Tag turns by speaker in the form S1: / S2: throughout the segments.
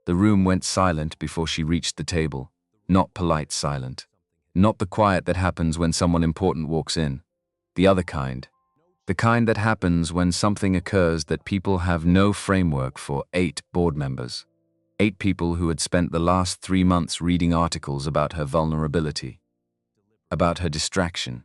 S1: The room went silent before she reached the table. Not polite silent. Not the quiet that happens when someone important walks in. The other kind. The kind that happens when something occurs that people have no framework for. 8 board members. 8 people who had spent the last 3 months reading articles about her vulnerability. About her distraction.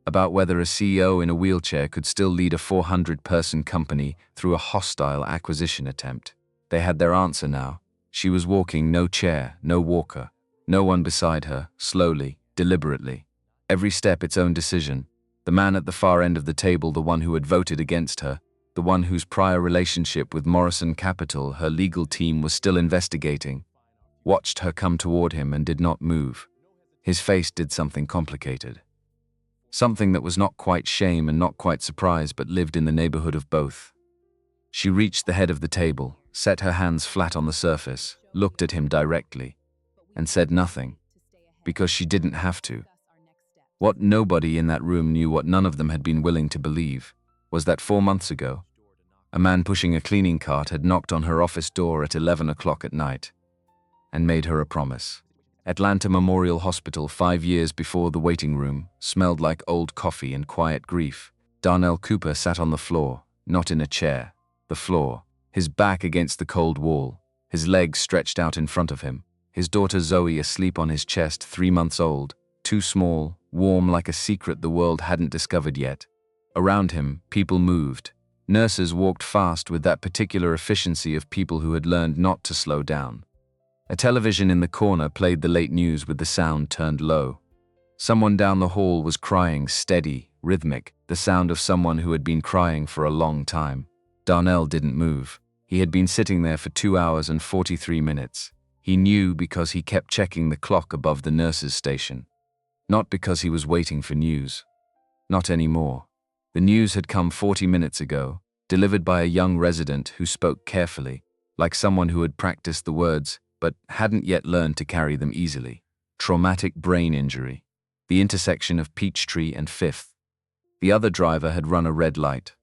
S1: About whether a CEO in a wheelchair could still lead a 400-person company through a hostile acquisition attempt. They had their answer now. She was walking, no chair, no walker. No one beside her, slowly, deliberately. Every step its own decision. The man at the far end of the table, the one who had voted against her, the one whose prior relationship with Morrison Capital her legal team was still investigating, watched her come toward him and did not move. His face did something complicated. Something that was not quite shame and not quite surprise, but lived in the neighborhood of both. She reached the head of the table, set her hands flat on the surface, looked at him directly, and said nothing, because she didn't have to. What nobody in that room knew, what none of them had been willing to believe, was that 4 months ago, a man pushing a cleaning cart had knocked on her office door at 11 o'clock at night and made her a promise. Atlanta Memorial Hospital, 5 years before, the waiting room smelled like old coffee and quiet grief. Darnell Cooper sat on the floor, not in a chair, the floor, his back against the cold wall, his legs stretched out in front of him, his daughter Zoe asleep on his chest, 3 months old, too small, warm like a secret the world hadn't discovered yet. Around him, people moved. Nurses walked fast with that particular efficiency of people who had learned not to slow down. A television in the corner played the late news with the sound turned low. Someone down the hall was crying, steady, rhythmic, the sound of someone who had been crying for a long time. Darnell didn't move. He had been sitting there for 2 hours and 43 minutes. He knew because he kept checking the clock above the nurse's station. Not because he was waiting for news. Not anymore. The news had come 40 minutes ago, delivered by a young resident who spoke carefully, like someone who had practiced the words but hadn't yet learned to carry them easily. Traumatic brain injury. The intersection of Peachtree and 5th. The other driver had run a red light.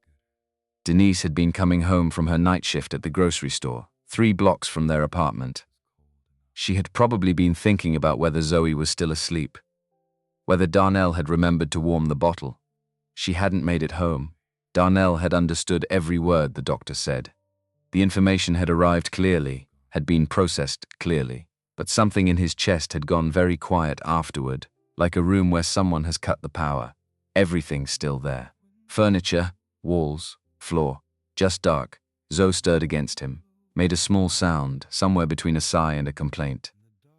S1: Denise had been coming home from her night shift at the grocery store, 3 blocks from their apartment. She had probably been thinking about whether Zoe was still asleep, whether Darnell had remembered to warm the bottle. She hadn't made it home. Darnell had understood every word the doctor said. The information had arrived clearly, had been processed clearly, but something in his chest had gone very quiet afterward, like a room where someone has cut the power. Everything still there. Furniture, walls, floor, just dark. Zoe stirred against him, made a small sound, somewhere between a sigh and a complaint.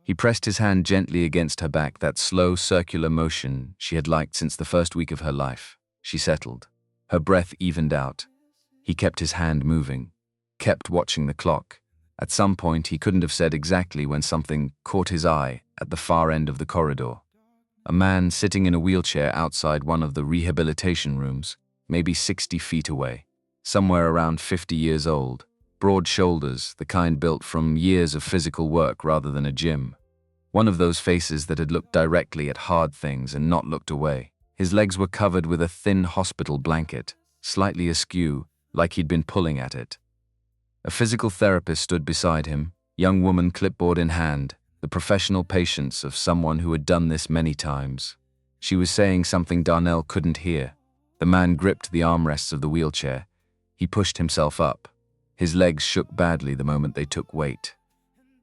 S1: He pressed his hand gently against her back, that slow circular motion she had liked since the first week of her life. She settled. Her breath evened out. He kept his hand moving, kept watching the clock. At some point he couldn't have said exactly when something caught his eye at the far end of the corridor. A man sitting in a wheelchair outside one of the rehabilitation rooms, maybe 60 feet away, somewhere around 50 years old. Broad shoulders, the kind built from years of physical work rather than a gym. One of those faces that had looked directly at hard things and not looked away. His legs were covered with a thin hospital blanket, slightly askew, like he'd been pulling at it. A physical therapist stood beside him, young woman clipboard in hand, the professional patience of someone who had done this many times. She was saying something Darnell couldn't hear. The man gripped the armrests of the wheelchair. He pushed himself up. His legs shook badly the moment they took weight.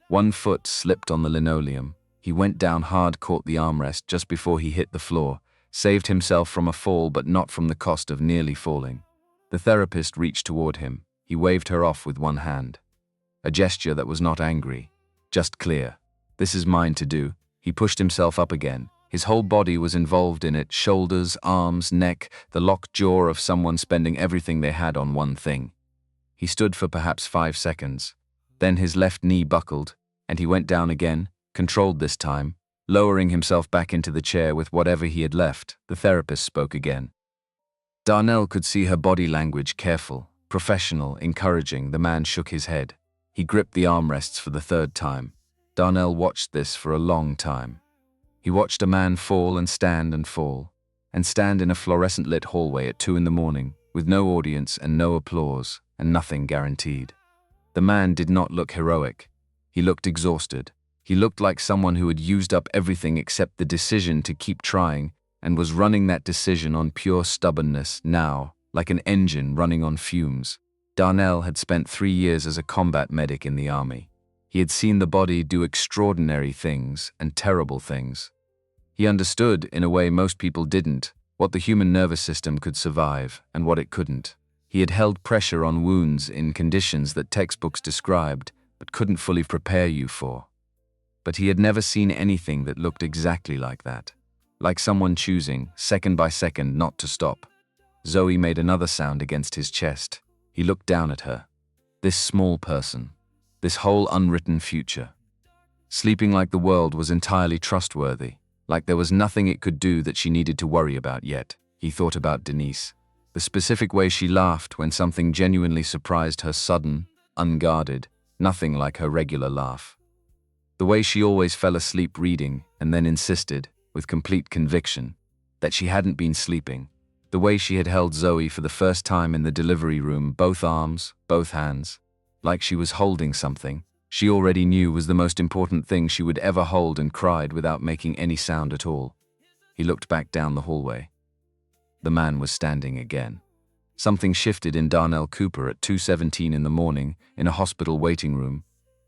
S1: One foot slipped on the linoleum. He went down hard, caught the armrest just before he hit the floor, saved himself from a fall but not from the cost of nearly falling. The therapist reached toward him. He waved her off with one hand. A gesture that was not angry, just clear. This is mine to do. He pushed himself up again. His whole body was involved in it, shoulders, arms, neck, the locked jaw of someone spending everything they had on one thing. He stood for perhaps 5 seconds. Then his left knee buckled, and he went down again, controlled this time, lowering himself back into the chair with whatever he had left. The therapist spoke again. Darnell could see her body language, careful, professional, encouraging. The man shook his head. He gripped the armrests for the 3rd time. Darnell watched this for a long time. He watched a man fall and stand and fall, and stand in a fluorescent-lit hallway at 2 in the morning, with no audience and no applause, and nothing guaranteed. The man did not look heroic. He looked exhausted. He looked like someone who had used up everything except the decision to keep trying and was running that decision on pure stubbornness now, like an engine running on fumes. Darnell had spent 3 years as a combat medic in the army. He had seen the body do extraordinary things and terrible things. He understood, in a way most people didn't, what the human nervous system could survive and what it couldn't. He had held pressure on wounds in conditions that textbooks described but couldn't fully prepare you for. But he had never seen anything that looked exactly like that. Like someone choosing, second by second, not to stop. Zoe made another sound against his chest. He looked down at her. This small person. This whole unwritten future. Sleeping like the world was entirely trustworthy. Like there was nothing it could do that she needed to worry about yet. He thought about Denise. The specific way she laughed when something genuinely surprised her, sudden, unguarded, nothing like her regular laugh. The way she always fell asleep reading and then insisted, with complete conviction, that she hadn't been sleeping. The way she had held Zoe for the first time in the delivery room, both arms, both hands, like she was holding something she already knew was the most important thing she would ever hold, and cried without making any sound at all. He looked back down the hallway. The man was standing again. Something shifted in Darnell Cooper at 2:17 in the morning in a hospital waiting room.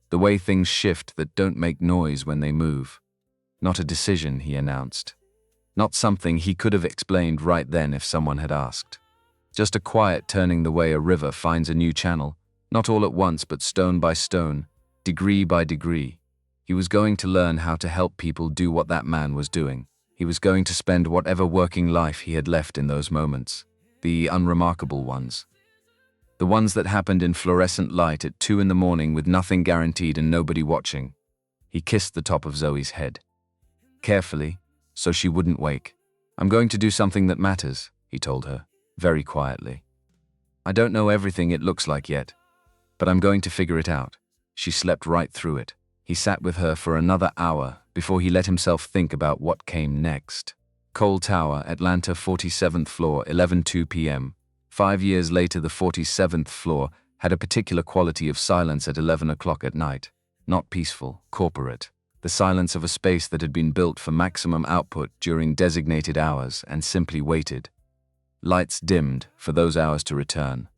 S1: The way things shift that don't make noise when they move. Not a decision, he announced. Not something he could have explained right then if someone had asked. Just a quiet turning the way a river finds a new channel, not all at once but stone by stone, degree by degree. He was going to learn how to help people do what that man was doing. He was going to spend whatever working life he had left in those moments, the unremarkable ones. The ones that happened in fluorescent light at 2 in the morning with nothing guaranteed and nobody watching. He kissed the top of Zoe's head. Carefully, so she wouldn't wake. "I'm going to do something that matters," he told her, very quietly. "I don't know everything it looks like yet, but I'm going to figure it out." She slept right through it. He sat with her for another hour before he let himself think about what came next. Cole Tower, Atlanta, 47th floor, 11:02 p.m. 5 years later, the 47th floor had a particular quality of silence at 11 o'clock at night. Not peaceful, corporate. The silence of a space that had been built for maximum output during designated hours and simply waited. Lights dimmed for those hours to return.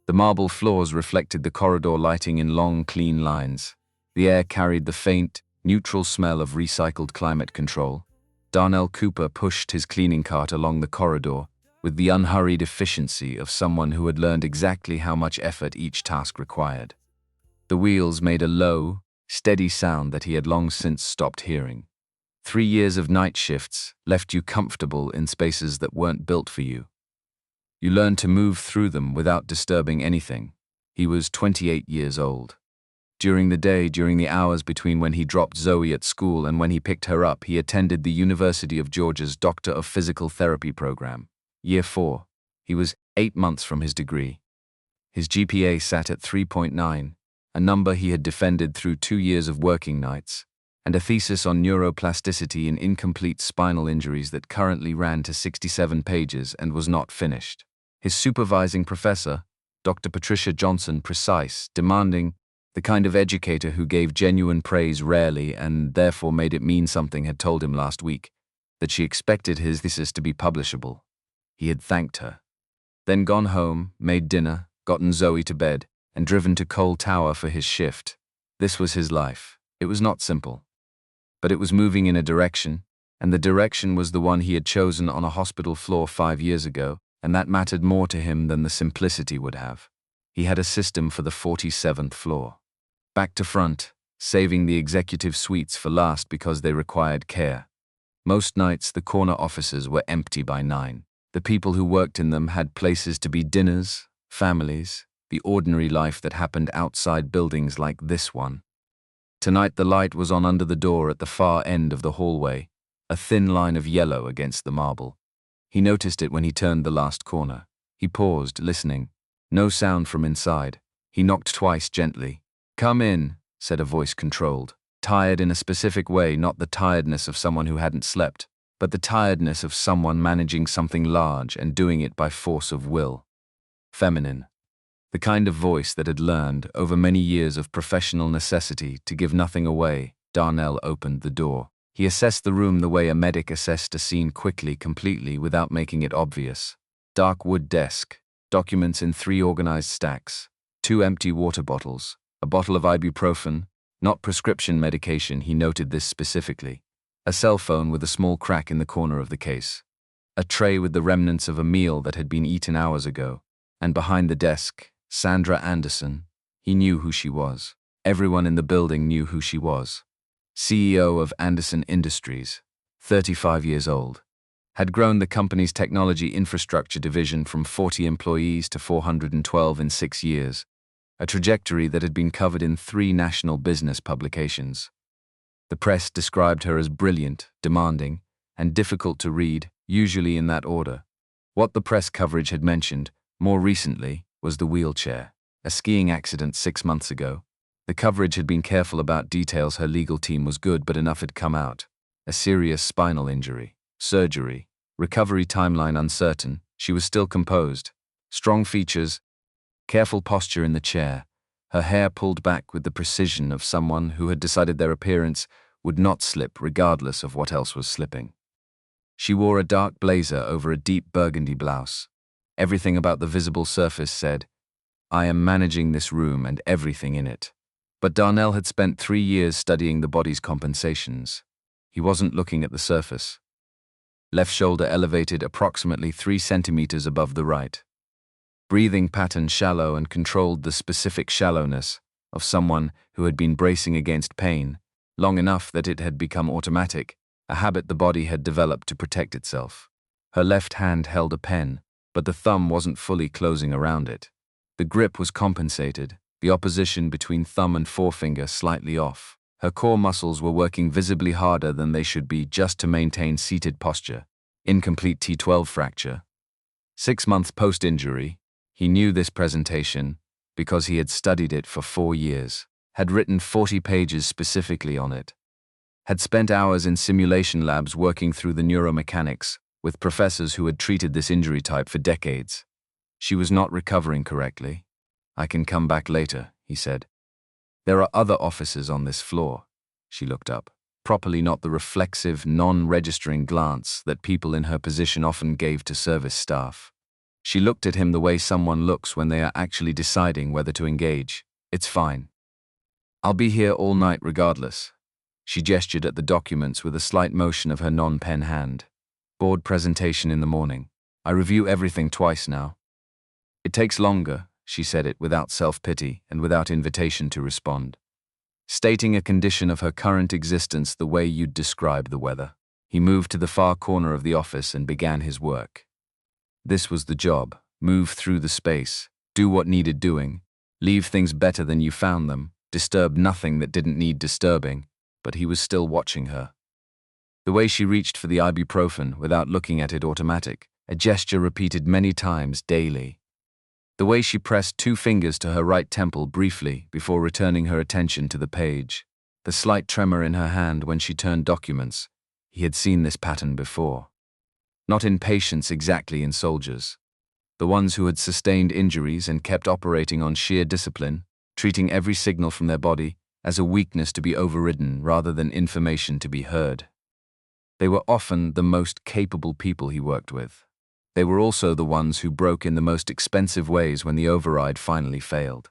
S1: The marble floors reflected the corridor lighting in long, clean lines. The air carried the faint, neutral smell of recycled climate control. Darnell Cooper pushed his cleaning cart along the corridor with the unhurried efficiency of someone who had learned exactly how much effort each task required. The wheels made a low, steady sound that he had long since stopped hearing. 3 years of night shifts left you comfortable in spaces that weren't built for you. You learned to move through them without disturbing anything. He was 28 years old. During the day, during the hours between when he dropped Zoe at school and when he picked her up, he attended the University of Georgia's Doctor of Physical Therapy program. Year 4. He was 8 months from his degree. His GPA sat at 3.9, a number he had defended through 2 years of working nights, and a thesis on neuroplasticity in incomplete spinal injuries that currently ran to 67 pages and was not finished. His supervising professor, Dr. Patricia Johnson, precise, demanding, the kind of educator who gave genuine praise rarely and therefore made it mean something, had told him last week that she expected his thesis to be publishable. He had thanked her. Then gone home, made dinner, gotten Zoe to bed, and driven to Cole Tower for his shift. This was his life. It was not simple. But it was moving in a direction, and the direction was the one he had chosen on a hospital floor 5 years ago, and that mattered more to him than the simplicity would have. He had a system for the 47th floor. Back to front, saving the executive suites for last because they required care. Most nights the corner offices were empty by 9. The people who worked in them had places to be: dinners, families, the ordinary life that happened outside buildings like this one. Tonight the light was on under the door at the far end of the hallway, a thin line of yellow against the marble. He noticed it when he turned the last corner. He paused, listening. No sound from inside. He knocked twice gently. "Come in," said a voice, controlled. Tired in a specific way, not the tiredness of someone who hadn't slept, but the tiredness of someone managing something large and doing it by force of will. Feminine. The kind of voice that had learned, over many years of professional necessity, to give nothing away. Darnell opened the door. He assessed the room the way a medic assessed a scene, quickly, completely, without making it obvious. Dark wood desk, documents in 3 organized stacks, 2 empty water bottles, a bottle of ibuprofen, not prescription medication, he noted this specifically, a cell phone with a small crack in the corner of the case, a tray with the remnants of a meal that had been eaten hours ago, and behind the desk, Sandra Anderson. He knew who she was. Everyone in the building knew who she was. CEO of Anderson Industries, 35 years old, had grown the company's technology infrastructure division from 40 employees to 412 in 6 years, a trajectory that had been covered in 3 national business publications. The press described her as brilliant, demanding, and difficult to read, usually in that order. What the press coverage had mentioned, more recently, was the wheelchair, a skiing accident 6 months ago. The coverage had been careful about details. Her legal team was good, but enough had come out. A serious spinal injury, surgery, recovery timeline uncertain. She was still composed. Strong features, careful posture in the chair, her hair pulled back with the precision of someone who had decided their appearance would not slip regardless of what else was slipping. She wore a dark blazer over a deep burgundy blouse. Everything about the visible surface said, "I am managing this room and everything in it." But Darnell had spent 3 years studying the body's compensations. He wasn't looking at the surface. Left shoulder elevated approximately 3 centimeters above the right. Breathing pattern shallow and controlled, the specific shallowness of someone who had been bracing against pain, long enough that it had become automatic, a habit the body had developed to protect itself. Her left hand held a pen, but the thumb wasn't fully closing around it. The grip was compensated, the opposition between thumb and forefinger slightly off. Her core muscles were working visibly harder than they should be just to maintain seated posture. Incomplete T12 fracture. 6 months post-injury, he knew this presentation because he had studied it for 4 years, had written 40 pages specifically on it, had spent hours in simulation labs working through the neuromechanics with professors who had treated this injury type for decades. She was not recovering correctly. "I can come back later," he said. "There are other officers on this floor." She looked up, properly not the reflexive, non-registering glance that people in her position often gave to service staff. She looked at him the way someone looks when they are actually deciding whether to engage. "It's fine. I'll be here all night regardless." She gestured at the documents with a slight motion of her non-pen hand. "Board presentation in the morning. I review everything twice now." "It takes longer." She said it without self-pity and without invitation to respond, stating a condition of her current existence the way you'd describe the weather. He moved to the far corner of the office and began his work. This was the job: move through the space, do what needed doing, leave things better than you found them, disturb nothing that didn't need disturbing, but he was still watching her. The way she reached for the ibuprofen without looking at it, automatic, a gesture repeated many times daily. The way she pressed 2 fingers to her right temple briefly before returning her attention to the page. The slight tremor in her hand when she turned documents. He had seen this pattern before. Not in patients exactly, in soldiers. The ones who had sustained injuries and kept operating on sheer discipline, treating every signal from their body as a weakness to be overridden rather than information to be heard. They were often the most capable people he worked with. They were also the ones who broke in the most expensive ways when the override finally failed.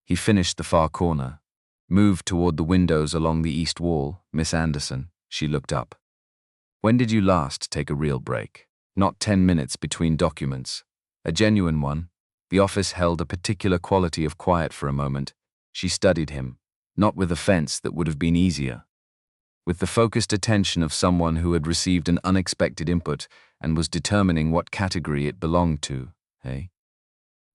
S1: He finished the far corner, moved toward the windows along the east wall. "Miss Anderson," she looked up. "When did you last take a real break? Not 10 minutes between documents. A genuine one." The office held a particular quality of quiet for a moment. She studied him, not with offense that would have been easier, with the focused attention of someone who had received an unexpected input and was determining what category it belonged to. "Hey?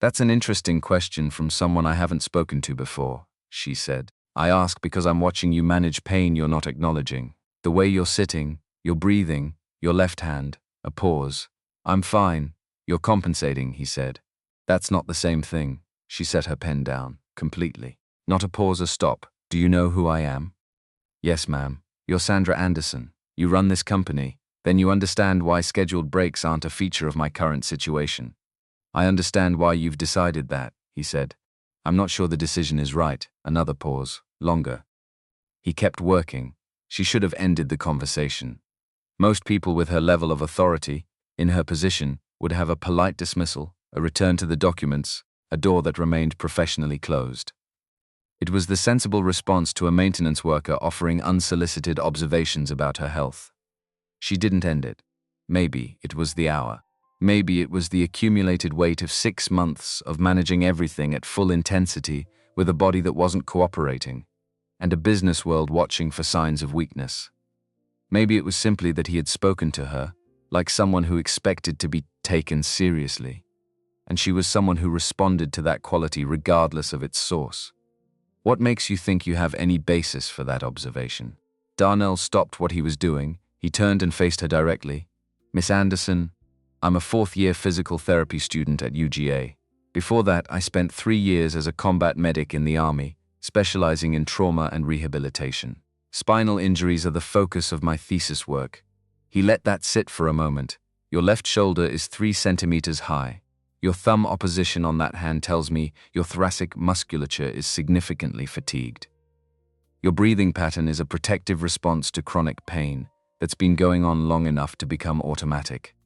S1: That's an interesting question from someone I haven't spoken to before," she said. "I ask because I'm watching you manage pain you're not acknowledging. The way you're sitting, your breathing, your left hand, a pause. I'm fine. You're compensating," he said. "That's not the same thing." She set her pen down, completely. Not a pause, a stop. "Do you know who I am?" "Yes, ma'am. You're Sandra Anderson. You run this company. Then you understand why scheduled breaks aren't a feature of my current situation. I understand why you've decided that. he said. I'm not sure the decision is right. Another pause. Longer. He kept working. She should have ended the conversation. Most people with her level of authority, in her position, would have a polite dismissal, a return to the documents, a door that remained professionally closed. It was the sensible response to a maintenance worker offering unsolicited observations about her health. She didn't end it. Maybe it was the hour. Maybe it was the accumulated weight of 6 months of managing everything at full intensity with a body that wasn't cooperating, and a business world watching for signs of weakness. Maybe it was simply that he had spoken to her, like someone who expected to be taken seriously, and she was someone who responded to that quality regardless of its source. What makes you think you have any basis for that observation? Darnell stopped what he was doing. He turned and faced her directly. Miss Anderson, I'm a 4th-year physical therapy student at UGA. Before that, I spent 3 years as a combat medic in the Army, specializing in trauma and rehabilitation. Spinal injuries are the focus of my thesis work. He let that sit for a moment. Your left shoulder is 3 centimeters high. Your thumb opposition on that hand tells me your thoracic musculature is significantly fatigued. Your breathing pattern is a protective response to chronic pain that's been going on long enough to become automatic.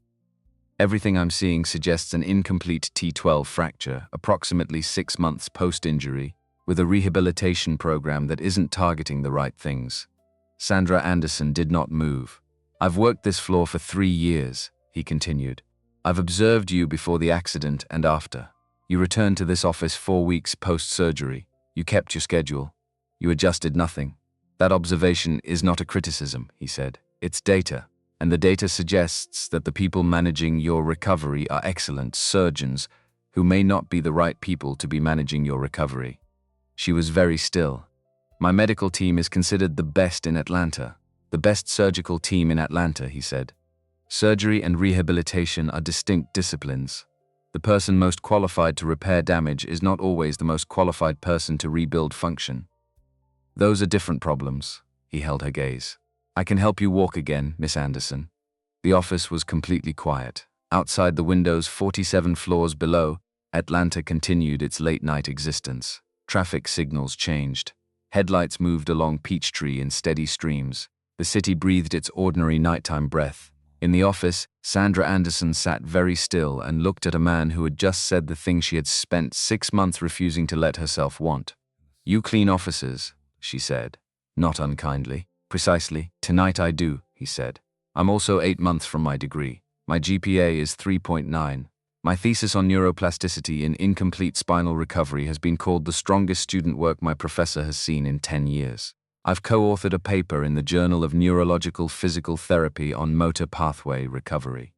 S1: Everything I'm seeing suggests an incomplete T12 fracture, approximately 6 months post-injury, with a rehabilitation program that isn't targeting the right things. Sandra Anderson did not move. I've worked this floor for 3 years, he continued. I've observed you before the accident and after. You returned to this office 4 weeks post-surgery. You kept your schedule. You adjusted nothing. That observation is not a criticism, he said. It's data. And the data suggests that the people managing your recovery are excellent surgeons who may not be the right people to be managing your recovery. She was very still. My medical team is considered the best in Atlanta. The best surgical team in Atlanta, he said. Surgery and rehabilitation are distinct disciplines. The person most qualified to repair damage is not always the most qualified person to rebuild function. Those are different problems, he held her gaze. I can help you walk again, Miss Anderson. The office was completely quiet. Outside the windows 47 floors below, Atlanta continued its late-night existence. Traffic signals changed. Headlights moved along Peachtree in steady streams. The city breathed its ordinary nighttime breath. In the office, Sandra Anderson sat very still and looked at a man who had just said the thing she had spent 6 months refusing to let herself want. You clean offices, she said, not unkindly. Precisely. Tonight I do, he said. I'm also 8 months from my degree. My GPA is 3.9. My thesis on neuroplasticity in incomplete spinal recovery has been called the strongest student work my professor has seen in 10 years. I've co-authored a paper in the Journal of Neurological Physical Therapy on motor pathway recovery.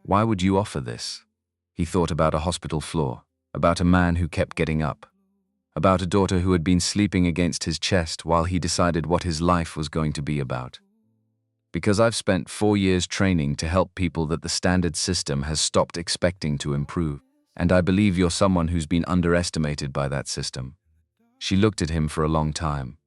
S1: Why would you offer this? He thought about a hospital floor, about a man who kept getting up, about a daughter who had been sleeping against his chest while he decided what his life was going to be about. Because I've spent 4 years training to help people that the standard system has stopped expecting to improve, and I believe you're someone who's been underestimated by that system. She looked at him for a long time.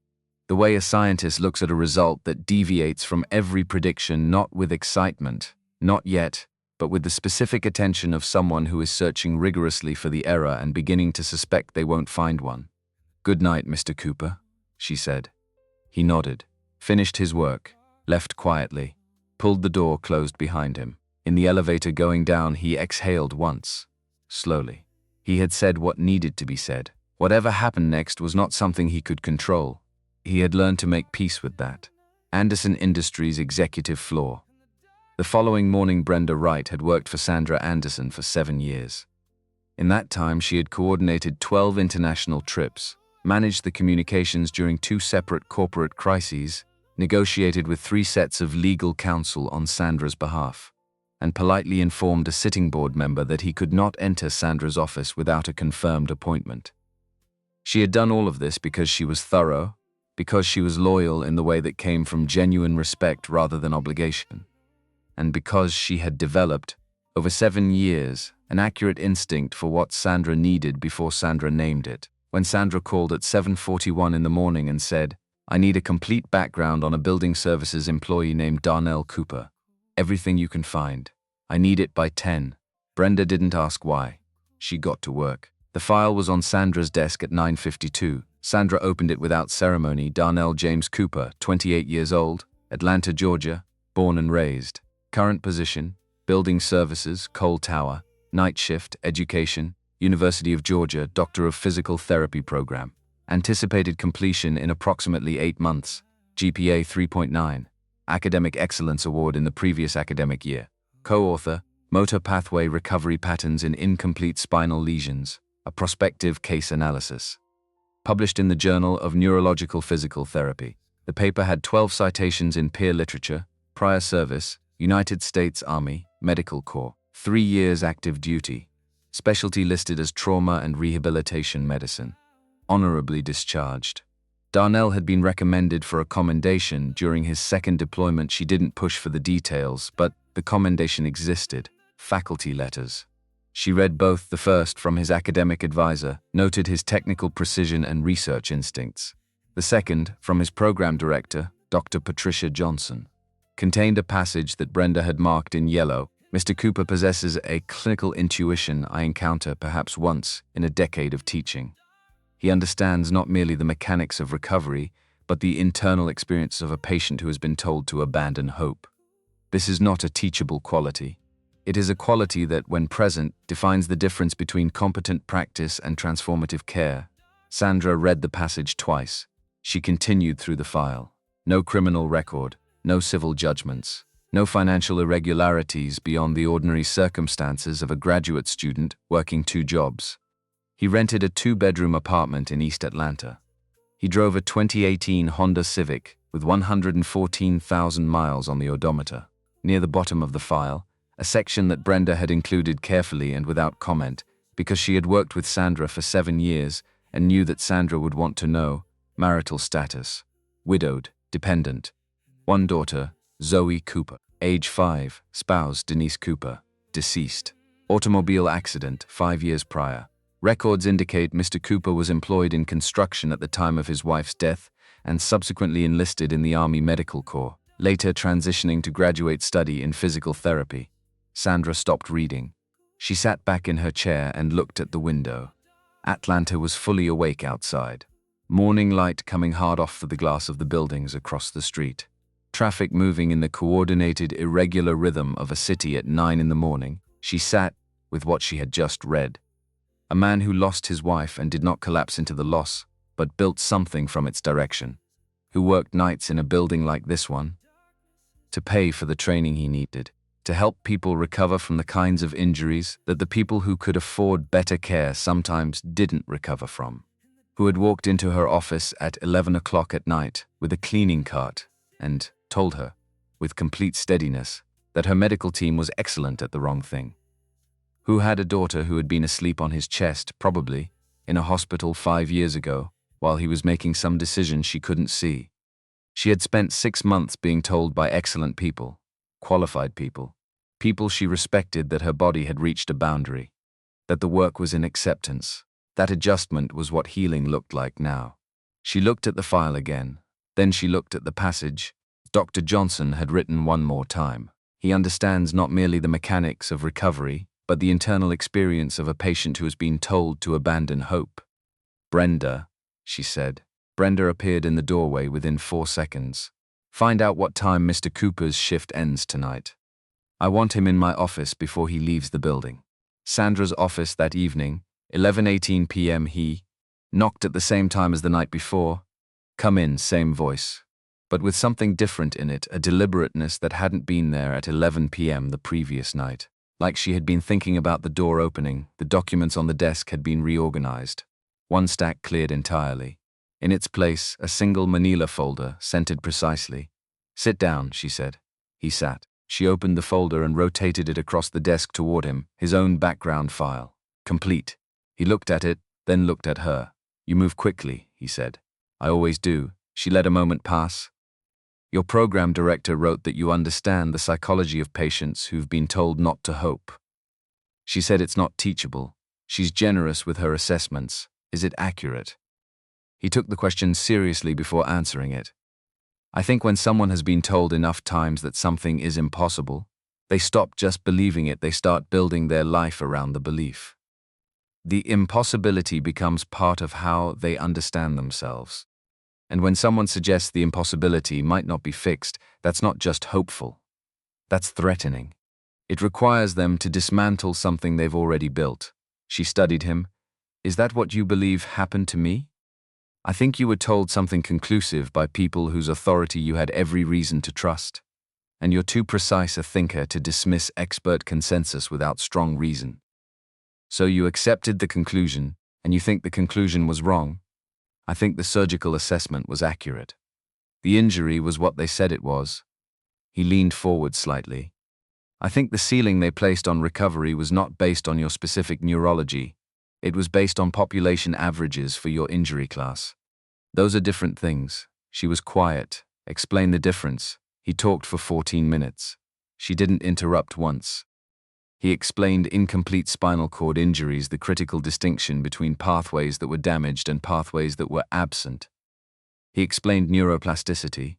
S1: The way a scientist looks at a result that deviates from every prediction, not with excitement, not yet, but with the specific attention of someone who is searching rigorously for the error and beginning to suspect they won't find one. Good night, Mr. Cooper, she said. He nodded, finished his work, left quietly, pulled the door closed behind him. In the elevator going down, he exhaled once, slowly. He had said what needed to be said. Whatever happened next was not something he could control. He had learned to make peace with that. Anderson Industries' executive floor. The following morning, Brenda Wright had worked for Sandra Anderson for 7 years. In that time, she had coordinated 12 international trips, managed the communications during 2 separate corporate crises, negotiated with 3 sets of legal counsel on Sandra's behalf, and politely informed a sitting board member that he could not enter Sandra's office without a confirmed appointment. She had done all of this because she was thorough, because she was loyal in the way that came from genuine respect rather than obligation, and because she had developed, over 7 years, an accurate instinct for what Sandra needed before Sandra named it. When Sandra called at 7:41 in the morning and said, I need a complete background on a building services employee named Darnell Cooper. Everything you can find. I need it by 10. Brenda didn't ask why. She got to work. The file was on Sandra's desk at 9:52. Sandra opened it without ceremony. Darnell James Cooper, 28 years old, Atlanta, Georgia, born and raised. Current position, building services, coal tower, night shift, education, University of Georgia, Doctor of Physical Therapy program. Anticipated completion in approximately 8 months. GPA 3.9. Academic Excellence Award in the previous academic year. Co-author, Motor Pathway Recovery Patterns in Incomplete Spinal Lesions, a prospective case analysis. Published in the Journal of Neurological Physical Therapy. The paper had 12 citations in peer literature, prior service, United States Army, Medical Corps, 3 years active duty. Specialty listed as trauma and rehabilitation medicine. Honorably discharged. Darnell had been recommended for a commendation during his second deployment. She didn't push for the details, but the commendation existed. Faculty letters. She read both. The first, from his academic advisor, noted his technical precision and research instincts. The second, from his program director, Dr. Patricia Johnson, contained a passage that Brenda had marked in yellow. Mr. Cooper possesses a clinical intuition I encounter perhaps once in a decade of teaching. He understands not merely the mechanics of recovery, but the internal experience of a patient who has been told to abandon hope. This is not a teachable quality. It is a quality that, when present, defines the difference between competent practice and transformative care. Sandra read the passage twice. She continued through the file. No criminal record, no civil judgments, no financial irregularities beyond the ordinary circumstances of a graduate student working 2 jobs. He rented a 2-bedroom apartment in East Atlanta. He drove a 2018 Honda Civic with 114,000 miles on the odometer. Near the bottom of the file, a section that Brenda had included carefully and without comment, because she had worked with Sandra for 7 years and knew that Sandra would want to know: marital status, widowed, dependent. 1 daughter, Zoe Cooper, age 5, spouse Denise Cooper, deceased. Automobile accident 5 years prior. Records indicate Mr. Cooper was employed in construction at the time of his wife's death and subsequently enlisted in the Army Medical Corps, later transitioning to graduate study in physical therapy. Sandra stopped reading. She sat back in her chair and looked at the window. Atlanta was fully awake outside. Morning light coming hard off the glass of the buildings across the street. Traffic moving in the coordinated, irregular rhythm of a city at 9 in the morning. She sat with what she had just read. A man who lost his wife and did not collapse into the loss, but built something from its direction. Who worked nights in a building like this one to pay for the training he needed, to help people recover from the kinds of injuries that the people who could afford better care sometimes didn't recover from. Who had walked into her office at 11 o'clock at night with a cleaning cart and told her, with complete steadiness, that her medical team was excellent at the wrong thing. Who had a daughter who had been asleep on his chest, probably, in a hospital 5 years ago, while he was making some decision she couldn't see. She had spent 6 months being told by excellent people, qualified people, people she respected, that her body had reached a boundary, that the work was in acceptance. That adjustment was what healing looked like now. She looked at the file again. Then she looked at the passage. Dr. Johnson had written one more time. He understands not merely the mechanics of recovery, but the internal experience of a patient who has been told to abandon hope. Brenda, she said. Brenda appeared in the doorway within 4 seconds. Find out what time Mr. Cooper's shift ends tonight. I want him in my office before he leaves the building. Sandra's office that evening, 11:18 p.m. He knocked at the same time as the night before. Come in, same voice, but with something different in it, a deliberateness that hadn't been there at 11 p.m. the previous night. Like she had been thinking about the door opening, the documents on the desk had been reorganized. One stack cleared entirely. In its place, a single manila folder, centered precisely. Sit down, she said. He sat. She opened the folder and rotated it across the desk toward him, his own background file. Complete. He looked at it, then looked at her. You move quickly, he said. I always do. She let a moment pass. Your program director wrote that you understand the psychology of patients who've been told not to hope. She said it's not teachable. She's generous with her assessments. Is it accurate? He took the question seriously before answering it. I think when someone has been told enough times that something is impossible, they stop just believing it, they start building their life around the belief. The impossibility becomes part of how they understand themselves. And when someone suggests the impossibility might not be fixed, that's not just hopeful. That's threatening. It requires them to dismantle something they've already built. She studied him. Is that what you believe happened to me? I think you were told something conclusive by people whose authority you had every reason to trust. And you're too precise a thinker to dismiss expert consensus without strong reason. So you accepted the conclusion, and you think the conclusion was wrong? I think the surgical assessment was accurate. The injury was what they said it was. He leaned forward slightly. I think the ceiling they placed on recovery was not based on your specific neurology. It was based on population averages for your injury class. Those are different things. She was quiet. Explain the difference. He talked for 14 minutes. She didn't interrupt once. He explained incomplete spinal cord injuries, the critical distinction between pathways that were damaged and pathways that were absent. He explained neuroplasticity,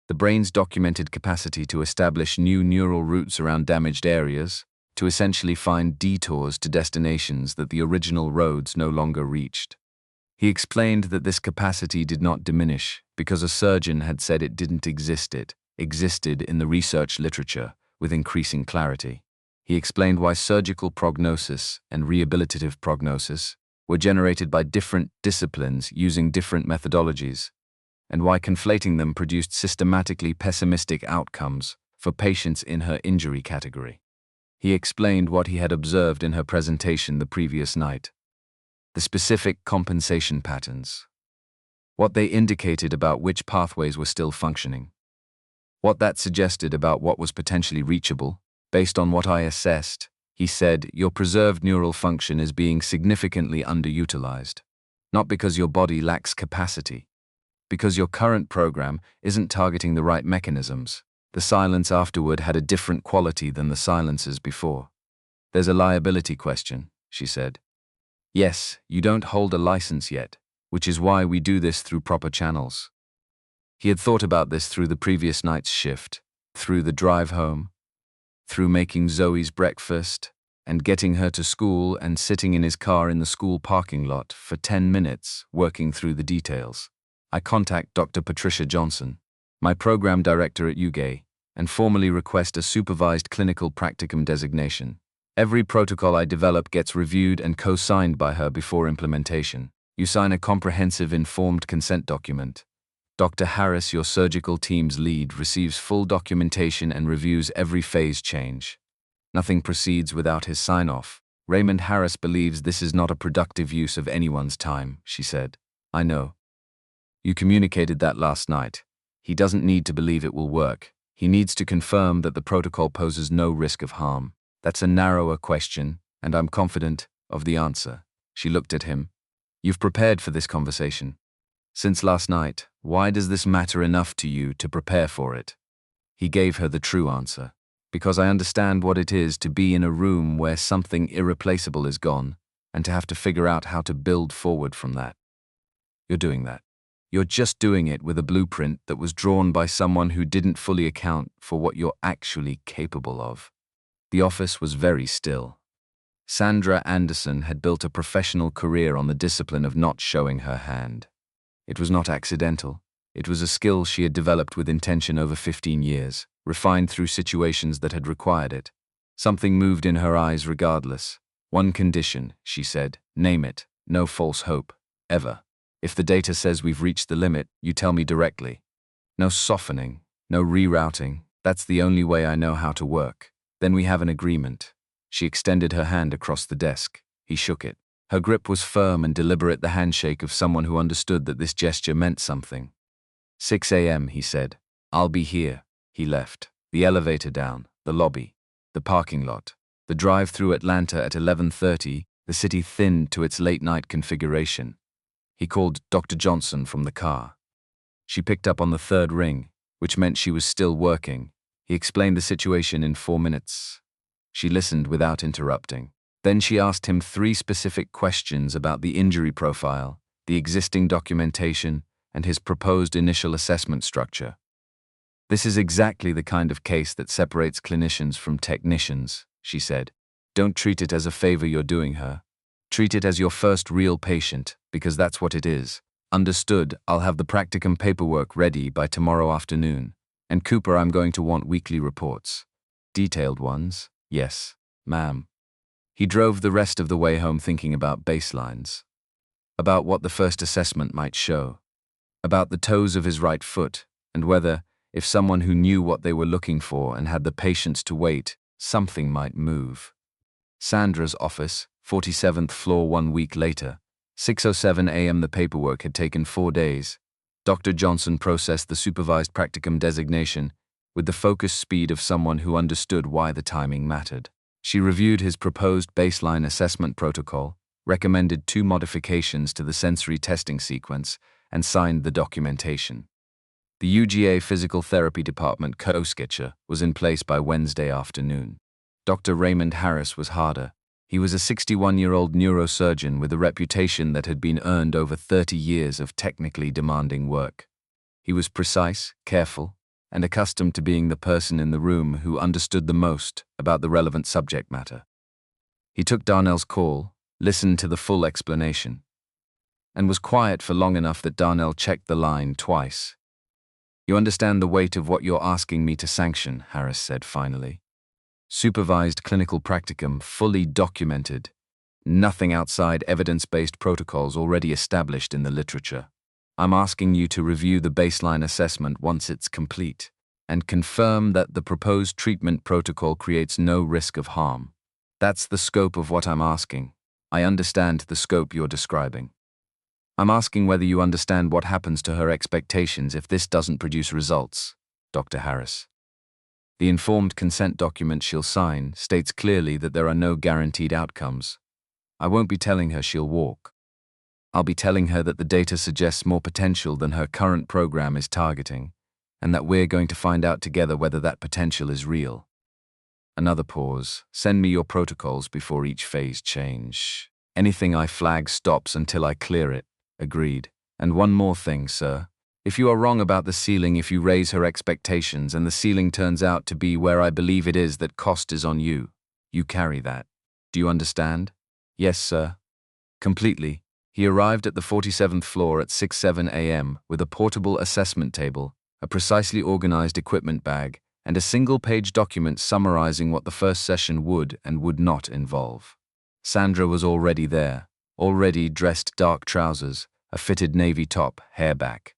S1: the brain's documented capacity to establish new neural routes around damaged areas, to essentially find detours to destinations that the original roads no longer reached. He explained that this capacity did not diminish because a surgeon had said it didn't exist. It existed in the research literature with increasing clarity. He explained why surgical prognosis and rehabilitative prognosis were generated by different disciplines using different methodologies, and why conflating them produced systematically pessimistic outcomes for patients in her injury category. He explained what he had observed in her presentation the previous night, the specific compensation patterns, what they indicated about which pathways were still functioning, what that suggested about what was potentially reachable. Based on what I assessed, he said, your preserved neural function is being significantly underutilized, not because your body lacks capacity, because your current program isn't targeting the right mechanisms. The silence afterward had a different quality than the silences before. There's a liability question, she said. Yes, you don't hold a license yet, which is why we do this through proper channels. He had thought about this through the previous night's shift, through the drive home, through making Zoe's breakfast and getting her to school and sitting in his car in the school parking lot for 10 minutes working through the details. I contact Dr. Patricia Johnson, my program director at UGA, and formally request a supervised clinical practicum designation. Every protocol I develop gets reviewed and co-signed by her before implementation. You sign a comprehensive informed consent document. Dr. Harris, your surgical team's lead, receives full documentation and reviews every phase change. Nothing proceeds without his sign-off. Raymond Harris believes this is not a productive use of anyone's time, she said. I know. You communicated that last night. He doesn't need to believe it will work. He needs to confirm that the protocol poses no risk of harm. That's a narrower question, and I'm confident of the answer. She looked at him. You've prepared for this conversation. Since last night, why does this matter enough to you to prepare for it? He gave her the true answer. Because I understand what it is to be in a room where something irreplaceable is gone, and to have to figure out how to build forward from that. You're doing that. You're just doing it with a blueprint that was drawn by someone who didn't fully account for what you're actually capable of. The office was very still. Sandra Anderson had built a professional career on the discipline of not showing her hand. It was not accidental. It was a skill she had developed with intention over 15 years, refined through situations that had required it. Something moved in her eyes regardless. One condition, she said, name it, no false hope, ever. If the data says we've reached the limit, you tell me directly. No softening, no rerouting. That's the only way I know how to work. Then we have an agreement. She extended her hand across the desk. He shook it. Her grip was firm and deliberate, the handshake of someone who understood that this gesture meant something. 6 a.m., he said. I'll be here. He left. The elevator down, the lobby, the parking lot, the drive through Atlanta at 11:30, the city thinned to its late-night configuration. He called Dr. Johnson from the car. She picked up on the third ring, which meant she was still working. He explained the situation in 4 minutes. She listened without interrupting. Then she asked him 3 specific questions about the injury profile, the existing documentation, and his proposed initial assessment structure. This is exactly the kind of case that separates clinicians from technicians, she said. Don't treat it as a favor you're doing her. Treat it as your first real patient, because that's what it is. Understood, I'll have the practicum paperwork ready by tomorrow afternoon. And Cooper, I'm going to want weekly reports. Detailed ones? Yes, ma'am. He drove the rest of the way home thinking about baselines. About what the first assessment might show. About the toes of his right foot, and whether, if someone who knew what they were looking for and had the patience to wait, something might move. Sandra's office, 47th floor 1 week later. 6:07 a.m. The paperwork had taken 4 days. Dr. Johnson processed the supervised practicum designation with the focused speed of someone who understood why the timing mattered. She reviewed his proposed baseline assessment protocol, recommended 2 modifications to the sensory testing sequence, and signed the documentation. The UGA Physical Therapy Department co-sketcher was in place by Wednesday afternoon. Dr. Raymond Harris was harder. He was a 61-year-old neurosurgeon with a reputation that had been earned over 30 years of technically demanding work. He was precise, careful, and accustomed to being the person in the room who understood the most about the relevant subject matter. He took Darnell's call, listened to the full explanation, and was quiet for long enough that Darnell checked the line twice. "You understand the weight of what you're asking me to sanction," Harris said finally. "Supervised clinical practicum, fully documented. Nothing outside evidence-based protocols already established in the literature. I'm asking you to review the baseline assessment once it's complete, and confirm that the proposed treatment protocol creates no risk of harm. That's the scope of what I'm asking. I understand the scope you're describing. I'm asking whether you understand what happens to her expectations if this doesn't produce results, Dr. Harris. The informed consent document she'll sign states clearly that there are no guaranteed outcomes. I won't be telling her she'll walk. I'll be telling her that the data suggests more potential than her current program is targeting, and that we're going to find out together whether that potential is real." Another pause. "Send me your protocols before each phase change. Anything I flag stops until I clear it." "Agreed. And one more thing, sir. If you are wrong about the ceiling, if you raise her expectations and the ceiling turns out to be where I believe it is, that cost is on you. You carry that. Do you understand?" "Yes, sir." Completely. He arrived at the 47th floor at 6:07 a.m. with a portable assessment table, a precisely organized equipment bag, and a single-page document summarizing what the first session would and would not involve. Sandra was already there, already dressed dark trousers, a fitted navy top, hair back.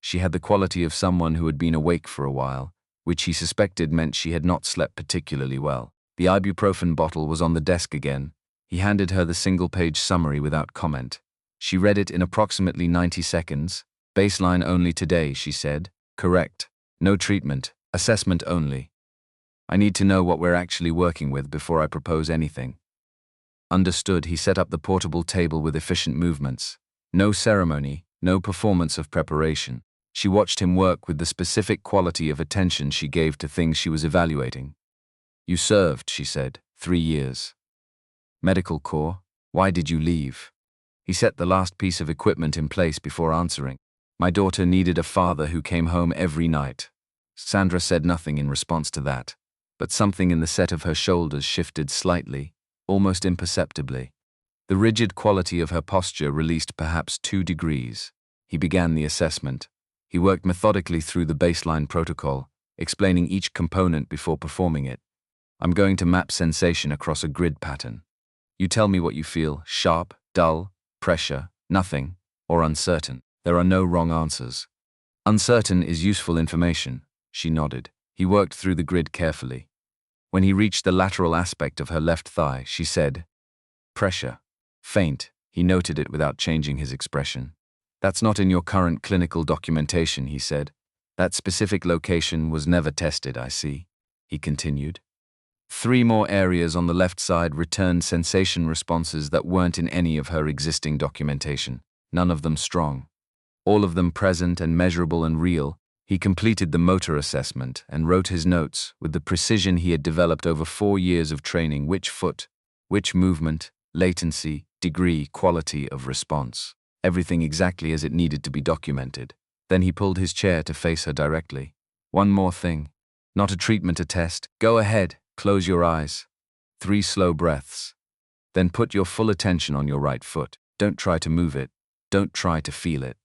S1: She had the quality of someone who had been awake for a while, which he suspected meant she had not slept particularly well. The ibuprofen bottle was on the desk again. He handed her the single-page summary without comment. She read it in approximately 90 seconds. "Baseline only today," she said. "Correct. No treatment. Assessment only. I need to know what we're actually working with before I propose anything." Understood. He set up the portable table with efficient movements. No ceremony, no performance of preparation. She watched him work with the specific quality of attention she gave to things she was evaluating. "You served," she said, 3 years. "Medical Corps. Why did you leave?" He set the last piece of equipment in place before answering. "My daughter needed a father who came home every night." Sandra said nothing in response to that, but something in the set of her shoulders shifted slightly, almost imperceptibly. The rigid quality of her posture released perhaps 2 degrees. He began the assessment. He worked methodically through the baseline protocol, explaining each component before performing it. "I'm going to map sensation across a grid pattern. You tell me what you feel: sharp, dull, pressure, nothing, or uncertain. There are no wrong answers. Uncertain is useful information." She nodded. He worked through the grid carefully. When he reached the lateral aspect of her left thigh, she said, "Pressure. Faint." He noted it without changing his expression. "That's not in your current clinical documentation," he said. "That specific location was never tested, I see," he continued. 3 more areas on the left side returned sensation responses that weren't in any of her existing documentation, none of them strong. All of them present and measurable and real. He completed the motor assessment and wrote his notes with the precision he had developed over 4 years of training: which foot, which movement, latency, degree, quality of response. Everything exactly as it needed to be documented. Then he pulled his chair to face her directly. "One more thing. Not a treatment, a test. Go ahead, close your eyes." 3 slow breaths. Then put your full attention on your right foot. Don't try to move it. Don't try to feel it.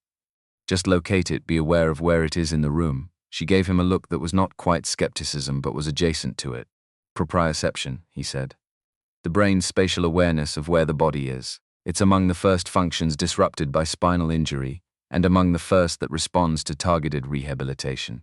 S1: Just locate it, be aware of where it is in the room. She gave him a look that was not quite skepticism but was adjacent to it. Proprioception, he said. The brain's spatial awareness of where the body is. It's among the first functions disrupted by spinal injury and among the first that responds to targeted rehabilitation.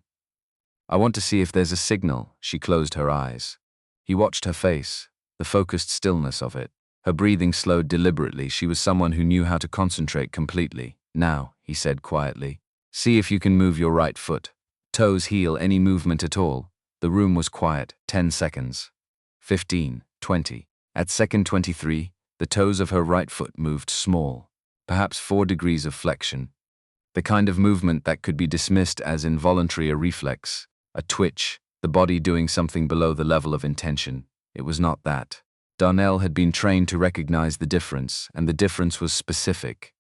S1: I want to see if there's a signal. She closed her eyes. He watched her face, the focused stillness of it. Her breathing slowed deliberately. She was someone who knew how to concentrate completely. Now, he said quietly, see if you can move your right foot. Toes, heel, any movement at all. The room was quiet. 10 seconds. 15, 20. At second 23, the toes of her right foot moved small, perhaps 4 degrees of flexion. The kind of movement that could be dismissed as involuntary, a reflex, a twitch, the body doing something below the level of intention. It was not that. Darnell had been trained to recognize the difference, and the difference was specific.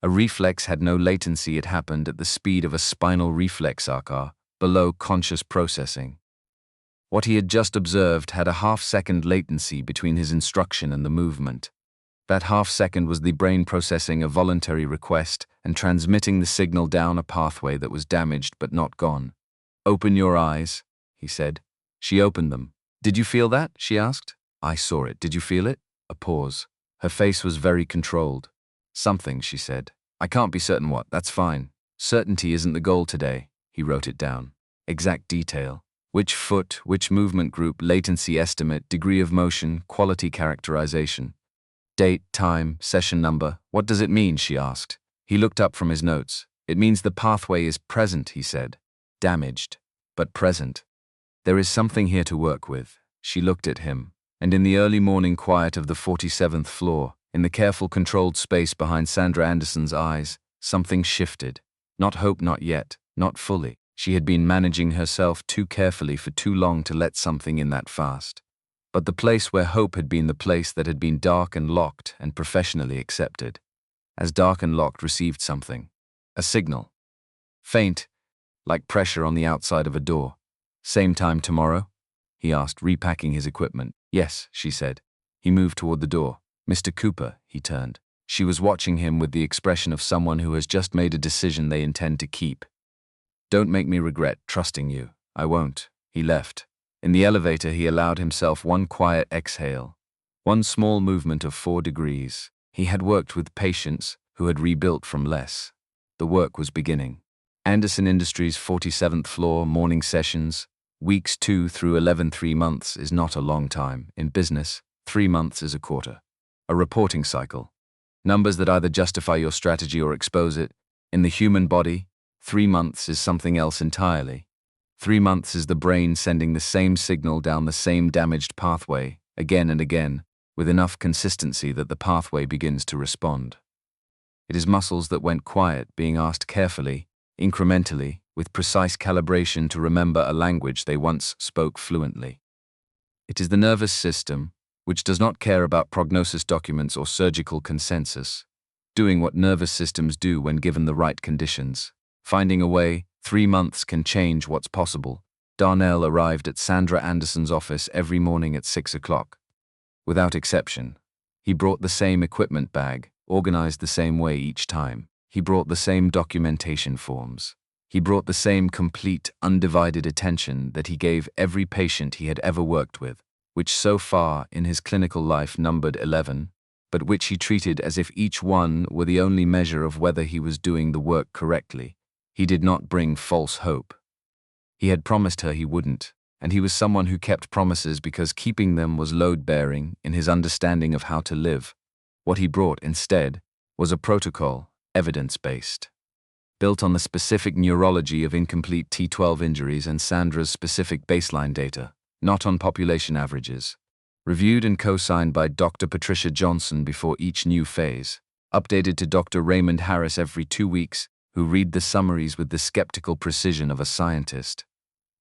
S1: A reflex had no latency. It happened at the speed of a spinal reflex arc, below conscious processing. What he had just observed had a half-second latency between his instruction and the movement. That half-second was the brain processing a voluntary request and transmitting the signal down a pathway that was damaged but not gone. Open your eyes, he said. She opened them. Did you feel that? She asked. I saw it. Did you feel it? A pause. Her face was very controlled. Something, she said. I can't be certain what. That's fine. Certainty isn't the goal today. He wrote it down. Exact detail. Which foot, which movement group, latency estimate, degree of motion, quality characterization. Date, time, session number. What does it mean? She asked. He looked up from his notes. It means the pathway is present, he said. Damaged, but present. There is something here to work with. She looked at him, and in the early morning quiet of the 47th floor, in the careful controlled space behind Sandra Anderson's eyes, something shifted. Not hope, not yet, not fully. She had been managing herself too carefully for too long to let something in that fast. But the place where hope had been the place that had been dark and locked and professionally accepted. As dark and locked received something. A signal. Faint, like pressure on the outside of a door. Same time tomorrow? He asked, repacking his equipment. Yes, she said. He moved toward the door. Mr. Cooper, he turned. She was watching him with the expression of someone who has just made a decision they intend to keep. Don't make me regret trusting you. I won't. He left. In the elevator, he allowed himself one quiet exhale. One small movement of 4 degrees. He had worked with patients who had rebuilt from less. The work was beginning. Anderson Industries' 47th floor, morning sessions. Weeks 2 through 11. 3 months is not a long time. In business, 3 months is a quarter. A reporting cycle. Numbers that either justify your strategy or expose it. In the human body, 3 months is something else entirely. 3 months is the brain sending the same signal down the same damaged pathway, again and again, with enough consistency that the pathway begins to respond. It is muscles that went quiet, being asked carefully, incrementally, with precise calibration to remember a language they once spoke fluently. It is the nervous system, which does not care about prognosis documents or surgical consensus, doing what nervous systems do when given the right conditions. Finding a way, 3 months can change what's possible. Darnell arrived at Sandra Anderson's office every morning at 6 o'clock. Without exception. He brought the same equipment bag, organized the same way each time. He brought the same documentation forms. He brought the same complete, undivided attention that he gave every patient he had ever worked with, which so far in his clinical life numbered 11, but which he treated as if each one were the only measure of whether he was doing the work correctly. He did not bring false hope. He had promised her he wouldn't, and he was someone who kept promises because keeping them was load-bearing in his understanding of how to live. What he brought instead was a protocol, evidence-based, built on the specific neurology of incomplete T12 injuries and Sandra's specific baseline data, not on population averages. Reviewed and co-signed by Dr. Patricia Johnson before each new phase, updated to Dr. Raymond Harris every 2 weeks, who read the summaries with the skeptical precision of a scientist.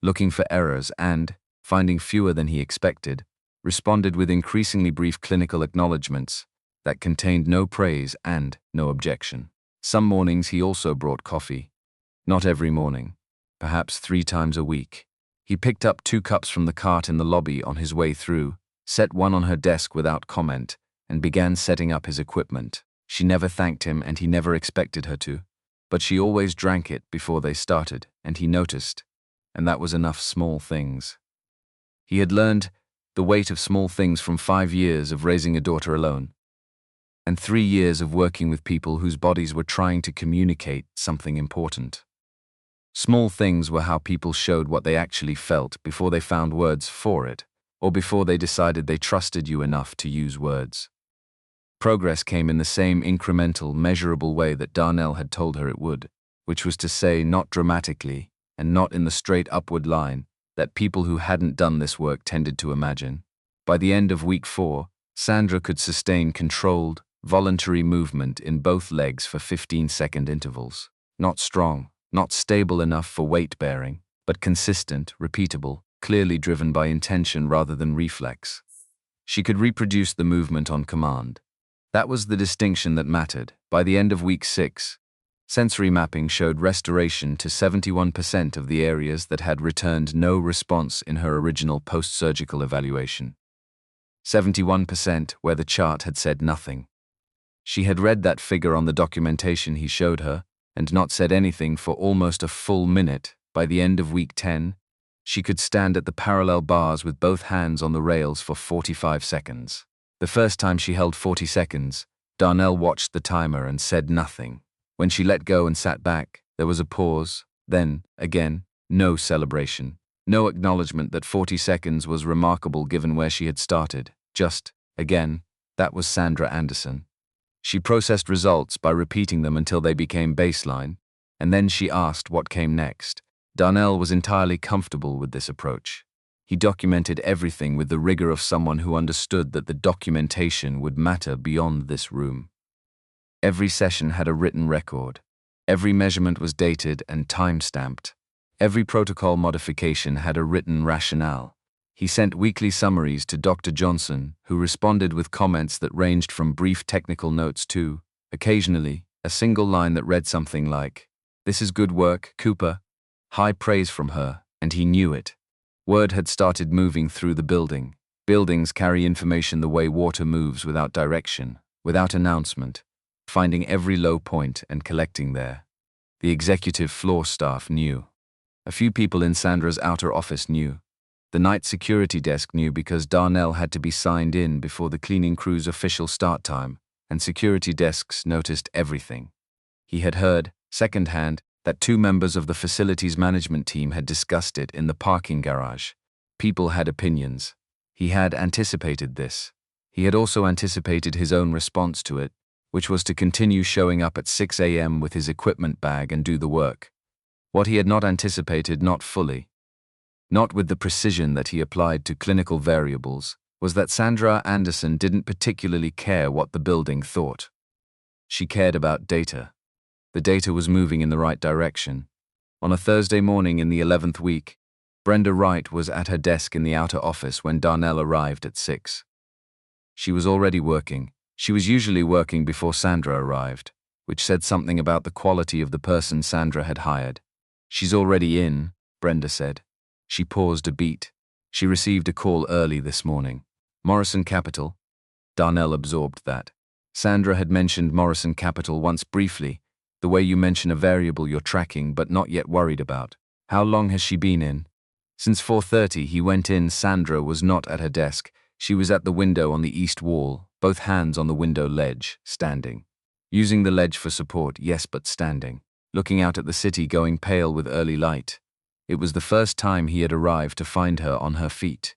S1: Looking for errors and, finding fewer than he expected, responded with increasingly brief clinical acknowledgments that contained no praise and no objection. Some mornings he also brought coffee. Not every morning, perhaps 3 times a week. He picked up 2 cups from the cart in the lobby on his way through, set one on her desk without comment, and began setting up his equipment. She never thanked him and he never expected her to, but she always drank it before they started, and he noticed, and that was enough small things. He had learned the weight of small things from 5 years of raising a daughter alone, and 3 years of working with people whose bodies were trying to communicate something important. Small things were how people showed what they actually felt before they found words for it, or before they decided they trusted you enough to use words. Progress came in the same incremental, measurable way that Darnell had told her it would, which was to say, not dramatically, and not in the straight upward line that people who hadn't done this work tended to imagine. By the end of week 4, Sandra could sustain controlled, voluntary movement in both legs for 15-second intervals. Not strong, not stable enough for weight bearing, but consistent, repeatable, clearly driven by intention rather than reflex. She could reproduce the movement on command. That was the distinction that mattered. By the end of week 6, sensory mapping showed restoration to 71% of the areas that had returned no response in her original post-surgical evaluation. 71% where the chart had said nothing. She had read that figure on the documentation he showed her, and not said anything for almost a full minute. By the end of week 10, she could stand at the parallel bars with both hands on the rails for 45 seconds. The first time she held 40 seconds, Darnell watched the timer and said nothing. When she let go and sat back, there was a pause, then, again, no celebration, no acknowledgement that 40 seconds was remarkable given where she had started. Just, again, that was Sandra Anderson. She processed results by repeating them until they became baseline, and then she asked what came next. Darnell was entirely comfortable with this approach. He documented everything with the rigor of someone who understood that the documentation would matter beyond this room. Every session had a written record. Every measurement was dated and time-stamped. Every protocol modification had a written rationale. He sent weekly summaries to Dr. Johnson, who responded with comments that ranged from brief technical notes to, occasionally, a single line that read something like, "This is good work, Cooper." High praise from her, and he knew it. Word had started moving through the building. Buildings carry information the way water moves, without direction, without announcement, finding every low point and collecting there. The executive floor staff knew. A few people in Sandra's outer office knew. The night security desk knew because Darnell had to be signed in before the cleaning crew's official start time, and security desks noticed everything. He had heard, secondhand, that 2 members of the facilities management team had discussed it in the parking garage. People had opinions. He had anticipated this. He had also anticipated his own response to it, which was to continue showing up at 6 a.m. with his equipment bag and do the work. What he had not anticipated, not fully, not with the precision that he applied to clinical variables, was that Sandra Anderson didn't particularly care what the building thought. She cared about data. The data was moving in the right direction. On a Thursday morning in the 11th week, Brenda Wright was at her desk in the outer office when Darnell arrived at 6. She was already working. She was usually working before Sandra arrived, which said something about the quality of the person Sandra had hired. "She's already in," Brenda said. She paused a beat. She received a call early this morning. Morrison Capital. Darnell absorbed that. Sandra had mentioned Morrison Capital once briefly, the way you mention a variable you're tracking but not yet worried about. How long has she been in? Since 4:30 he went in. Sandra was not at her desk. She was at the window on the east wall, both hands on the window ledge, standing. Using the ledge for support, yes, but standing. Looking out at the city going pale with early light. It was the first time he had arrived to find her on her feet.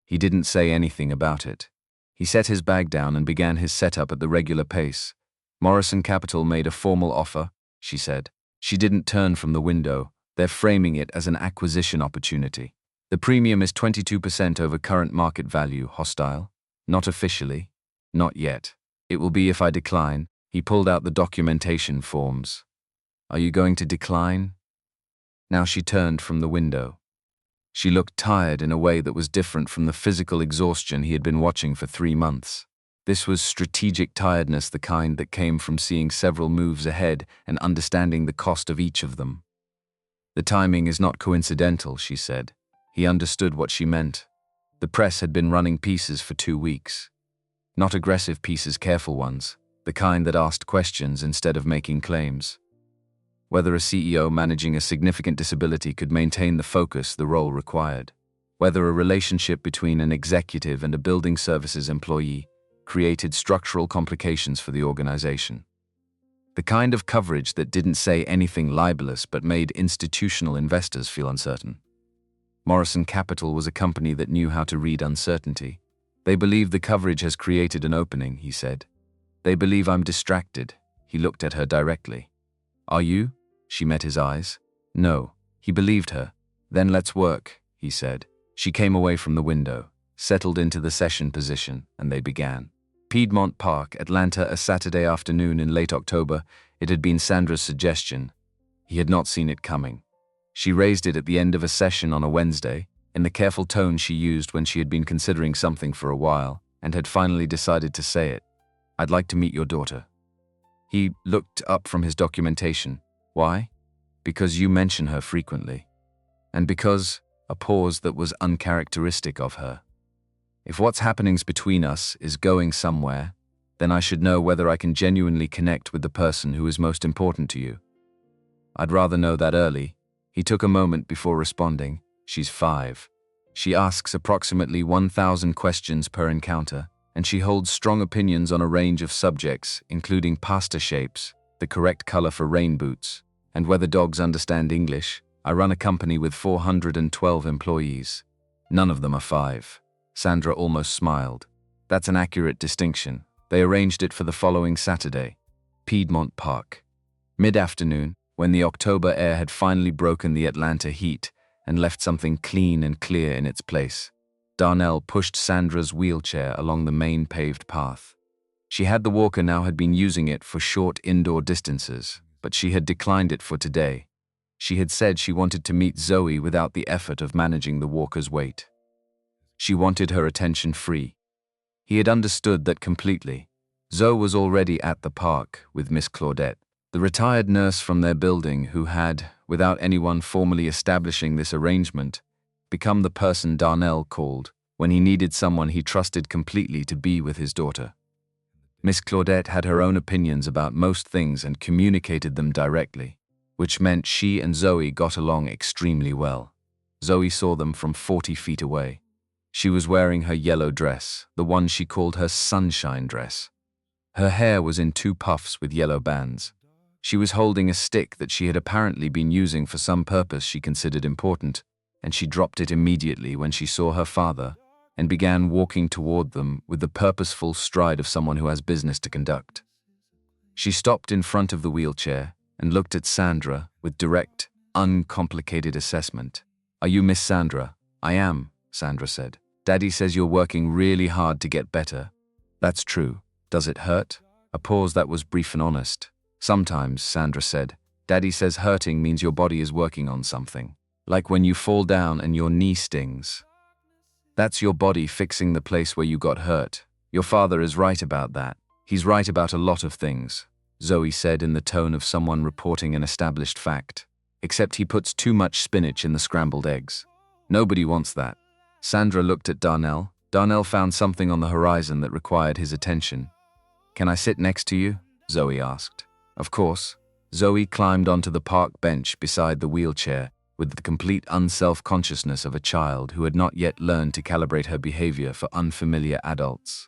S1: He didn't say anything about it. He set his bag down and began his setup at the regular pace. Morrison Capital made a formal offer, she said. She didn't turn from the window. They're framing it as an acquisition opportunity. The premium is 22% over current market value, hostile. Not officially. Not yet. It will be if I decline. He pulled out the documentation forms. Are you going to decline? Now she turned from the window. She looked tired in a way that was different from the physical exhaustion he had been watching for 3 months. This was strategic tiredness, the kind that came from seeing several moves ahead and understanding the cost of each of them. The timing is not coincidental, she said. He understood what she meant. The press had been running pieces for 2 weeks. Not aggressive pieces, careful ones, the kind that asked questions instead of making claims. Whether a CEO managing a significant disability could maintain the focus the role required. Whether a relationship between an executive and a building services employee created structural complications for the organization. The kind of coverage that didn't say anything libelous but made institutional investors feel uncertain. Morrison Capital was a company that knew how to read uncertainty. They believe the coverage has created an opening, he said. They believe I'm distracted. He looked at her directly. Are you? She met his eyes. No. He believed her. Then let's work, he said. She came away from the window, settled into the session position, and they began. Piedmont Park, Atlanta, a Saturday afternoon in late October. It had been Sandra's suggestion. He had not seen it coming. She raised it at the end of a session on a Wednesday, in the careful tone she used when she had been considering something for a while, and had finally decided to say it. I'd like to meet your daughter. He looked up from his documentation. Why? Because you mention her frequently. And because, a pause that was uncharacteristic of her. If what's happening between us is going somewhere, then I should know whether I can genuinely connect with the person who is most important to you. I'd rather know that early. He took a moment before responding. She's 5. She asks approximately 1,000 questions per encounter, and she holds strong opinions on a range of subjects, including pasta shapes, the correct color for rain boots, and whether dogs understand English. I run a company with 412 employees. None of them are 5. Sandra almost smiled. That's an accurate distinction. They arranged it for the following Saturday. Piedmont Park. Mid-afternoon, when the October air had finally broken the Atlanta heat and left something clean and clear in its place. Darnell pushed Sandra's wheelchair along the main paved path. She had the walker now had been using it for short indoor distances, but she had declined it for today. She had said she wanted to meet Zoe without the effort of managing the walker's weight. She wanted her attention free. He had understood that completely. Zoe was already at the park with Miss Claudette, the retired nurse from their building who had, without anyone formally establishing this arrangement, become the person Darnell called when he needed someone he trusted completely to be with his daughter. Miss Claudette had her own opinions about most things and communicated them directly, which meant she and Zoe got along extremely well. Zoe saw them from 40 feet away. She was wearing her yellow dress, the one she called her sunshine dress. Her hair was in 2 puffs with yellow bands. She was holding a stick that she had apparently been using for some purpose she considered important, and she dropped it immediately when she saw her father and began walking toward them with the purposeful stride of someone who has business to conduct. She stopped in front of the wheelchair and looked at Sandra with direct, uncomplicated assessment. Are you Miss Sandra? I am, Sandra said. Daddy says you're working really hard to get better. That's true. Does it hurt? A pause that was brief and honest. Sometimes, Sandra said. Daddy says hurting means your body is working on something. Like when you fall down and your knee stings. That's your body fixing the place where you got hurt. Your father is right about that. He's right about a lot of things, Zoe said in the tone of someone reporting an established fact. Except he puts too much spinach in the scrambled eggs. Nobody wants that. Sandra looked at Darnell. Darnell found something on the horizon that required his attention. Can I sit next to you? Zoe asked. Of course. Zoe climbed onto the park bench beside the wheelchair with the complete unself-consciousness of a child who had not yet learned to calibrate her behavior for unfamiliar adults.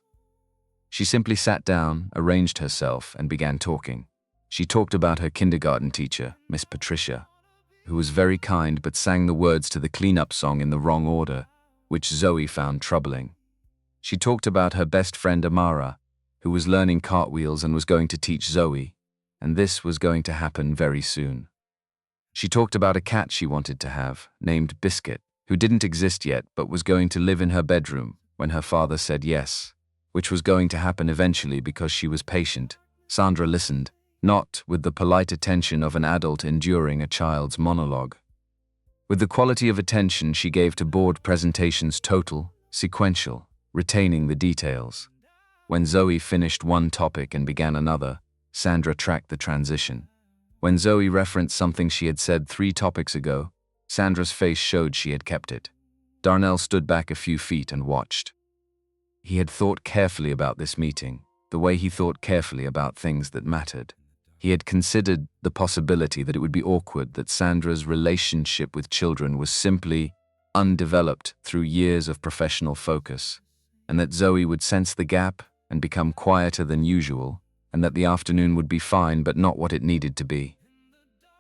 S1: She simply sat down, arranged herself, and began talking. She talked about her kindergarten teacher, Miss Patricia, who was very kind but sang the words to the cleanup song in the wrong order, which Zoe found troubling. She talked about her best friend Amara, who was learning cartwheels and was going to teach Zoe, and this was going to happen very soon. She talked about a cat she wanted to have, named Biscuit, who didn't exist yet but was going to live in her bedroom when her father said yes, which was going to happen eventually because she was patient. Sandra listened, not with the polite attention of an adult enduring a child's monologue. With the quality of attention she gave to board presentations total, sequential, retaining the details. When Zoe finished one topic and began another, Sandra tracked the transition. When Zoe referenced something she had said 3 topics ago, Sandra's face showed she had kept it. Darnell stood back a few feet and watched. He had thought carefully about this meeting, the way he thought carefully about things that mattered. He had considered the possibility that it would be awkward, that Sandra's relationship with children was simply undeveloped through years of professional focus, and that Zoe would sense the gap and become quieter than usual, and that the afternoon would be fine but not what it needed to be.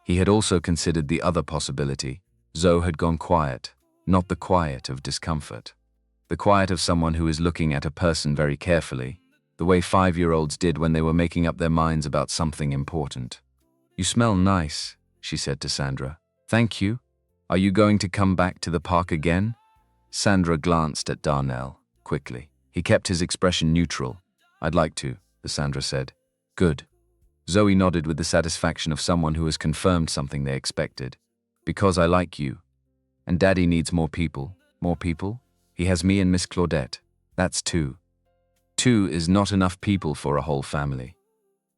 S1: He had also considered the other possibility. Zoe had gone quiet, not the quiet of discomfort. The quiet of someone who is looking at a person very carefully, the way 5-year-olds did when they were making up their minds about something important. "You smell nice," she said to Sandra. "Thank you. Are you going to come back to the park again?" Sandra glanced at Darnell quickly. He kept his expression neutral. "I'd like to," Sandra said. "Good." Zoe nodded with the satisfaction of someone who has confirmed something they expected. "Because I like you. And Daddy needs more people." "More people? He has me and Miss Claudette. That's 2. 2 is not enough people for a whole family."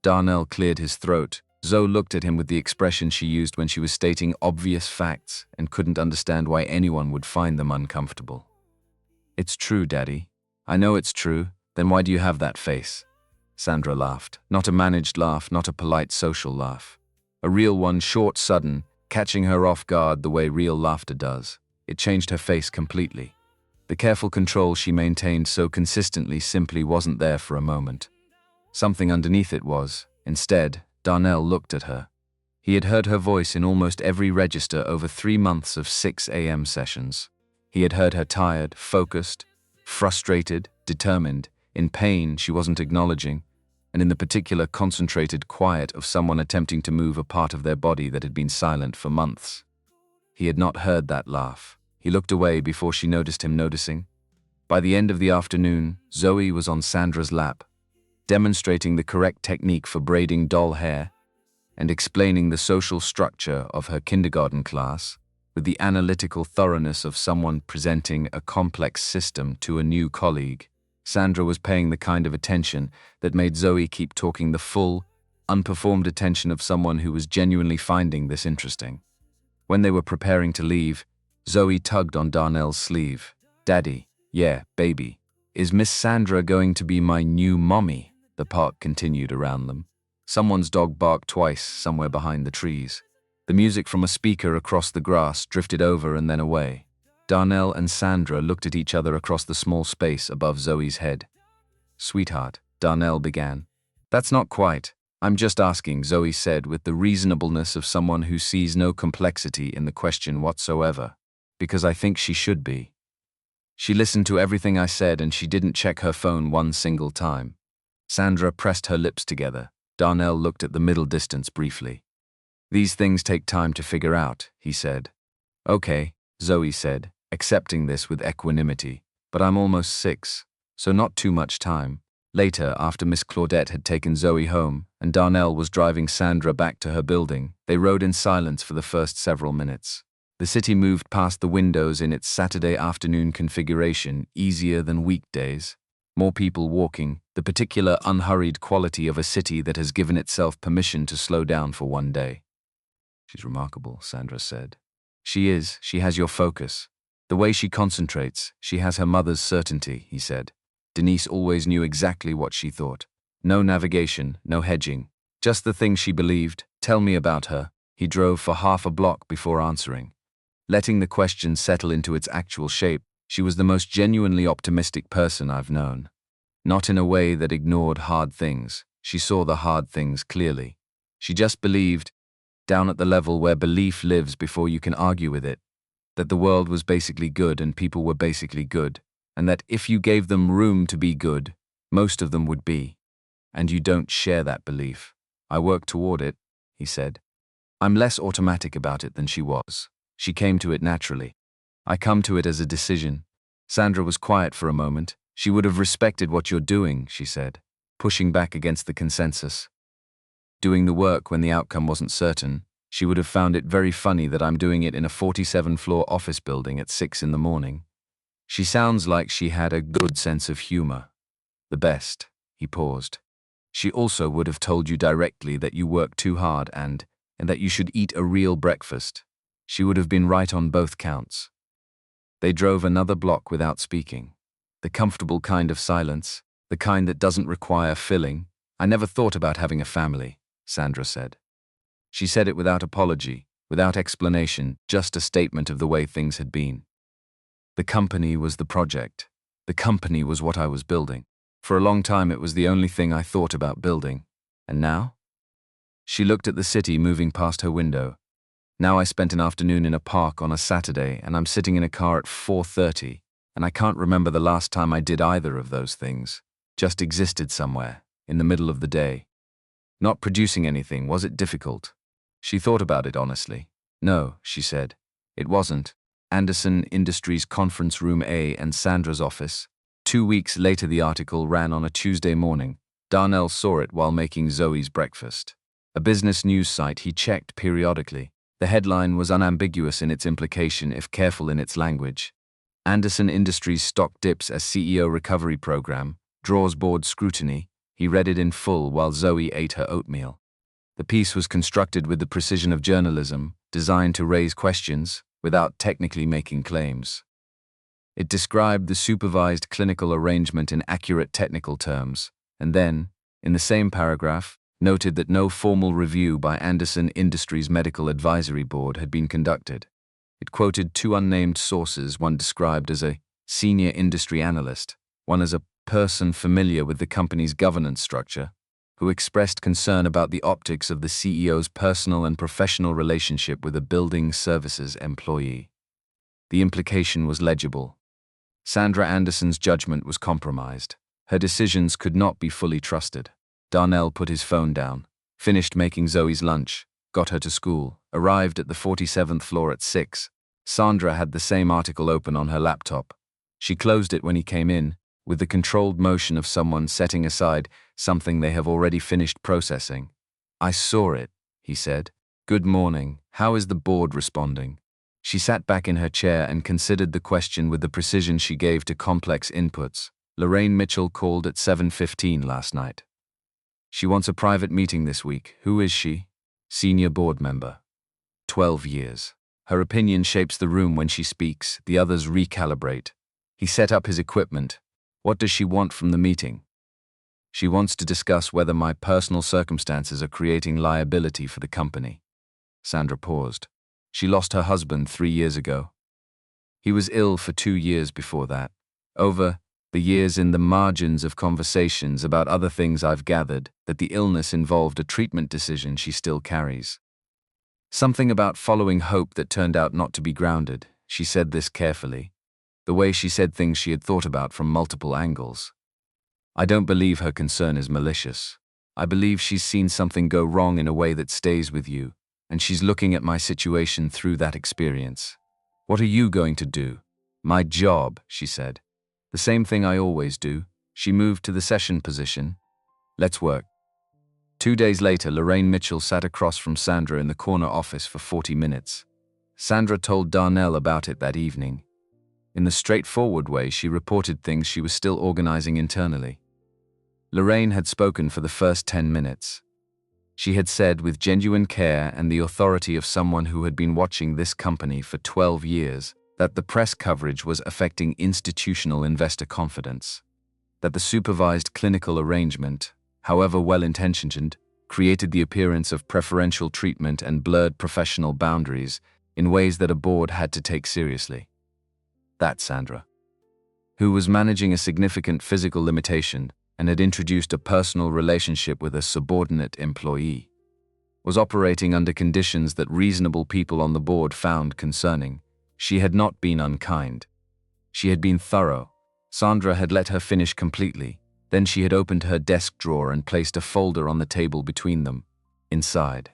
S1: Darnell cleared his throat. Zoe looked at him with the expression she used when she was stating obvious facts and couldn't understand why anyone would find them uncomfortable. "It's true, Daddy. I know it's true. Then why do you have that face?" Sandra laughed. Not a managed laugh, not a polite social laugh. A real one, short, sudden, catching her off guard the way real laughter does. It changed her face completely. The careful control she maintained so consistently simply wasn't there for a moment. Something underneath it was. Instead, Darnell looked at her. He had heard her voice in almost every register over 3 months of 6 a.m. sessions. He had heard her tired, focused, frustrated, determined, in pain she wasn't acknowledging, and in the particular concentrated quiet of someone attempting to move a part of their body that had been silent for months. He had not heard that laugh. He looked away before she noticed him noticing. By the end of the afternoon, Zoe was on Sandra's lap, demonstrating the correct technique for braiding doll hair and explaining the social structure of her kindergarten class with the analytical thoroughness of someone presenting a complex system to a new colleague. Sandra was paying the kind of attention that made Zoe keep talking, the full, unperformed attention of someone who was genuinely finding this interesting. When they were preparing to leave, Zoe tugged on Darnell's sleeve. "Daddy, yeah, baby, is Miss Sandra going to be my new mommy?" The park continued around them. Someone's dog barked twice somewhere behind the trees. The music from a speaker across the grass drifted over and then away. Darnell and Sandra looked at each other across the small space above Zoe's head. "Sweetheart," Darnell began. "That's not quite. I'm just asking," Zoe said with the reasonableness of someone who sees no complexity in the question whatsoever. "Because I think she should be." She listened to everything I said and she didn't check her phone one single time. Sandra pressed her lips together. Darnell looked at the middle distance briefly. "These things take time to figure out," he said. "Okay," Zoe said, accepting this with equanimity. "But I'm almost 6, so not too much time." Later, after Miss Claudette had taken Zoe home and Darnell was driving Sandra back to her building, they rode in silence for the first several minutes. The city moved past the windows in its Saturday afternoon configuration, easier than weekdays. More people walking, the particular unhurried quality of a city that has given itself permission to slow down for one day. "She's remarkable," Sandra said. "She is. She has your focus. The way she concentrates, she has her mother's certainty," he said. Denise always knew exactly what she thought. No navigation, no hedging. Just the thing she believed. "Tell me about her." He drove for half a block before answering. Letting the question settle into its actual shape, she was the most genuinely optimistic person I've known. Not in a way that ignored hard things. She saw the hard things clearly. She just believed, down at the level where belief lives before you can argue with it, that the world was basically good and people were basically good, and that if you gave them room to be good, most of them would be. And you don't share that belief. "I work toward it," he said. "I'm less automatic about it than she was. She came to it naturally. I come to it as a decision." Sandra was quiet for a moment. "She would have respected what you're doing," she said, pushing back against the consensus. "Doing the work when the outcome wasn't certain. She would have found it very funny that I'm doing it in a 47-floor office building at 6 in the morning. She sounds like she had a good sense of humor. The best." He paused. "She also would have told you directly that you work too hard and that you should eat a real breakfast. She would have been right on both counts." They drove another block without speaking. The comfortable kind of silence, the kind that doesn't require filling. I never thought about having a family, Sandra said. She said it without apology, without explanation, just a statement of the way things had been. The company was the project. The company was what I was building. For a long time it was the only thing I thought about building. And now? She looked at the city moving past her window. Now I spent an afternoon in a park on a Saturday, and I'm sitting in a car at 4:30, and I can't remember the last time I did either of those things. Just existed somewhere, in the middle of the day. Not producing anything, was it difficult? She thought about it honestly. No, she said. It wasn't. Anderson Industries Conference Room A and Sandra's office. 2 weeks later the article ran on a Tuesday morning. Darnell saw it while making Zoe's breakfast. A business news site he checked periodically. The headline was unambiguous in its implication if careful in its language. Anderson Industries stock dips as CEO recovery program, draws board scrutiny. He read it in full while Zoe ate her oatmeal. The piece was constructed with the precision of journalism, designed to raise questions without technically making claims. It described the supervised clinical arrangement in accurate technical terms, and then, in the same paragraph, noted that no formal review by Anderson Industries Medical Advisory Board had been conducted. It quoted two unnamed sources, one described as a senior industry analyst, one as a person familiar with the company's governance structure, who expressed concern about the optics of the CEO's personal and professional relationship with a building services employee. The implication was legible. Sandra Anderson's judgment was compromised. Her decisions could not be fully trusted. Darnell put his phone down, finished making Zoe's lunch, got her to school, arrived at the 47th floor at 6. Sandra had the same article open on her laptop. She closed it when he came in, with the controlled motion of someone setting aside something they have already finished processing. I saw it, he said. Good morning. How is the board responding? She sat back in her chair and considered the question with the precision she gave to complex inputs. Lorraine Mitchell called at 7:15 last night. She wants a private meeting this week. Who is she? Senior board member. 12 years. Her opinion shapes the room when she speaks, the others recalibrate. He set up his equipment. What does she want from the meeting? She wants to discuss whether my personal circumstances are creating liability for the company. Sandra paused. She lost her husband 3 years ago. He was ill for 2 years before that. Over the years, in the margins of conversations about other things, I've gathered that the illness involved a treatment decision she still carries. Something about following hope that turned out not to be grounded. She said this carefully. The way she said things she had thought about from multiple angles. I don't believe her concern is malicious. I believe she's seen something go wrong in a way that stays with you, and she's looking at my situation through that experience. What are you going to do? My job, she said. The same thing I always do. She moved to the session position. Let's work. 2 days later, Lorraine Mitchell sat across from Sandra in the corner office for 40 minutes. Sandra told Darnell about it that evening. In the straightforward way, she reported things she was still organizing internally. Lorraine had spoken for the first 10 minutes. She had said, with genuine care and the authority of someone who had been watching this company for 12 years, that the press coverage was affecting institutional investor confidence, that the supervised clinical arrangement, however well-intentioned, created the appearance of preferential treatment and blurred professional boundaries in ways that a board had to take seriously. That Sandra, who was managing a significant physical limitation and had introduced a personal relationship with a subordinate employee, was operating under conditions that reasonable people on the board found concerning. She had not been unkind. She had been thorough. Sandra had let her finish completely. Then she had opened her desk drawer and placed a folder on the table between them. Inside,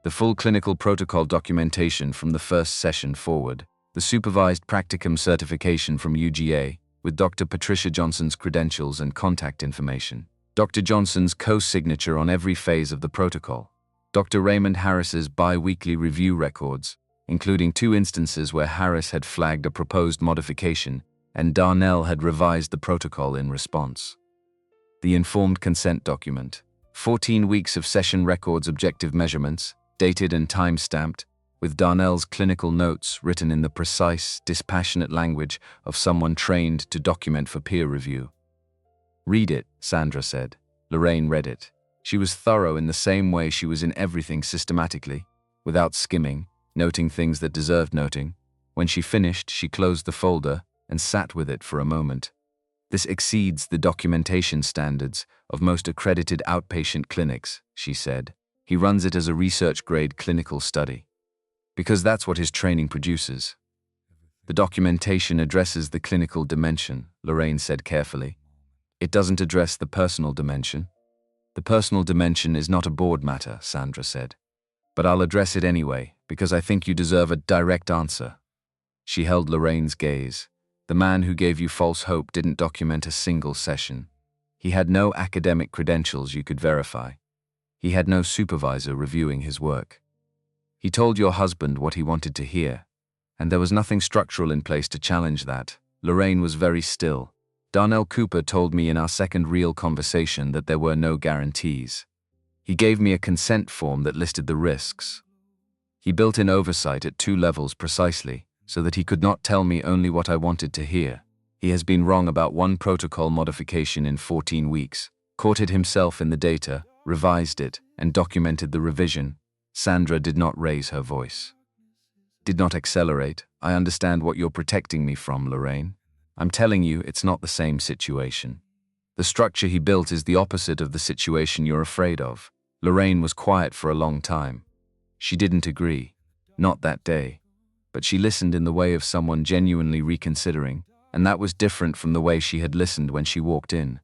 S1: the full clinical protocol documentation from the first session forward, the supervised practicum certification from UGA, with Dr. Patricia Johnson's credentials and contact information, Dr. Johnson's co-signature on every phase of the protocol, Dr. Raymond Harris's bi-weekly review records, including 2 instances where Harris had flagged a proposed modification and Darnell had revised the protocol in response. The informed consent document, 14 weeks of session records, objective measurements, dated and time-stamped, with Darnell's clinical notes written in the precise, dispassionate language of someone trained to document for peer review. "Read it," Sandra said. Lorraine read it. She was thorough in the same way she was in everything systematically, without skimming, noting things that deserved noting. When she finished, she closed the folder and sat with it for a moment. "This exceeds the documentation standards of most accredited outpatient clinics," she said. "He runs it as a research-grade clinical study, because that's what his training produces." "The documentation addresses the clinical dimension," Lorraine said carefully. "It doesn't address the personal dimension." "The personal dimension is not a board matter," Sandra said. "But I'll address it anyway, because I think you deserve a direct answer." She held Lorraine's gaze. "The man who gave you false hope didn't document a single session. He had no academic credentials you could verify. He had no supervisor reviewing his work. He told your husband what he wanted to hear, and there was nothing structural in place to challenge that." Lorraine was very still. "Darnell Cooper told me in our second real conversation that there were no guarantees. He gave me a consent form that listed the risks. He built in oversight at 2 levels precisely, so that he could not tell me only what I wanted to hear. He has been wrong about 1 protocol modification in 14 weeks, caught it himself in the data, revised it, and documented the revision." Sandra did not raise her voice. "Did not accelerate. I understand what you're protecting me from, Lorraine. I'm telling you, it's not the same situation. The structure he built is the opposite of the situation you're afraid of." Lorraine was quiet for a long time. She didn't agree. Not that day. But she listened in the way of someone genuinely reconsidering, and that was different from the way she had listened when she walked in.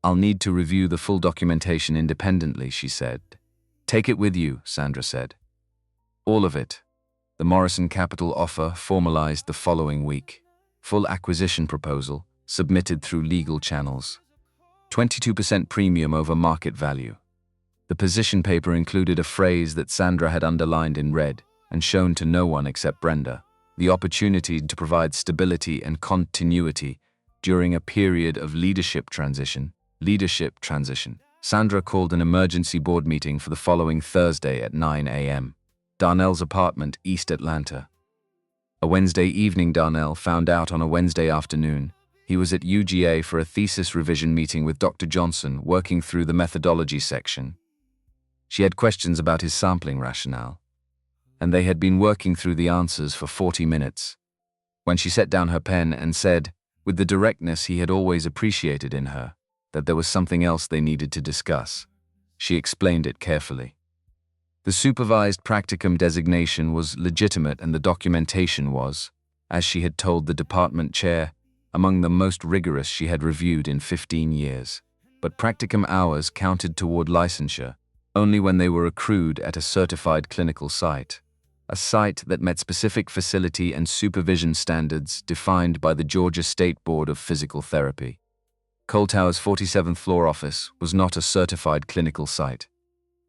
S1: "I'll need to review the full documentation independently," she said. "Take it with you," Sandra said. "All of it." The Morrison Capital offer formalized the following week. Full acquisition proposal, submitted through legal channels. 22% premium over market value. The position paper included a phrase that Sandra had underlined in red and shown to no one except Brenda: the opportunity to provide stability and continuity during a period of leadership transition. Sandra called an emergency board meeting for the following Thursday at 9 a.m. Darnell's apartment, East Atlanta. A Wednesday evening, Darnell found out on a Wednesday afternoon. He was at UGA for a thesis revision meeting with Dr. Johnson, working through the methodology section. She had questions about his sampling rationale, and they had been working through the answers for 40 minutes. When she set down her pen and said, with the directness he had always appreciated in her, that there was something else they needed to discuss, she explained it carefully. The supervised practicum designation was legitimate, and the documentation was, as she had told the department chair, among the most rigorous she had reviewed in 15 years. But practicum hours counted toward licensure only when they were accrued at a certified clinical site, a site that met specific facility and supervision standards defined by the Georgia State Board of Physical Therapy. Coltower's 47th floor office was not a certified clinical site.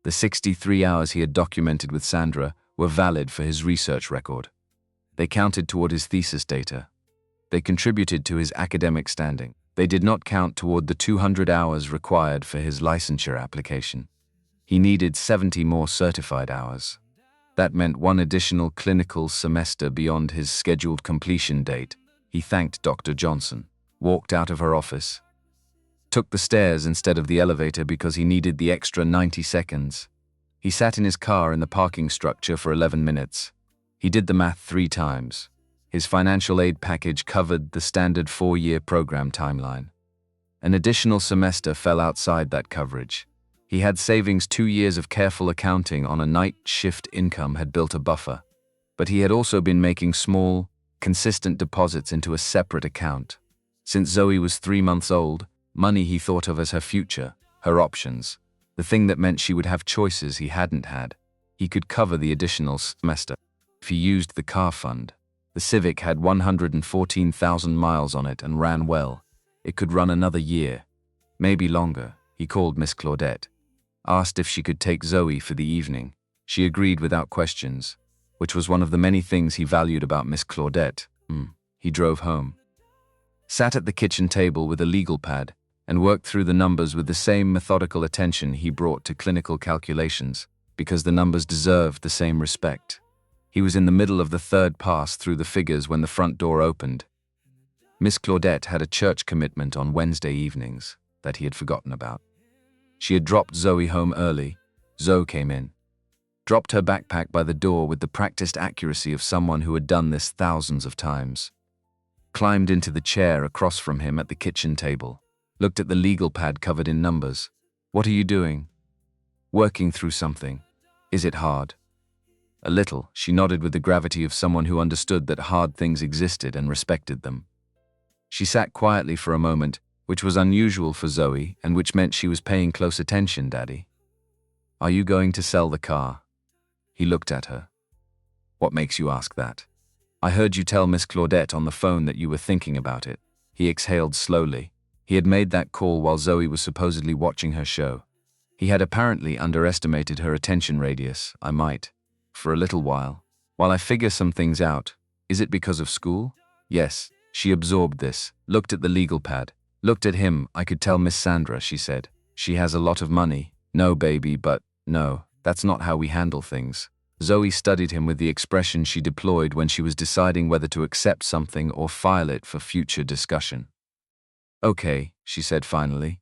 S1: The 63 hours he had documented with Sandra were valid for his research record. They counted toward his thesis data. They contributed to his academic standing. They did not count toward the 200 hours required for his licensure application. He needed 70 more certified hours. That meant 1 additional clinical semester beyond his scheduled completion date. He thanked Dr. Johnson, walked out of her office, took the stairs instead of the elevator because he needed the extra 90 seconds. He sat in his car in the parking structure for 11 minutes. He did the math 3 times. His financial aid package covered the standard 4-year program timeline. An additional semester fell outside that coverage. He had savings. 2 years of careful accounting on a night shift income had built a buffer. But he had also been making small, consistent deposits into a separate account. Since Zoe was 3 months old, money he thought of as her future, her options, the thing that meant she would have choices he hadn't had. He could cover the additional semester if he used the car fund. The Civic had 114,000 miles on it and ran well. It could run another year, maybe longer. He called Miss Claudette, asked if she could take Zoe for the evening. She agreed without questions, which was one of the many things he valued about Miss Claudette. He drove home, sat at the kitchen table with a legal pad, and worked through the numbers with the same methodical attention he brought to clinical calculations, because the numbers deserved the same respect. He was in the middle of the third pass through the figures when the front door opened. Miss Claudette had a church commitment on Wednesday evenings that he had forgotten about. She had dropped Zoe home early. Zoe came in, dropped her backpack by the door with the practiced accuracy of someone who had done this thousands of times, climbed into the chair across from him at the kitchen table, looked at the legal pad covered in numbers. "What are you doing?" "Working through something." "Is it hard?" "A little," she nodded with the gravity of someone who understood that hard things existed and respected them. She sat quietly for a moment, which was unusual for Zoe and which meant she was paying close attention, Daddy. "Are you going to sell the car?" He looked at her. "What makes you ask that?" "I heard you tell Miss Claudette on the phone that you were thinking about it." He exhaled slowly. He had made that call while Zoe was supposedly watching her show. He had apparently underestimated her attention radius. "I might. For a little while. While I figure some things out." "Is it because of school?" "Yes." She absorbed this, looked at the legal pad, looked at him. "I could tell Miss Sandra," she said. "She has a lot of money." "No, baby, but no, that's not how we handle things." Zoe studied him with the expression she deployed when she was deciding whether to accept something or file it for future discussion. "Okay," she said finally.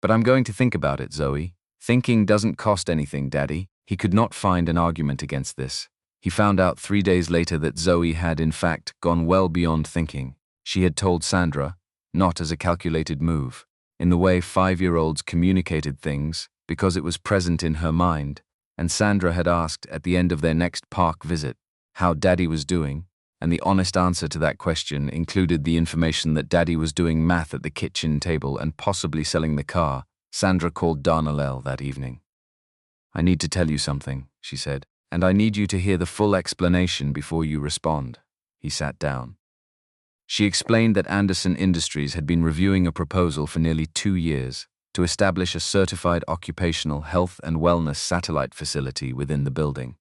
S1: "But I'm going to think about it, Zoe." "Thinking doesn't cost anything, Daddy." He could not find an argument against this. He found out 3 days later that Zoe had, in fact, gone well beyond thinking. She had told Sandra, not as a calculated move, in the way 5-year-olds communicated things, because it was present in her mind, and Sandra had asked at the end of their next park visit how Daddy was doing, and the honest answer to that question included the information that Daddy was doing math at the kitchen table and possibly selling the car. Sandra called Darnell that evening. "I need to tell you something," she said, "and I need you to hear the full explanation before you respond." He sat down. She explained that Anderson Industries had been reviewing a proposal for nearly 2 years to establish a certified occupational health and wellness satellite facility within the building.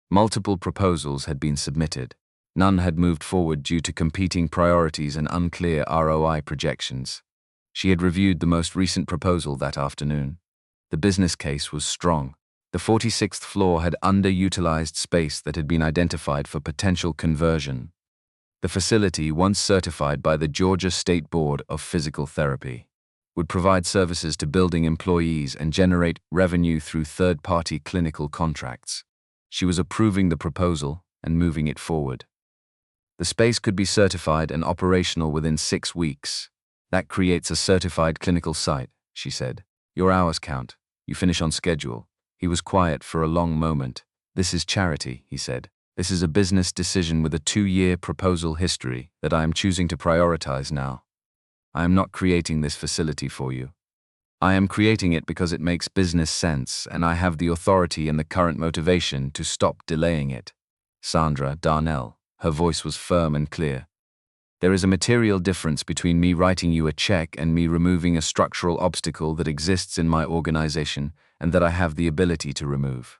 S1: Multiple proposals had been submitted. None had moved forward due to competing priorities and unclear ROI projections. She had reviewed the most recent proposal that afternoon. The business case was strong. The 46th floor had underutilized space that had been identified for potential conversion. The facility, once certified by the Georgia State Board of Physical Therapy, would provide services to building employees and generate revenue through third-party clinical contracts. She was approving the proposal and moving it forward. The space could be certified and operational within 6 weeks. "That creates a certified clinical site," she said. "Your hours count. You finish on schedule." He was quiet for a long moment. "This is charity," he said. "This is a business decision with a 2-year proposal history that I am choosing to prioritize now. I am not creating this facility for you. I am creating it because it makes business sense, and I have the authority and the current motivation to stop delaying it." "Sandra, Darnell," her voice was firm and clear. "There is a material difference between me writing you a check and me removing a structural obstacle that exists in my organization and that I have the ability to remove.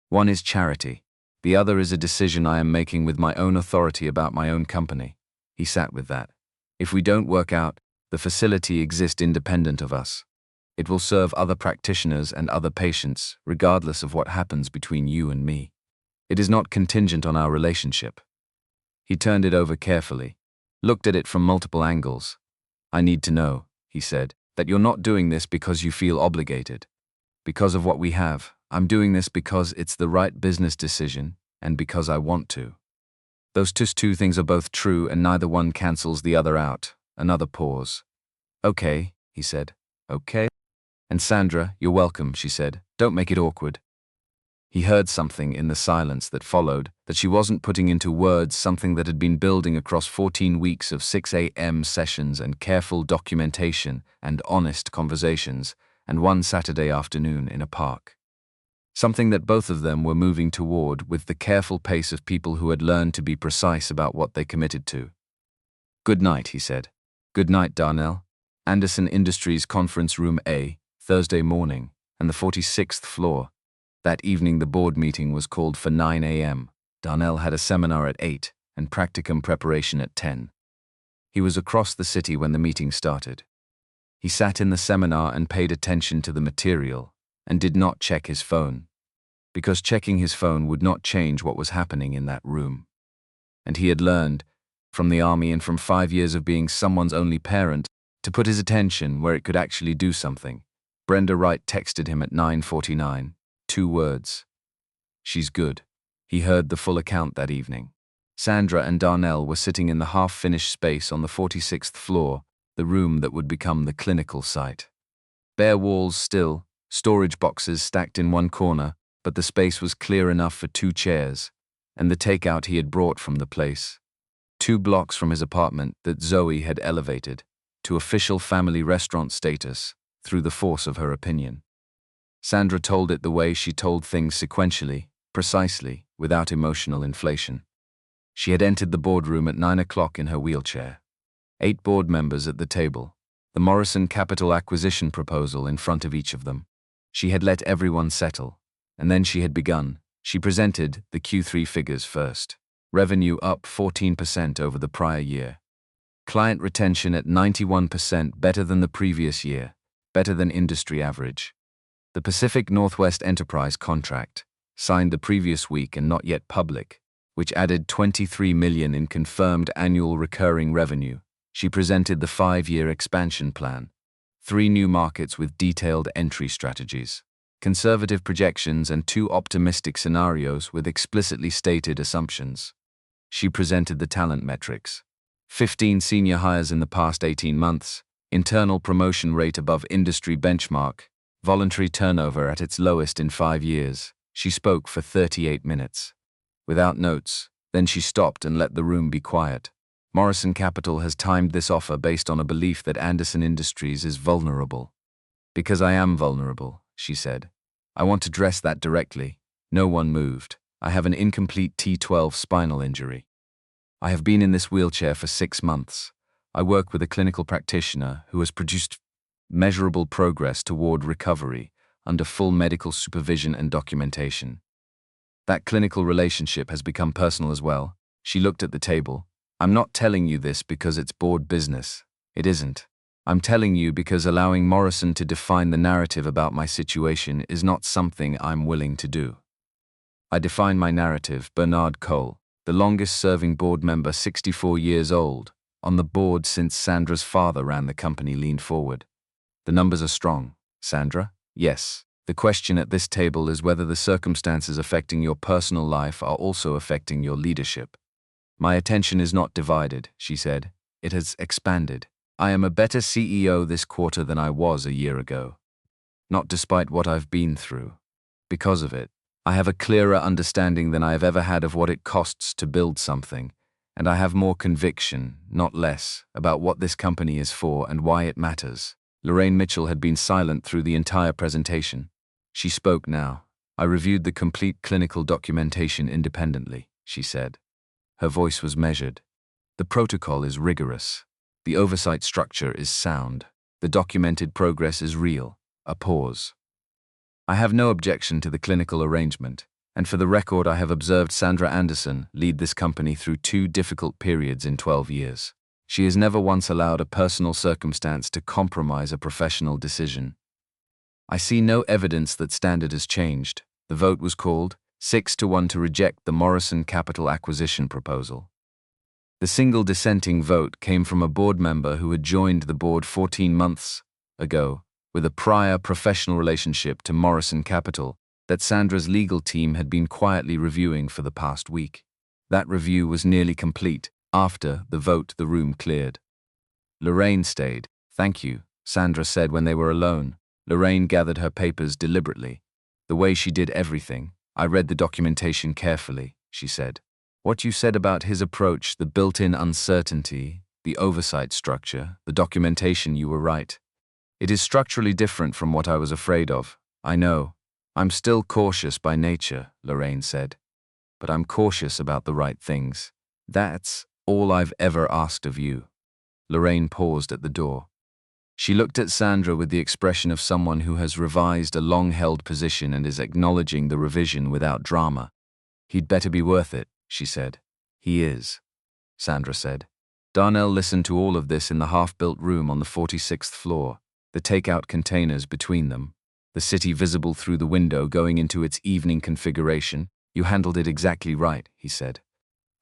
S1: One is charity. The other is a decision I am making with my own authority about my own company." He sat with that. "If we don't work out, the facility exists independent of us. It will serve other practitioners and other patients, regardless of what happens between you and me. It is not contingent on our relationship." He turned it over carefully, looked at it from multiple angles. "I need to know," he said, "that you're not doing this because you feel obligated. Because of what we have, I'm doing this because it's the right business decision and because I want to." Those two things are both true and neither one cancels the other out. Another pause. "Okay," he said. "Okay." "And Sandra, you're welcome," she said. "Don't make it awkward." He heard something in the silence that followed, that she wasn't putting into words something that had been building across 14 weeks of 6 a.m. sessions and careful documentation and honest conversations, and one Saturday afternoon in a park. Something that both of them were moving toward with the careful pace of people who had learned to be precise about what they committed to. "Good night," he said. "Good night, Darnell." Anderson Industries Conference Room A, Thursday morning, and the 46th floor. That evening the board meeting was called for 9 a.m. Darnell had a seminar at 8 and practicum preparation at 10. He was across the city when the meeting started. He sat in the seminar and paid attention to the material, and did not check his phone. because checking his phone would not change what was happening in that room. And he had learned, from the army and from 5 years of being someone's only parent, to put his attention where it could actually do something. Brenda Wright texted him at 9:49, 2 words. She's good. He heard the full account that evening. Sandra and Darnell were sitting in the half-finished space on the 46th floor, the room that would become the clinical site. Bare walls still, storage boxes stacked in one corner, but the space was clear enough for 2 chairs, and the takeout he had brought from the place. 2 blocks from his apartment that Zoe had elevated to official family restaurant status through the force of her opinion. Sandra told it the way she told things sequentially, precisely, without emotional inflation. She had entered the boardroom at 9 o'clock in her wheelchair. 8 board members at the table, the Morrison Capital acquisition proposal in front of each of them. She had let everyone settle, and then she had begun. She presented the Q3 figures first. Revenue up 14% over the prior year. Client retention at 91%, better than the previous year, better than industry average. The Pacific Northwest Enterprise contract, signed the previous week and not yet public, which added $23 million in confirmed annual recurring revenue. She presented the 5-year expansion plan. 3 new markets with detailed entry strategies, conservative projections, and 2 optimistic scenarios with explicitly stated assumptions. She presented the talent metrics. 15 senior hires in the past 18 months, internal promotion rate above industry benchmark, voluntary turnover at its lowest in 5 years. She spoke for 38 minutes. Without notes, then she stopped and let the room be quiet. Morrison Capital has timed this offer based on a belief that Anderson Industries is vulnerable. Because I am vulnerable, she said. I want to address that directly. No one moved. I have an incomplete T12 spinal injury. I have been in this wheelchair for 6 months. I work with a clinical practitioner who has produced measurable progress toward recovery under full medical supervision and documentation. That clinical relationship has become personal as well. She looked at the table. I'm not telling you this because it's board business. It isn't. I'm telling you because allowing Morrison to define the narrative about my situation is not something I'm willing to do. I define my narrative. Bernard Cole, the longest-serving board member, 64 years old, on the board since Sandra's father ran the company, leaned forward. The numbers are strong. Sandra? Yes. The question at this table is whether the circumstances affecting your personal life are also affecting your leadership. My attention is not divided, she said. It has expanded. I am a better CEO this quarter than I was a year ago. Not despite what I've been through. Because of it, I have a clearer understanding than I have ever had of what it costs to build something, and I have more conviction, not less, about what this company is for and why it matters. Lorraine Mitchell had been silent through the entire presentation. She spoke now. I reviewed the complete clinical documentation independently, she said. Her voice was measured. The protocol is rigorous. The oversight structure is sound. The documented progress is real. A pause. I have no objection to the clinical arrangement, and for the record I have observed Sandra Anderson lead this company through 2 difficult periods in 12 years. She has never once allowed a personal circumstance to compromise a professional decision. I see no evidence that standard has changed. The vote was called 6-1 to reject the Morrison Capital acquisition proposal. The single dissenting vote came from a board member who had joined the board 14 months ago, with a prior professional relationship to Morrison Capital that Sandra's legal team had been quietly reviewing for the past week. That review was nearly complete. After the vote, the room cleared. Lorraine stayed. Thank you, Sandra said when they were alone. Lorraine gathered her papers deliberately. The way she did everything. I read the documentation carefully, she said. What you said about his approach, the built-in uncertainty, the oversight structure, the documentation, you were right. It is structurally different from what I was afraid of. I know. I'm still cautious by nature, Lorraine said. But I'm cautious about the right things. That's all I've ever asked of you. Lorraine paused at the door. She looked at Sandra with the expression of someone who has revised a long-held position and is acknowledging the revision without drama. He'd better be worth it, she said. He is, Sandra said. Darnell listened to all of this in the half-built room on the 46th floor, the takeout containers between them. the city visible through the window going into its evening configuration. "You handled it exactly right," he said.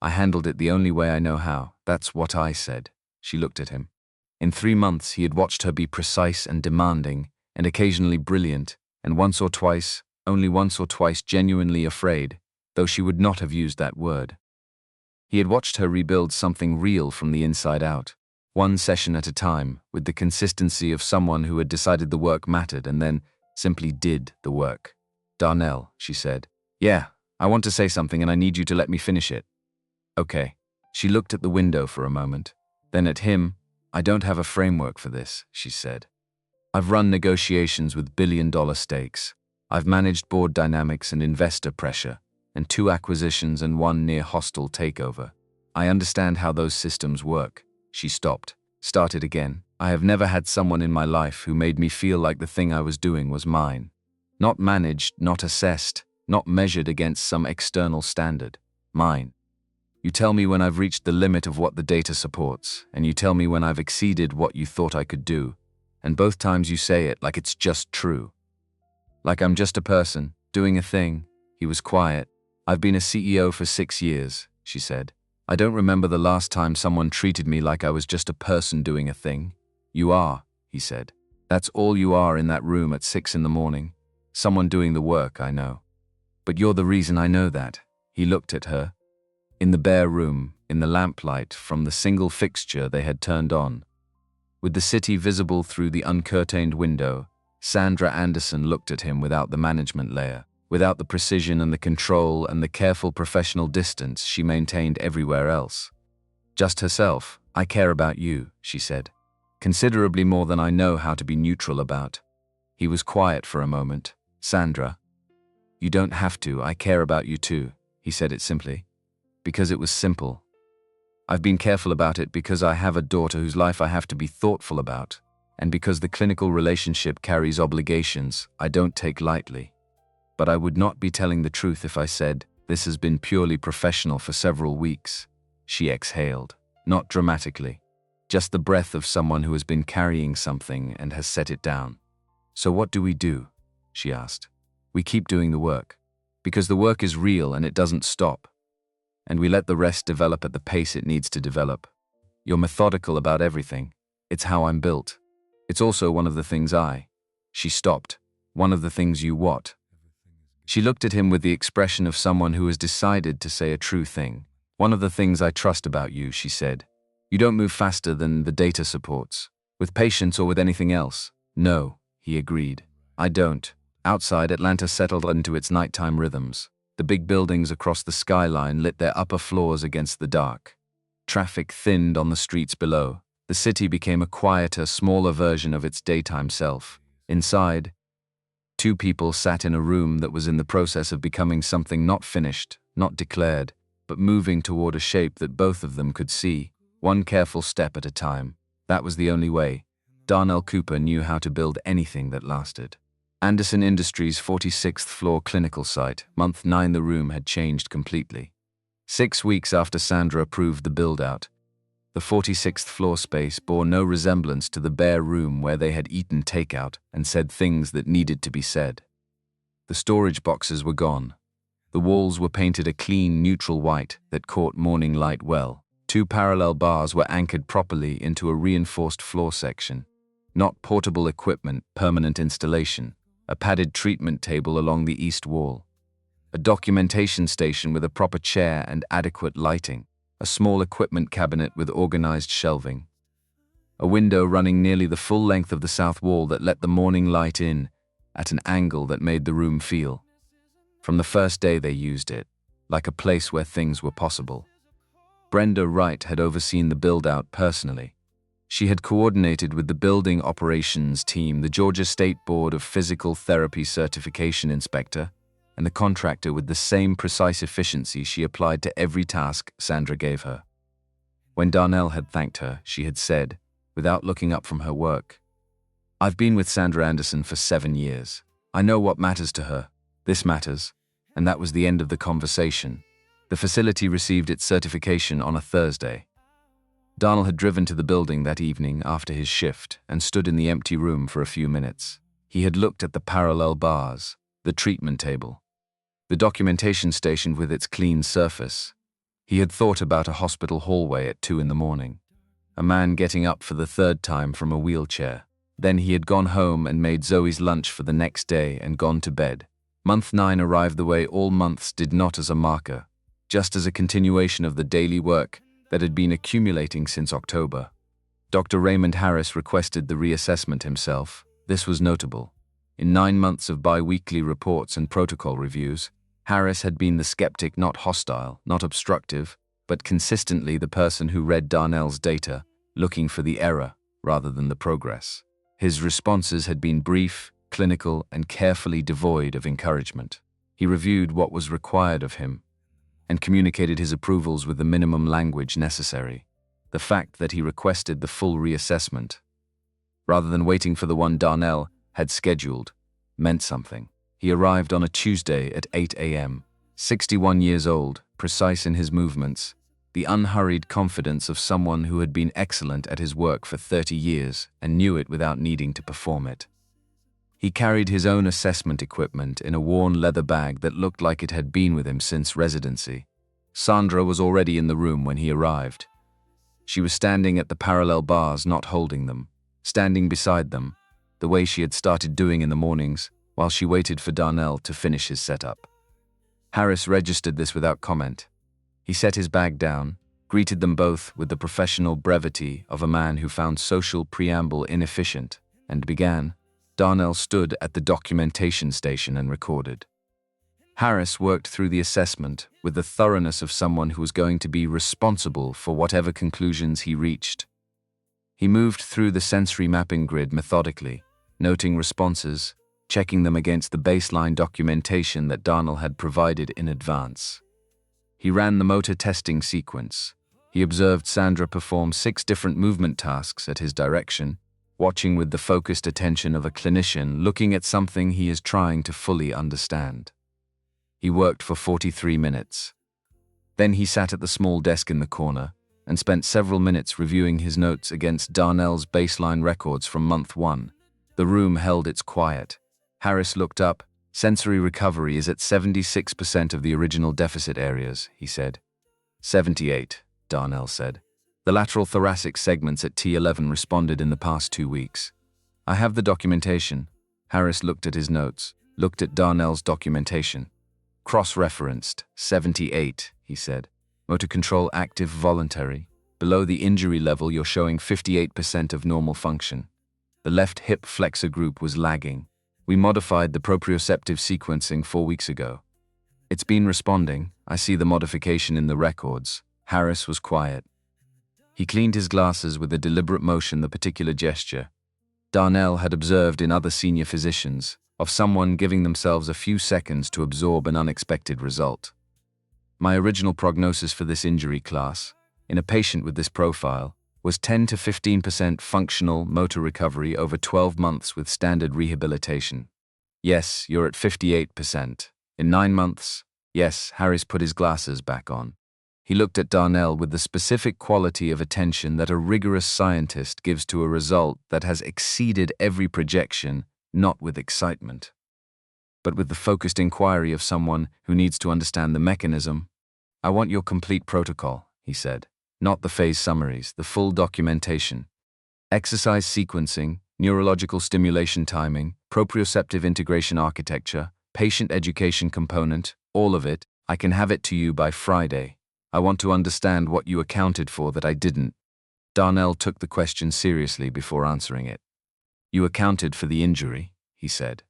S1: "I handled it the only way I know how. That's what I said." She looked at him. In 3 months, he had watched her be precise and demanding, and occasionally brilliant, and once or twice, only once or twice, genuinely afraid, though she would not have used that word. He had watched her rebuild something real from the inside out, one session at a time, with the consistency of someone who had decided the work mattered and then simply did the work. "Darnell," she said. "Yeah, I want to say something and I need you to let me finish it." "Okay." She looked at the window for a moment, then at him. "I don't have a framework for this," she said. "I've run negotiations with billion-dollar stakes. I've managed board dynamics and investor pressure, and 2 acquisitions and 1 near hostile takeover. I understand how those systems work." She stopped, started again. "I have never had someone in my life who made me feel like the thing I was doing was mine. Not managed, not assessed, not measured against some external standard. Mine. You tell me when I've reached the limit of what the data supports, and you tell me when I've exceeded what you thought I could do, and both times you say it like it's just true. Like I'm just a person, doing a thing." He was quiet. "I've been a CEO for 6 years," she said. "I don't remember the last time someone treated me like I was just a person doing a thing." "You are," he said. "That's all you are in that room at 6 in the morning. Someone doing the work, I know. But you're the reason I know that." He looked at her. In the bare room, in the lamplight from the single fixture they had turned on, with the city visible through the uncurtained window, Sandra Anderson looked at him without the management layer, without the precision and the control and the careful professional distance she maintained everywhere else. Just herself. "I care about you," she said. "Considerably more than I know how to be neutral about." He was quiet for a moment. "Sandra, you don't have to. I care about you too." He said it simply. Because it was simple. "I've been careful about it because I have a daughter whose life I have to be thoughtful about, and because the clinical relationship carries obligations I don't take lightly. But I would not be telling the truth if I said this has been purely professional for several weeks." She exhaled, not dramatically, just the breath of someone who has been carrying something and has set it down. "So what do we do?" she asked. "We keep doing the work, because the work is real and it doesn't stop. And we let the rest develop at the pace it needs to develop. You're methodical about everything. It's how I'm built. It's also one of the things She stopped. "One of the things you what?" She looked at him with the expression of someone who has decided to say a true thing. "One of the things I trust about you," she said. "You don't move faster than the data supports. With patience or with anything else." "No," he agreed. "I don't." Outside, Atlanta settled into its nighttime rhythms. The big buildings across the skyline lit their upper floors against the dark. Traffic thinned on the streets below. The city became a quieter, smaller version of its daytime self. Inside, 2 people sat in a room that was in the process of becoming something not finished, not declared, but moving toward a shape that both of them could see, one careful step at a time. That was the only way. Darnell Cooper knew how to build anything that lasted. Anderson Industries' 46th floor clinical site, month 9. The room had changed completely. 6 weeks after Sandra approved the build-out, the 46th floor space bore no resemblance to the bare room where they had eaten takeout and said things that needed to be said. The storage boxes were gone. The walls were painted a clean, neutral white that caught morning light well. 2 parallel bars were anchored properly into a reinforced floor section. Not portable equipment, permanent installation. A padded treatment table along the east wall. A documentation station with a proper chair and adequate lighting. A small equipment cabinet with organized shelving. A window running nearly the full length of the south wall that let the morning light in at an angle that made the room feel. From the first day they used it, like a place where things were possible. Brenda Wright had overseen the build-out personally. She had coordinated with the building operations team, the Georgia State Board of Physical Therapy Certification Inspector, and the contractor with the same precise efficiency she applied to every task Sandra gave her. When Darnell had thanked her, she had said, without looking up from her work, "I've been with Sandra Anderson for 7 years. I know what matters to her. This matters." And that was the end of the conversation. The facility received its certification on a Thursday. Darnell had driven to the building that evening after his shift and stood in the empty room for a few minutes. He had looked at the parallel bars, the treatment table, the documentation station with its clean surface. He had thought about a hospital hallway at 2 in the morning, a man getting up for the third time from a wheelchair. Then he had gone home and made Zoe's lunch for the next day and gone to bed. Month 9 arrived the way all months did, not as a marker, just as a continuation of the daily work that had been accumulating since October. Dr. Raymond Harris requested the reassessment himself. This was notable. In 9 months of bi-weekly reports and protocol reviews, Harris had been the skeptic, not hostile, not obstructive, but consistently the person who read Darnell's data, looking for the error rather than the progress. His responses had been brief, clinical, and carefully devoid of encouragement. He reviewed what was required of him and communicated his approvals with the minimum language necessary. The fact that he requested the full reassessment, rather than waiting for the one Darnell had scheduled, meant something. He arrived on a Tuesday at 8 a.m., 61 years old, precise in his movements, the unhurried confidence of someone who had been excellent at his work for 30 years and knew it without needing to perform it. He carried his own assessment equipment in a worn leather bag that looked like it had been with him since residency. Sandra was already in the room when he arrived. She was standing at the parallel bars, not holding them, standing beside them, the way she had started doing in the mornings, while she waited for Darnell to finish his setup. Harris registered this without comment. He set his bag down, greeted them both with the professional brevity of a man who found social preamble inefficient, and began. Darnell stood at the documentation station and recorded. Harris worked through the assessment with the thoroughness of someone who was going to be responsible for whatever conclusions he reached. He moved through the sensory mapping grid methodically, noting responses, checking them against the baseline documentation that Darnell had provided in advance. He ran the motor testing sequence. He observed Sandra perform 6 different movement tasks at his direction, watching with the focused attention of a clinician looking at something he is trying to fully understand. He worked for 43 minutes. Then he sat at the small desk in the corner and spent several minutes reviewing his notes against Darnell's baseline records from month 1. The room held its quiet. Harris looked up. Sensory recovery is at 76% of the original deficit areas, he said. 78, Darnell said. The lateral thoracic segments at T11 responded in the past 2 weeks. I have the documentation. Harris looked at his notes, looked at Darnell's documentation. Cross-referenced, 78, he said. Motor control active voluntary. Below the injury level, you're showing 58% of normal function. The left hip flexor group was lagging. We modified the proprioceptive sequencing 4 weeks ago. It's been responding. I see the modification in the records. Harris was quiet. He cleaned his glasses with a deliberate motion, the particular gesture Darnell had observed in other senior physicians, of someone giving themselves a few seconds to absorb an unexpected result. My original prognosis for this injury class, in a patient with this profile, was 10 to 15% functional motor recovery over 12 months with standard rehabilitation. Yes, you're at 58%. In 9 months? Yes, Harris put his glasses back on. He looked at Darnell with the specific quality of attention that a rigorous scientist gives to a result that has exceeded every projection, not with excitement, but with the focused inquiry of someone who needs to understand the mechanism. I want your complete protocol, he said. Not the phase summaries, the full documentation. Exercise sequencing, neurological stimulation timing, proprioceptive integration architecture, patient education component, all of it. I can have it to you by Friday. I want to understand what you accounted for that I didn't. Darnell took the question seriously before answering it. You accounted for the injury, he said.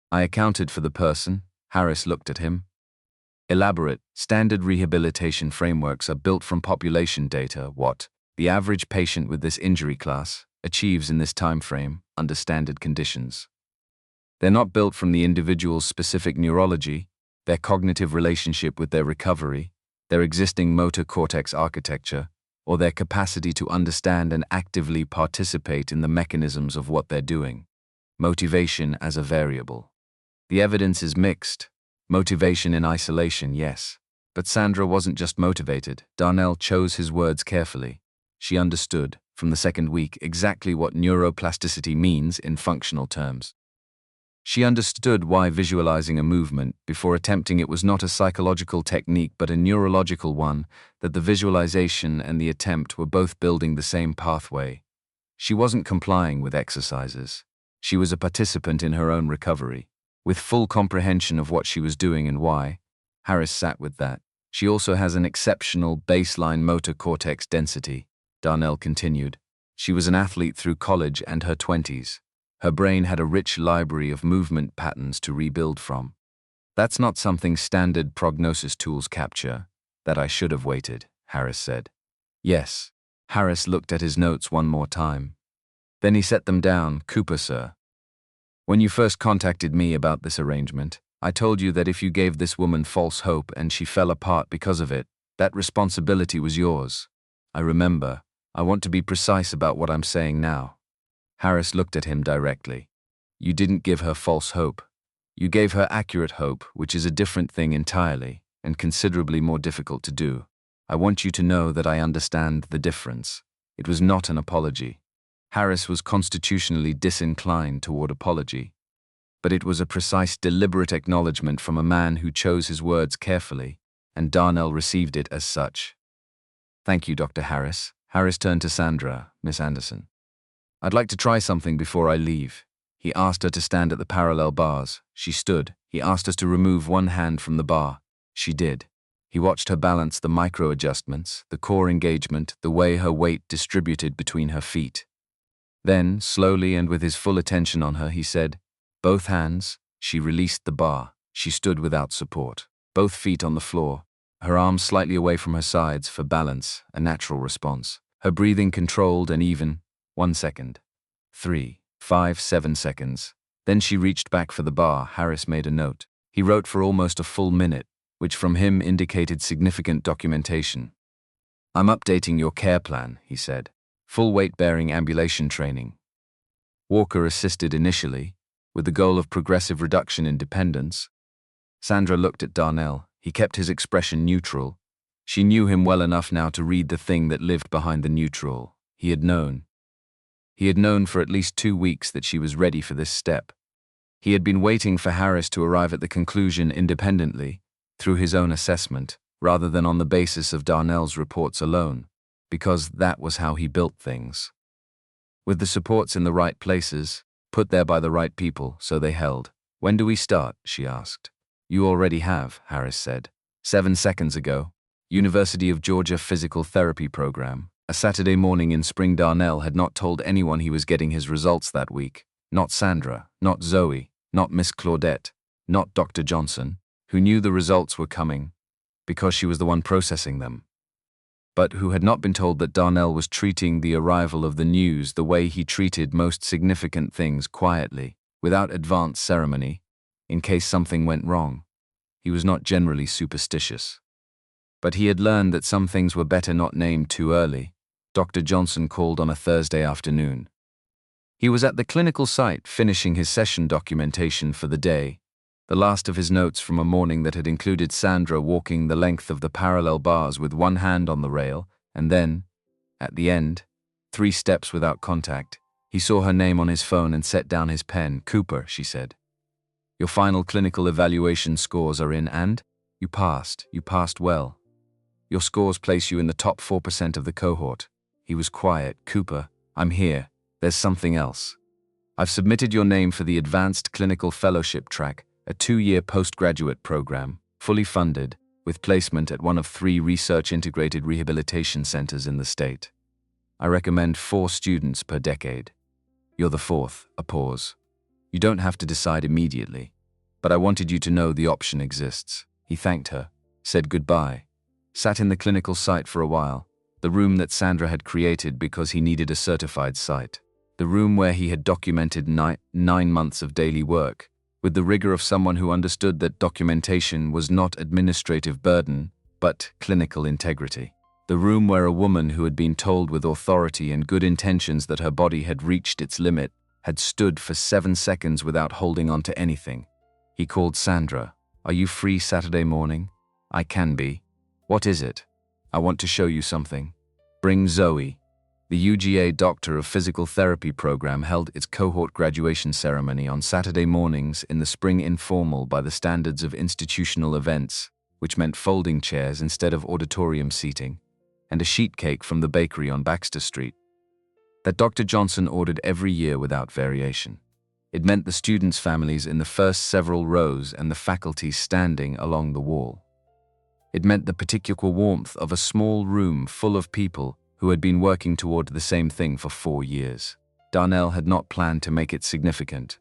S1: I accounted for the person. Harris looked at him. Elaborate, standard rehabilitation frameworks are built from population data, what the average patient with this injury class achieves in this time frame under standard conditions. They're not built from the individual's specific neurology, their cognitive relationship with their recovery, their existing motor cortex architecture, or their capacity to understand and actively participate in the mechanisms of what they're doing. Motivation as a variable. The evidence is mixed. Motivation in isolation, yes. But Sandra wasn't just motivated. Darnell chose his words carefully. She understood, from the second week, exactly what neuroplasticity means in functional terms. She understood why visualizing a movement before attempting it was not a psychological technique but a neurological one, that the visualization and the attempt were both building the same pathway. She wasn't complying with exercises. She was a participant in her own recovery, with full comprehension of what she was doing and why. Harris sat with that. She also has an exceptional baseline motor cortex density, Darnell continued. She was an athlete through college and her 20s. Her brain had a rich library of movement patterns to rebuild from. That's not something standard prognosis tools capture. That I should have waited, Harris said. Yes. Harris looked at his notes one more time. Then he set them down. Cooper, sir. When you first contacted me about this arrangement, I told you that if you gave this woman false hope and she fell apart because of it, that responsibility was yours. I remember. I want to be precise about what I'm saying now. Harris looked at him directly. You didn't give her false hope. You gave her accurate hope, which is a different thing entirely, and considerably more difficult to do. I want you to know that I understand the difference. It was not an apology. Harris was constitutionally disinclined toward apology. But it was a precise, deliberate acknowledgement from a man who chose his words carefully, and Darnell received it as such. Thank you, Dr. Harris. Harris turned to Sandra, Miss Anderson. I'd like to try something before I leave. He asked her to stand at the parallel bars. She stood. He asked us to remove one hand from the bar. She did. He watched her balance the micro-adjustments, the core engagement, the way her weight distributed between her feet. Then, slowly and with his full attention on her, he said, both hands. She released the bar. She stood without support, both feet on the floor, her arms slightly away from her sides for balance, a natural response. Her breathing controlled and even. 1 second. 3, 5, 7 seconds. Then she reached back for the bar. Harris made a note. He wrote for almost a full minute, which from him indicated significant documentation. I'm updating your care plan, he said. Full weight-bearing ambulation training. Walker assisted initially, with the goal of progressive reduction in dependence. Sandra looked at Darnell. He kept his expression neutral. She knew him well enough now to read the thing that lived behind the neutral. He had known. He had known for at least 2 weeks that she was ready for this step. He had been waiting for Harris to arrive at the conclusion independently, through his own assessment, rather than on the basis of Darnell's reports alone, because that was how he built things. With the supports in the right places, put there by the right people, so they held. When do we start? She asked. You already have, Harris said. 7 seconds ago. University of Georgia Physical Therapy Program. A Saturday morning in spring. Darnell had not told anyone he was getting his results that week. Not Sandra, not Zoe, not Miss Claudette, not Dr. Johnson, who knew the results were coming, because she was the one processing them. But who had not been told that Darnell was treating the arrival of the news the way he treated most significant things, quietly, without advanced ceremony, in case something went wrong. He was not generally superstitious. But he had learned that some things were better not named too early. Dr. Johnson called on a Thursday afternoon. He was at the clinical site finishing his session documentation for the day, the last of his notes from a morning that had included Sandra walking the length of the parallel bars with one hand on the rail, and then, at the end, 3 steps without contact, he saw her name on his phone and set down his pen. Cooper, she said. Your final clinical evaluation scores are in and you passed well. Your scores place you in the top 4% of the cohort. He was quiet. Cooper, I'm here. There's something else. I've submitted your name for the Advanced Clinical Fellowship track, a 2-year postgraduate program, fully funded, with placement at one of 3 research-integrated rehabilitation centers in the state. I recommend 4 students per decade. You're the 4th. A pause. You don't have to decide immediately, but I wanted you to know the option exists. He thanked her, said goodbye, sat in the clinical site for a while, the room that Sandra had created because he needed a certified site, the room where he had documented 9 months of daily work, with the rigor of someone who understood that documentation was not administrative burden, but clinical integrity. The room where a woman who had been told with authority and good intentions that her body had reached its limit had stood for 7 seconds without holding on to anything. He called Sandra. Are you free Saturday morning? I can be. What is it? I want to show you something. Bring Zoe. The UGA Doctor of Physical Therapy program held its cohort graduation ceremony on Saturday mornings in the spring informal by the standards of institutional events, which meant folding chairs instead of auditorium seating, and a sheet cake from the bakery on Baxter Street that Dr. Johnson ordered every year without variation. It meant the students' families in the first several rows and the faculty standing along the wall. It meant the particular warmth of a small room full of people who had been working toward the same thing for 4 years. Darnell had not planned to make it significant.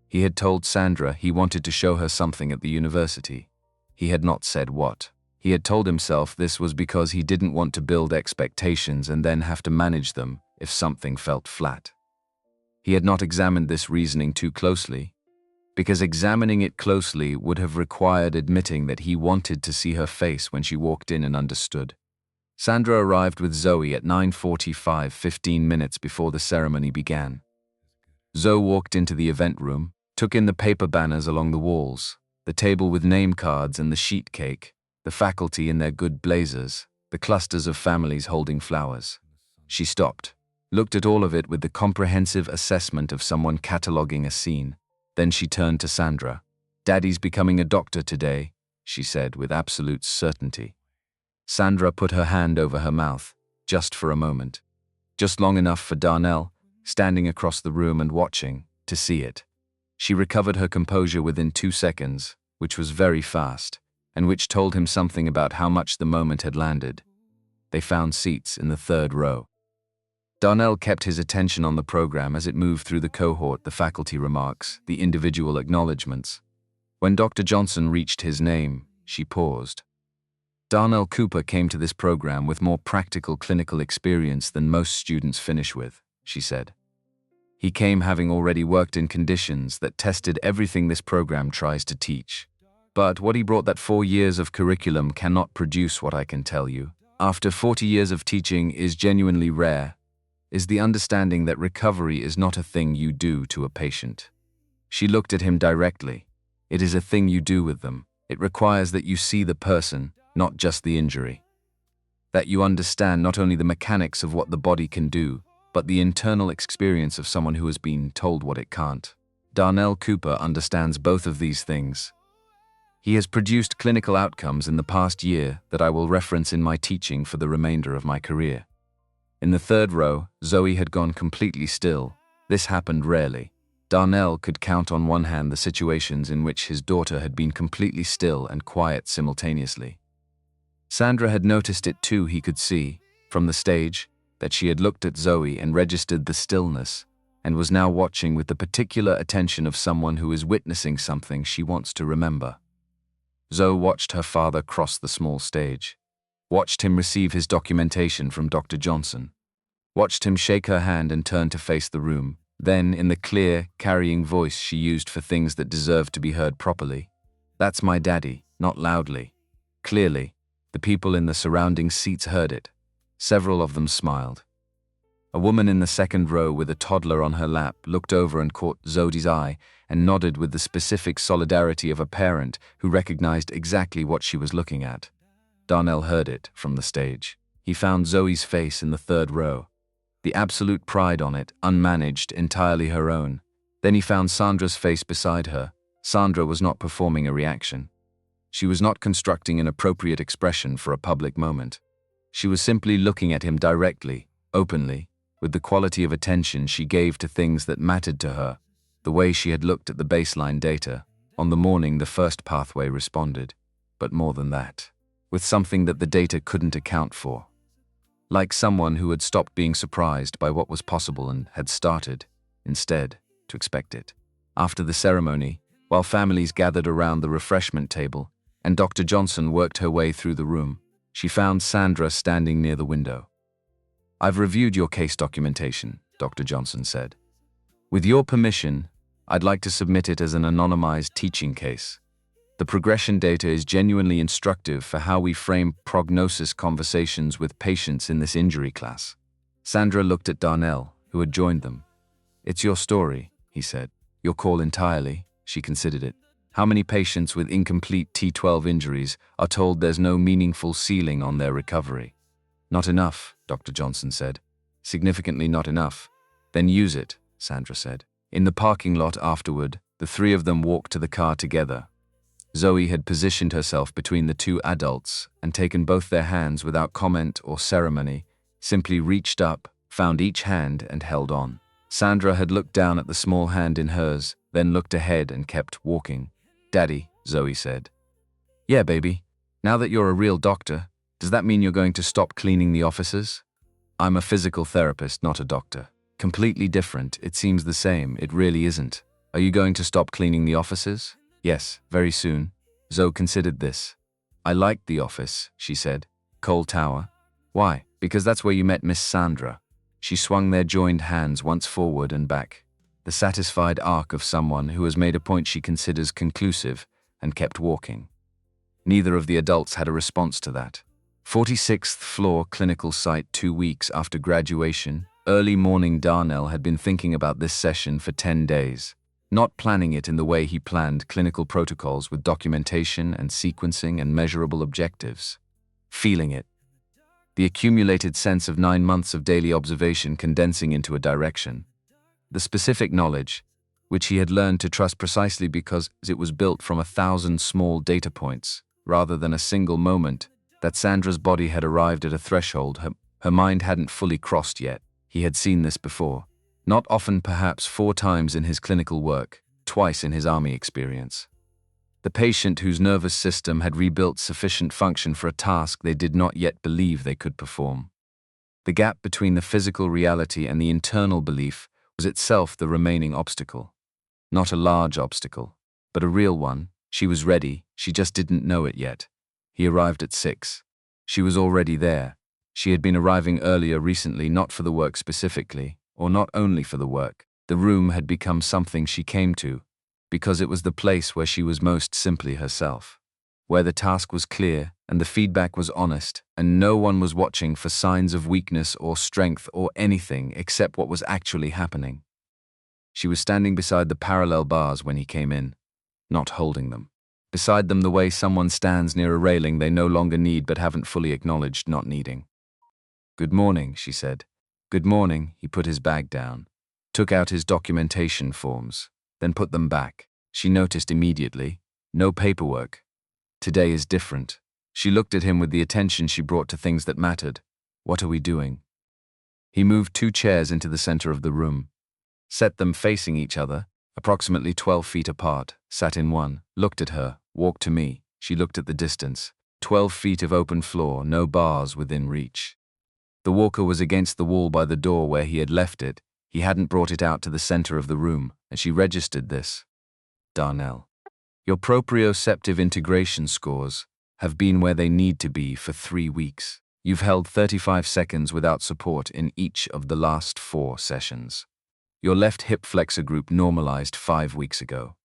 S1: He had told Sandra he wanted to show her something at the university. He had not said what. He had told himself this was because he didn't want to build expectations and then have to manage them if something felt flat. He had not examined this reasoning too closely, because examining it closely would have required admitting that he wanted to see her face when she walked in and understood. Sandra arrived with Zoe at 9:45, 15 minutes before the ceremony began. Zoe walked into the event room, took in the paper banners along the walls, the table with name cards and the sheet cake, the faculty in their good blazers, the clusters of families holding flowers. She stopped, looked at all of it with the comprehensive assessment of someone cataloging a scene. Then she turned to Sandra. "Daddy's becoming a doctor today," she said with absolute certainty. Sandra put her hand over her mouth, just for a moment. Just long enough for Darnell, standing across the room and watching, to see it. She recovered her composure within 2 seconds, which was very fast, and which told him something about how much the moment had landed. They found seats in the 3rd row. Darnell kept his attention on the program as it moved through the cohort, the faculty remarks, the individual acknowledgements. When Dr. Johnson reached his name, she paused. Darnell Cooper came to this program with more practical clinical experience than most students finish with, she said. He came having already worked in conditions that tested everything this program tries to teach. But what he brought, that 4 years of curriculum cannot produce, what I can tell you, after 40 years of teaching, is genuinely rare, is the understanding that recovery is not a thing you do to a patient. She looked at him directly. It is a thing you do with them. It requires that you see the person, not just the injury. That you understand not only the mechanics of what the body can do, but the internal experience of someone who has been told what it can't. Darnell Cooper understands both of these things. He has produced clinical outcomes in the past year that I will reference in my teaching for the remainder of my career. In the 3rd row, Zoe had gone completely still. This happened rarely. Darnell could count on one hand the situations in which his daughter had been completely still and quiet simultaneously. Sandra had noticed it too. He could see, from the stage, that she had looked at Zoe and registered the stillness, and was now watching with the particular attention of someone who is witnessing something she wants to remember. Zoe watched her father cross the small stage, watched him receive his documentation from Dr. Johnson, watched him shake her hand and turn to face the room. Then, in the clear, carrying voice she used for things that deserved to be heard properly, "That's my daddy," not loudly, clearly. The people in the surrounding seats heard it. Several of them smiled. A woman in the 2nd row with a toddler on her lap looked over and caught Zoe's eye and nodded with the specific solidarity of a parent who recognized exactly what she was looking at. Darnell heard it from the stage. He found Zoe's face in the 3rd row. The absolute pride on it, unmanaged, entirely her own. Then he found Sandra's face beside her. Sandra was not performing a reaction. She was not constructing an appropriate expression for a public moment. She was simply looking at him directly, openly, with the quality of attention she gave to things that mattered to her, the way she had looked at the baseline data, on the morning the first pathway responded, but more than that, with something that the data couldn't account for. Like someone who had stopped being surprised by what was possible and had started, instead, to expect it. After the ceremony, while families gathered around the refreshment table, and Dr. Johnson worked her way through the room, she found Sandra standing near the window. "I've reviewed your case documentation," Dr. Johnson said. "With your permission, I'd like to submit it as an anonymized teaching case. The progression data is genuinely instructive for how we frame prognosis conversations with patients in this injury class." Sandra looked at Darnell, who had joined them. "It's your story," he said. "Your call entirely." She considered it. How many patients with incomplete T12 injuries are told there's no meaningful ceiling on their recovery? "Not enough," Dr. Johnson said. Significantly not enough. Then use it, Sandra said. In the parking lot afterward, the three of them walked to the car together. Zoe had positioned herself between the two adults and taken both their hands without comment or ceremony, simply reached up, found each hand and held on. Sandra had looked down at the small hand in hers, then looked ahead and kept walking. "Daddy," Zoe said. "Yeah, baby. Now that you're a real doctor, does that mean you're going to stop cleaning the offices?" "I'm a physical therapist, not a doctor." "Completely different. It seems the same. It really isn't. Are you going to stop cleaning the offices?" "Yes, very soon." Zoe considered this. "I liked the office," she said. "Cole Tower." "Why?" "Because that's where you met Miss Sandra." She swung their joined hands once forward and back, the satisfied arc of someone who has made a point she considers conclusive, and kept walking. Neither of the adults had a response to that. 46th floor clinical site 2 weeks after graduation, early morning. Darnell had been thinking about this session for 10 days. Not planning it in the way he planned clinical protocols with documentation and sequencing and measurable objectives. Feeling it. The accumulated sense of 9 months of daily observation condensing into a direction. The specific knowledge, which he had learned to trust precisely because it was built from 1,000 small data points, rather than a single moment, that Sandra's body had arrived at a threshold her mind hadn't fully crossed yet. He had seen this before. Not often, perhaps 4 times in his clinical work, twice in his army experience. The patient whose nervous system had rebuilt sufficient function for a task they did not yet believe they could perform. The gap between the physical reality and the internal belief was itself the remaining obstacle. Not a large obstacle, but a real one. She was ready, she just didn't know it yet. He arrived at 6. She was already there. She had been arriving earlier recently, not for the work specifically, or not only for the work. The room had become something she came to, because it was the place where she was most simply herself, where the task was clear and the feedback was honest, and no one was watching for signs of weakness or strength or anything except what was actually happening. She was standing beside the parallel bars when he came in, not holding them. Beside them the way someone stands near a railing they no longer need but haven't fully acknowledged not needing. "Good morning," she said. "Good morning." He put his bag down, took out his documentation forms, then put them back. She noticed immediately. No paperwork. Today is different. She looked at him with the attention she brought to things that mattered. "What are we doing?" He moved 2 chairs into the center of the room, set them facing each other, approximately 12 feet apart, sat in one, looked at her, walked to me. She looked at the distance. 12 feet of open floor, no bars within reach. The walker was against the wall by the door where he had left it. He hadn't brought it out to the center of the room, and she registered this. "Darnell, your proprioceptive integration scores have been where they need to be for 3 weeks. You've held 35 seconds without support in each of the last 4 sessions. Your left hip flexor group normalized 5 weeks ago.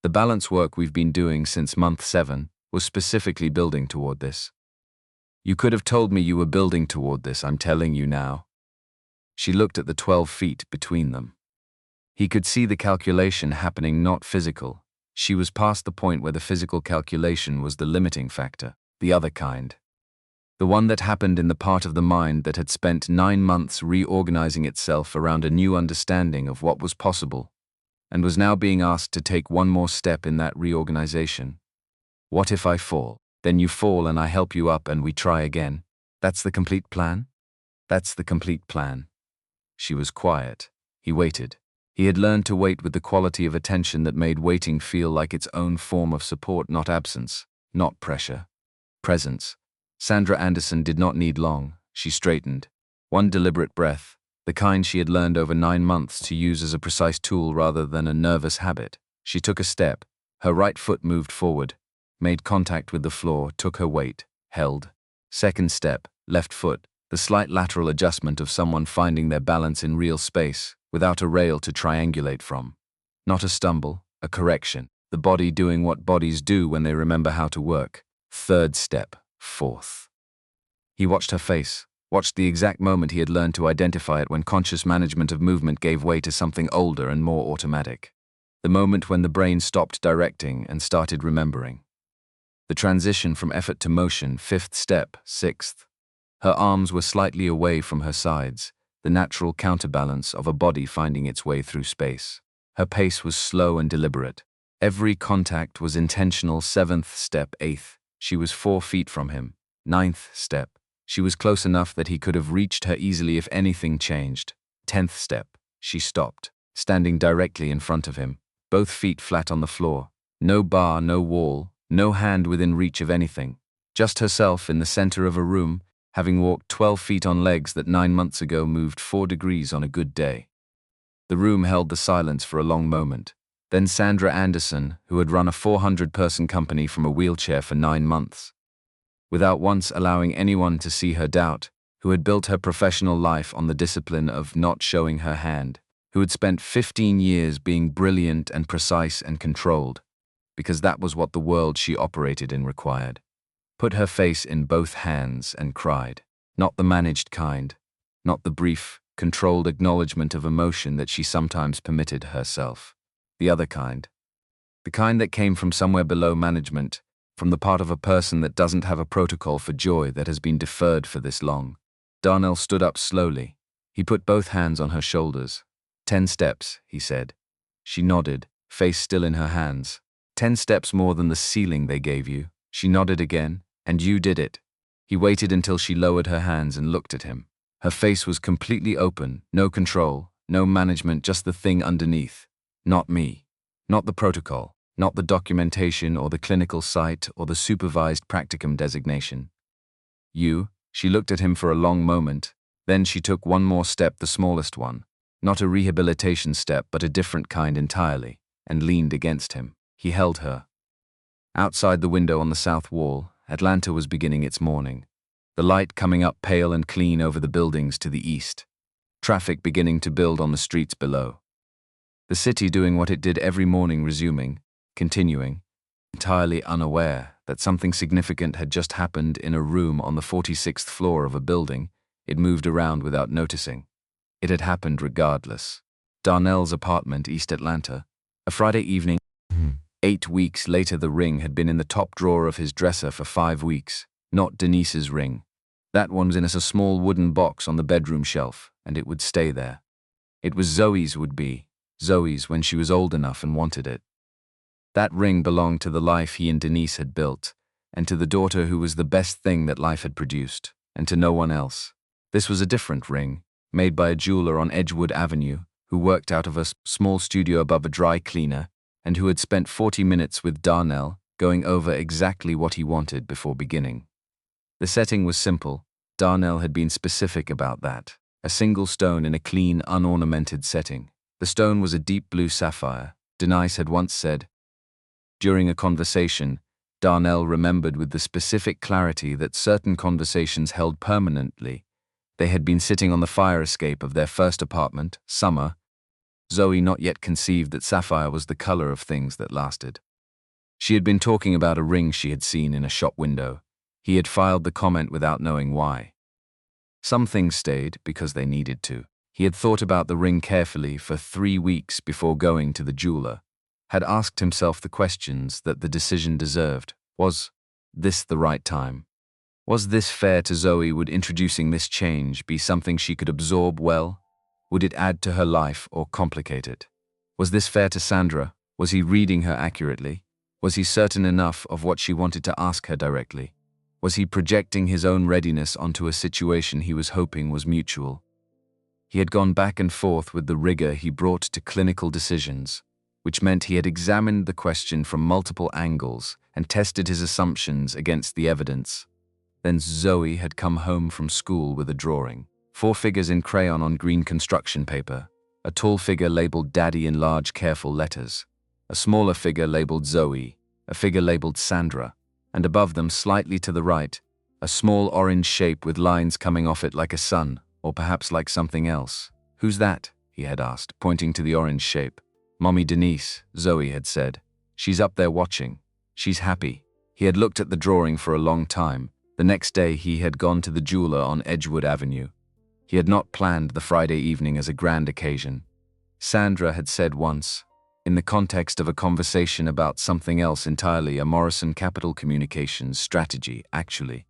S1: The balance work we've been doing since month 7 was specifically building toward this. You could have told me you were building toward this, I'm telling you now." She looked at the 12 feet between them. He could see the calculation happening, not physical. She was past the point where the physical calculation was the limiting factor, the other kind. The one that happened in the part of the mind that had spent 9 months reorganizing itself around a new understanding of what was possible, and was now being asked to take one more step in that reorganization. "What if I fall?" "Then you fall and I help you up and we try again. That's the complete plan?" "That's the complete plan." She was quiet. He waited. He had learned to wait with the quality of attention that made waiting feel like its own form of support, not absence, not pressure. Presence. Sandra Anderson did not need long. She straightened. One deliberate breath, the kind she had learned over 9 months to use as a precise tool rather than a nervous habit. She took a step. Her right foot moved forward, made contact with the floor, took her weight, held. Second step, left foot, the slight lateral adjustment of someone finding their balance in real space, without a rail to triangulate from. Not a stumble, a correction, the body doing what bodies do when they remember how to work. Third step, fourth. He watched her face, watched the exact moment he had learned to identify it when conscious management of movement gave way to something older and more automatic. The moment when the brain stopped directing and started remembering. The transition from effort to motion, 5th step, 6th. Her arms were slightly away from her sides, the natural counterbalance of a body finding its way through space. Her pace was slow and deliberate. Every contact was intentional. 7th step, 8th, she was 4 feet from him. 9th step, she was close enough that he could have reached her easily if anything changed. 10th step, she stopped, standing directly in front of him, both feet flat on the floor. No bar, no wall, no hand within reach of anything. Just herself in the center of a room, having walked 12 feet on legs that 9 months ago moved 4 degrees on a good day. The room held the silence for a long moment. Then Sandra Anderson, who had run a 400-person company from a wheelchair for 9 months, without once allowing anyone to see her doubt, who had built her professional life on the discipline of not showing her hand, who had spent 15 years being brilliant and precise and controlled, because that was what the world she operated in required, put her face in both hands and cried. Not the managed kind, not the brief, controlled acknowledgement of emotion that she sometimes permitted herself. The other kind. The kind that came from somewhere below management, from the part of a person that doesn't have a protocol for joy that has been deferred for this long. Darnell stood up slowly. He put both hands on her shoulders. 10 steps, he said. She nodded, face still in her hands. 10 steps more than the ceiling they gave you. She nodded again, and you did it. He waited until she lowered her hands and looked at him. Her face was completely open, no control, no management, just the thing underneath. Not me. Not the protocol. Not the documentation or the clinical site or the supervised practicum designation. You. She looked at him for a long moment. Then she took one more step, the smallest one. Not a rehabilitation step, but a different kind entirely, and leaned against him. He held her. Outside the window on the south wall, Atlanta was beginning its morning. The light coming up pale and clean over the buildings to the east. Traffic beginning to build on the streets below. The city doing what it did every morning, resuming, continuing, entirely unaware that something significant had just happened in a room on the 46th floor of a building. It moved around without noticing. It had happened regardless. Darnell's apartment, East Atlanta. A Friday evening. 8 weeks later, the ring had been in the top drawer of his dresser for 5 weeks. Not Denise's ring. That one was in a small wooden box on the bedroom shelf, and it would stay there. It was Zoe's would be. Zoe's when she was old enough and wanted it. That ring belonged to the life he and Denise had built, and to the daughter who was the best thing that life had produced, and to no one else. This was a different ring, made by a jeweler on Edgewood Avenue, who worked out of a small studio above a dry cleaner, and who had spent 40 minutes with Darnell, going over exactly what he wanted before beginning. The setting was simple. Darnell had been specific about that. A single stone in a clean, unornamented setting. The stone was a deep blue sapphire, Denise had once said. During a conversation, Darnell remembered with the specific clarity that certain conversations held permanently. They had been sitting on the fire escape of their first apartment, summer. Zoe not yet conceived that sapphire was the color of things that lasted. She had been talking about a ring she had seen in a shop window. He had filed the comment without knowing why. Some things stayed because they needed to. He had thought about the ring carefully for 3 weeks before going to the jeweler, had asked himself the questions that the decision deserved. Was this the right time? Was this fair to Zoe? Would introducing this change be something she could absorb well? Would it add to her life or complicate it? Was this fair to Sandra? Was he reading her accurately? Was he certain enough of what she wanted to ask her directly? Was he projecting his own readiness onto a situation he was hoping was mutual? He had gone back and forth with the rigor he brought to clinical decisions, which meant he had examined the question from multiple angles and tested his assumptions against the evidence. Then Zoe had come home from school with a drawing. 4 figures in crayon on green construction paper. A tall figure labeled Daddy in large, careful letters. A smaller figure labeled Zoe. A figure labeled Sandra. And above them, slightly to the right, a small orange shape with lines coming off it like a sun, or perhaps like something else. "Who's that?" he had asked, pointing to the orange shape. "Mommy Denise," Zoe had said. "She's up there watching. She's happy." He had looked at the drawing for a long time. The next day he had gone to the jeweler on Edgewood Avenue. He had not planned the Friday evening as a grand occasion. Sandra had said once, in the context of a conversation about something else entirely, a Morrison Capital Communications strategy, actually.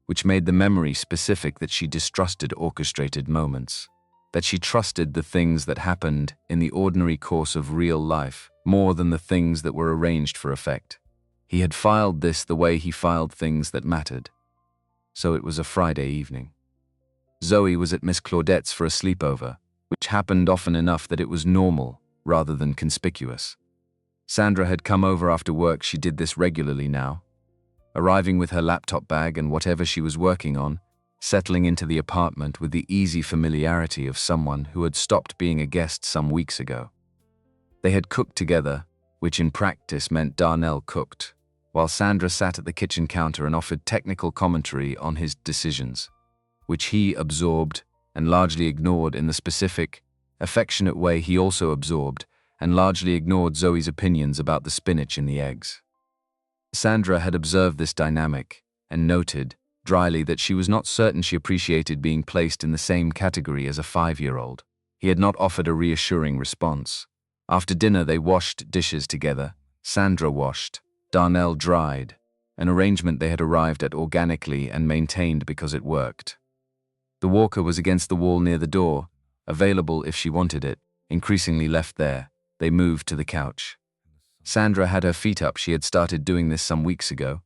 S1: which made the memory specific that she distrusted orchestrated moments, that she trusted the things that happened in the ordinary course of real life more than the things that were arranged for effect. He had filed this the way he filed things that mattered. So it was a Friday evening. Zoe was at Miss Claudette's for a sleepover, which happened often enough that it was normal rather than conspicuous. Sandra had come over after work. She did this regularly now, arriving with her laptop bag and whatever she was working on, settling into the apartment with the easy familiarity of someone who had stopped being a guest some weeks ago. They had cooked together, which in practice meant Darnell cooked, while Sandra sat at the kitchen counter and offered technical commentary on his decisions, which he absorbed and largely ignored in the specific, affectionate way he also absorbed and largely ignored Zoe's opinions about the spinach in the eggs. Sandra had observed this dynamic and noted, dryly, that she was not certain she appreciated being placed in the same category as a 5-year-old. He had not offered a reassuring response. After dinner they washed dishes together. Sandra washed, Darnell dried, an arrangement they had arrived at organically and maintained because it worked. The walker was against the wall near the door, available if she wanted it, increasingly left there. They moved to the couch. Sandra had her feet up. She had started doing this some weeks ago,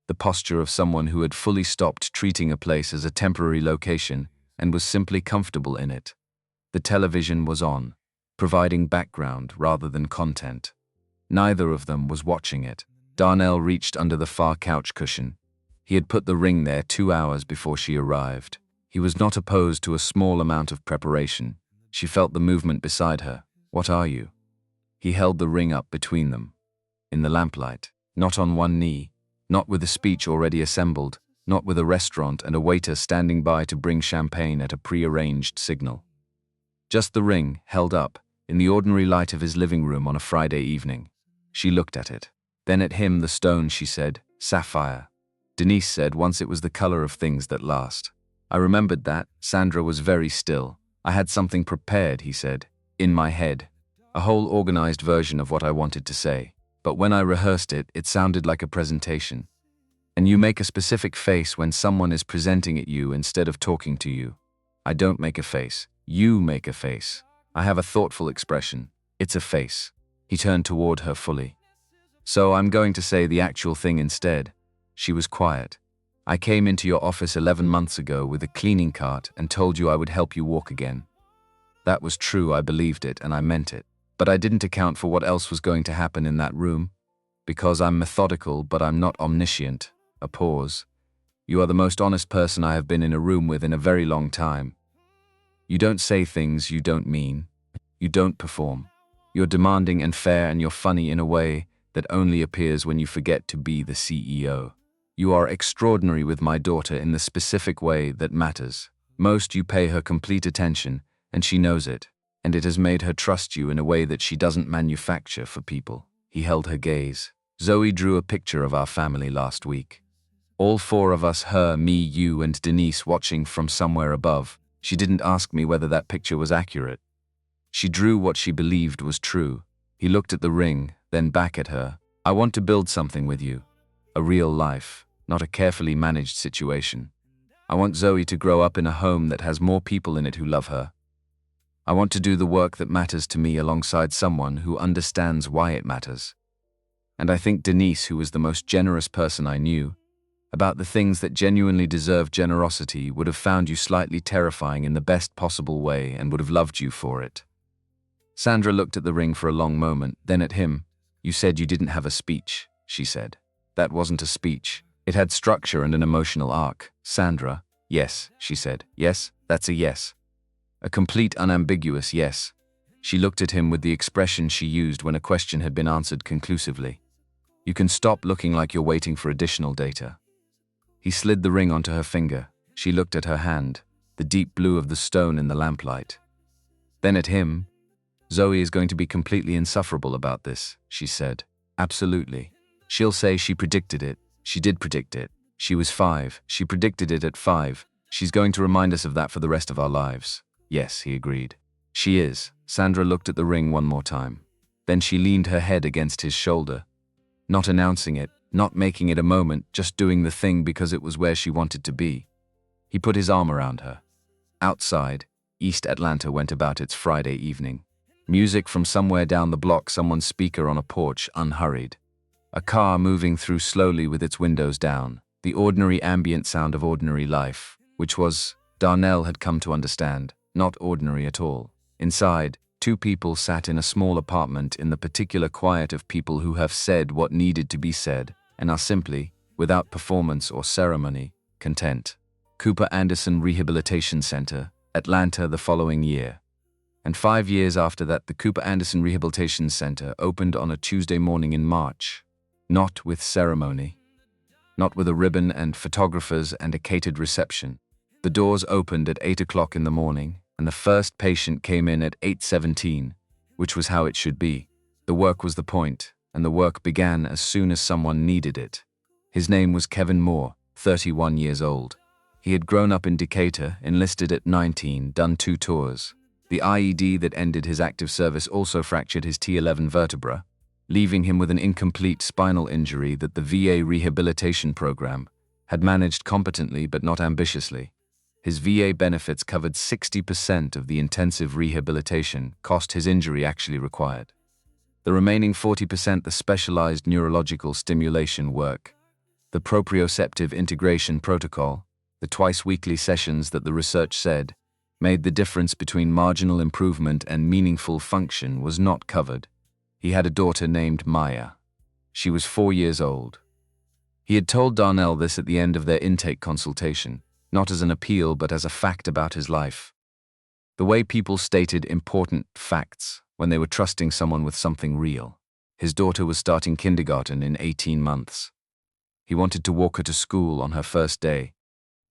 S1: the posture of someone who had fully stopped treating a place as a temporary location and was simply comfortable in it. The television was on, providing background rather than content. Neither of them was watching it. Darnell reached under the far couch cushion. He had put the ring there 2 hours before she arrived. He was not opposed to a small amount of preparation. She felt the movement beside her. "What are you?" He held the ring up between them, in the lamplight, not on one knee, not with a speech already assembled, not with a restaurant and a waiter standing by to bring champagne at a pre-arranged signal. Just the ring, held up, in the ordinary light of his living room on a Friday evening. She looked at it. Then at him. "The stone," she said. "Sapphire." Denise said once it was the color of things that last. I remembered that. Sandra was very still. "I had something prepared," he said, "in my head. A whole organized version of what I wanted to say. But when I rehearsed it, it sounded like a presentation. And you make a specific face when someone is presenting at you instead of talking to you. I don't make a face. You make a face. I have a thoughtful expression. It's a face." He turned toward her fully. "So I'm going to say the actual thing instead." She was quiet. "I came into your office 11 months ago with a cleaning cart and told you I would help you walk again. That was true. I believed it and I meant it. But I didn't account for what else was going to happen in that room. Because I'm methodical, but I'm not omniscient." A pause. "You are the most honest person I have been in a room with in a very long time. You don't say things you don't mean. You don't perform. You're demanding and fair, and you're funny in a way that only appears when you forget to be the CEO. You are extraordinary with my daughter in the specific way that matters. Most. You pay her complete attention, and she knows it. And it has made her trust you in a way that she doesn't manufacture for people." He held her gaze. "Zoe drew a picture of our family last week. All 4 of us, her, me, you, and Denise, watching from somewhere above. She didn't ask me whether that picture was accurate. She drew what she believed was true." He looked at the ring, then back at her. "I want to build something with you. A real life, not a carefully managed situation. I want Zoe to grow up in a home that has more people in it who love her. I want to do the work that matters to me alongside someone who understands why it matters. And I think Denise, who was the most generous person I knew, about the things that genuinely deserve generosity, would have found you slightly terrifying in the best possible way and would have loved you for it." Sandra looked at the ring for a long moment, then at him. "You said you didn't have a speech," she said. "That wasn't a speech. It had structure and an emotional arc." Sandra. "Yes," she said. "Yes, that's a yes. A complete, unambiguous yes." She looked at him with the expression she used when a question had been answered conclusively. "You can stop looking like you're waiting for additional data." He slid the ring onto her finger. She looked at her hand, the deep blue of the stone in the lamplight. Then at him. "Zoe is going to be completely insufferable about this," she said. "Absolutely. She'll say she predicted it. She did predict it. She was 5. She predicted it at 5. She's going to remind us of that for the rest of our lives." "Yes," he agreed. "She is." Sandra looked at the ring one more time. Then she leaned her head against his shoulder. Not announcing it, not making it a moment, just doing the thing because it was where she wanted to be. He put his arm around her. Outside, East Atlanta went about its Friday evening. Music from somewhere down the block, someone's speaker on a porch, unhurried. A car moving through slowly with its windows down. The ordinary ambient sound of ordinary life, which was, Darnell had come to understand, not ordinary at all. Inside, two people sat in a small apartment in the particular quiet of people who have said what needed to be said and are simply, without performance or ceremony, content. Cooper Anderson Rehabilitation Center, Atlanta, the following year. And 5 years after that, the Cooper Anderson Rehabilitation Center opened on a Tuesday morning in March. Not with ceremony. Not with a ribbon and photographers and a catered reception. The doors opened at 8 o'clock in the morning, and the first patient came in at 8:17, which was how it should be. The work was the point, and the work began as soon as someone needed it. His name was Kevin Moore, 31 years old. He had grown up in Decatur, enlisted at 19, done 2 tours. The IED that ended his active service also fractured his T11 vertebra, leaving him with an incomplete spinal injury that the VA rehabilitation program had managed competently but not ambitiously. His VA benefits covered 60% of the intensive rehabilitation cost his injury actually required. The remaining 40% the specialized neurological stimulation work, the proprioceptive integration protocol, the twice-weekly sessions that the research said made the difference between marginal improvement and meaningful function was not covered. He had a daughter named Maya. She was 4 years old. He had told Darnell this at the end of their intake consultation, not as an appeal but as a fact about his life. The way people stated important facts when they were trusting someone with something real. His daughter was starting kindergarten in 18 months. He wanted to walk her to school on her first day.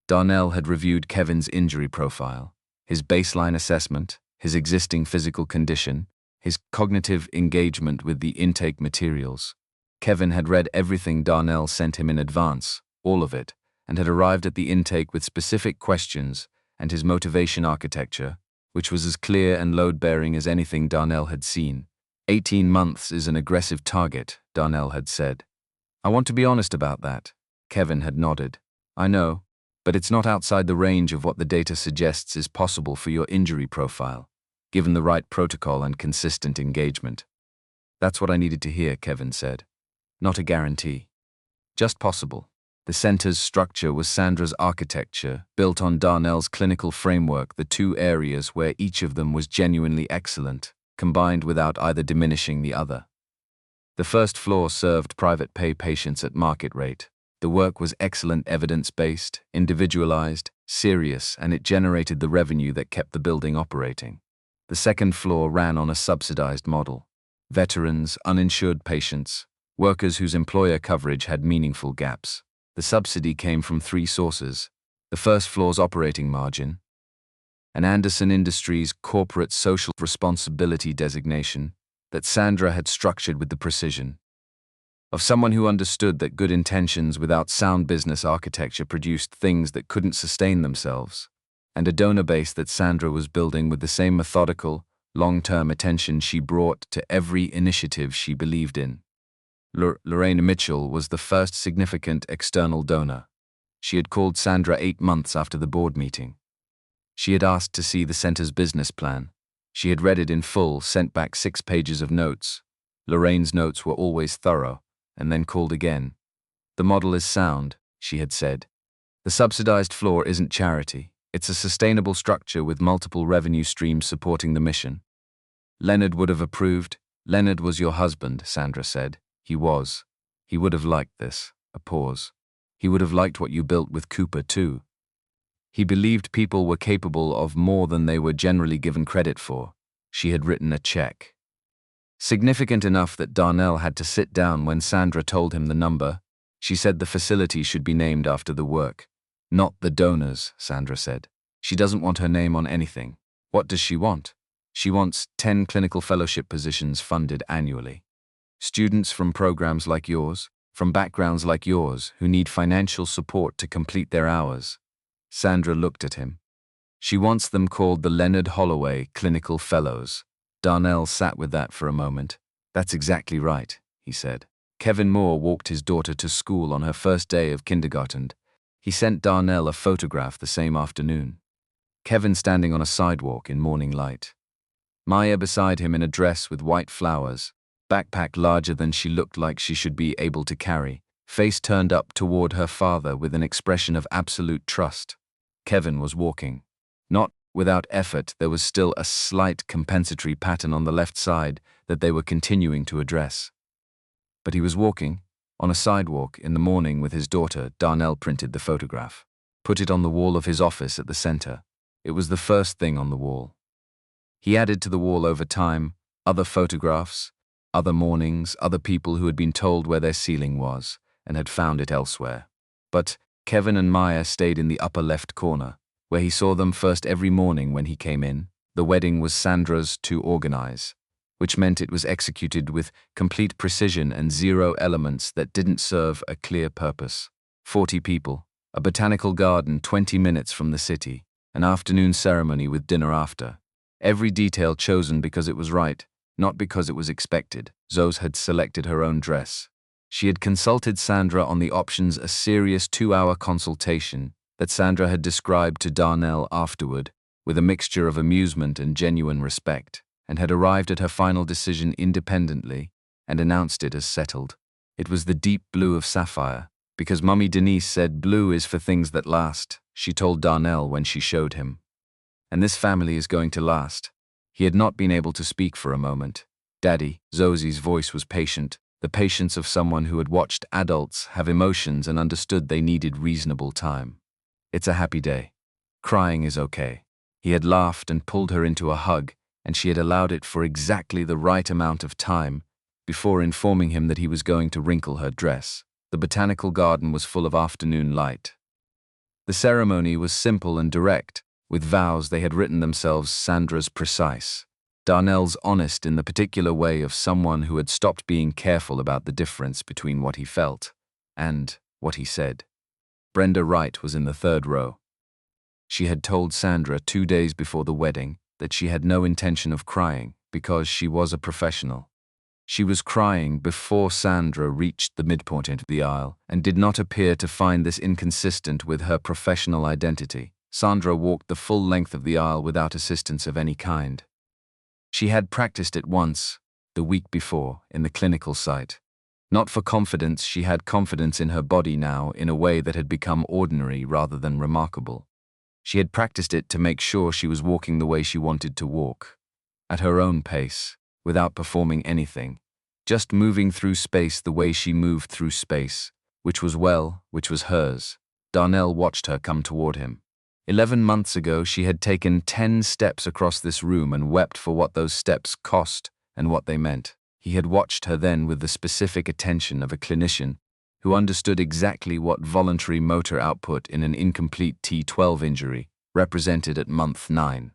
S1: Darnell had reviewed Kevin's injury profile, his baseline assessment, his existing physical condition, his cognitive engagement with the intake materials. Kevin had read everything Darnell sent him in advance, all of it, and had arrived at the intake with specific questions and his motivation architecture, which was as clear and load-bearing as anything Darnell had seen. 18 months is an aggressive target, Darnell had said. I want to be honest about that. Kevin had nodded. I know, but it's not outside the range of what the data suggests is possible for your injury profile, given the right protocol and consistent engagement. That's what I needed to hear, Kevin said. Not a guarantee. Just possible. The center's structure was Sandra's architecture, built on Darnell's clinical framework, the 2 areas where each of them was genuinely excellent, combined without either diminishing the other. The first floor served private pay patients at market rate. The work was excellent, evidence-based, individualized, serious, and it generated the revenue that kept the building operating. The second floor ran on a subsidized model. Veterans, uninsured patients, workers whose employer coverage had meaningful gaps. The subsidy came from 3 sources: the first floor's operating margin, an Anderson Industries corporate social responsibility designation that Sandra had structured with the precision of someone who understood that good intentions without sound business architecture produced things that couldn't sustain themselves, and a donor base that Sandra was building with the same methodical, long-term attention she brought to every initiative she believed in. Lorraine Mitchell was the first significant external donor. She had called Sandra 8 months after the board meeting. She had asked to see the center's business plan. She had read it in full, sent back 6 pages of notes. Lorraine's notes were always thorough, and then called again. The model is sound, she had said. The subsidized floor isn't charity. It's a sustainable structure with multiple revenue streams supporting the mission. Leonard would have approved. Leonard was your husband, Sandra said. He was. He would have liked this. A pause. He would have liked what you built with Cooper, too. He believed people were capable of more than they were generally given credit for. She had written a check. Significant enough that Darnell had to sit down when Sandra told him the number. She said the facility should be named after the work. Not the donors, Sandra said. She doesn't want her name on anything. What does she want? She wants 10 clinical fellowship positions funded annually. Students from programs like yours, from backgrounds like yours, who need financial support to complete their hours. Sandra looked at him. She wants them called the Leonard Holloway Clinical Fellows. Darnell sat with that for a moment. That's exactly right, he said. Kevin Moore walked his daughter to school on her first day of kindergarten. He sent Darnell a photograph the same afternoon. Kevin standing on a sidewalk in morning light. Maya beside him in a dress with white flowers, backpack larger than she looked like she should be able to carry, face turned up toward her father with an expression of absolute trust. Kevin was walking. Not without effort, there was still a slight compensatory pattern on the left side that they were continuing to address. But he was walking, on a sidewalk in the morning with his daughter. Darnell printed the photograph, put it on the wall of his office at the center. It was the first thing on the wall. He added to the wall over time, other photographs, other mornings, other people who had been told where their ceiling was and had found it elsewhere. But Kevin and Maya stayed in the upper left corner, where he saw them first every morning when he came in. The wedding was Sandra's to organize, which meant it was executed with complete precision and zero elements that didn't serve a clear purpose. 40 people, a botanical garden 20 minutes from the city, an afternoon ceremony with dinner after. Every detail chosen because it was right, not because it was expected. Zoe had selected her own dress. She had consulted Sandra on the options, a serious 2-hour consultation that Sandra had described to Darnell afterward, with a mixture of amusement and genuine respect, and had arrived at her final decision independently and announced it as settled. It was the deep blue of sapphire, because Mummy Denise said blue is for things that last, she told Darnell when she showed him. And this family is going to last. He had not been able to speak for a moment. Daddy, Zoe's voice was patient, the patience of someone who had watched adults have emotions and understood they needed reasonable time. It's a happy day. Crying is okay. He had laughed and pulled her into a hug, and she had allowed it for exactly the right amount of time before informing him that he was going to wrinkle her dress. The botanical garden was full of afternoon light. The ceremony was simple and direct, with vows they had written themselves. Sandra's precise, Darnell's honest in the particular way of someone who had stopped being careful about the difference between what he felt and what he said. Brenda Wright was in the third row. She had told Sandra 2 days before the wedding that she had no intention of crying because she was a professional. She was crying before Sandra reached the midpoint of the aisle and did not appear to find this inconsistent with her professional identity. Sandra walked the full length of the aisle without assistance of any kind. She had practiced it once, the week before, in the clinical site. Not for confidence, she had confidence in her body now in a way that had become ordinary rather than remarkable. She had practiced it to make sure she was walking the way she wanted to walk, at her own pace, without performing anything, just moving through space the way she moved through space, which was hers. Darnell watched her come toward him. 11 months ago, she had taken 10 steps across this room and wept for what those steps cost and what they meant. He had watched her then with the specific attention of a clinician who understood exactly what voluntary motor output in an incomplete T12 injury represented at month 9.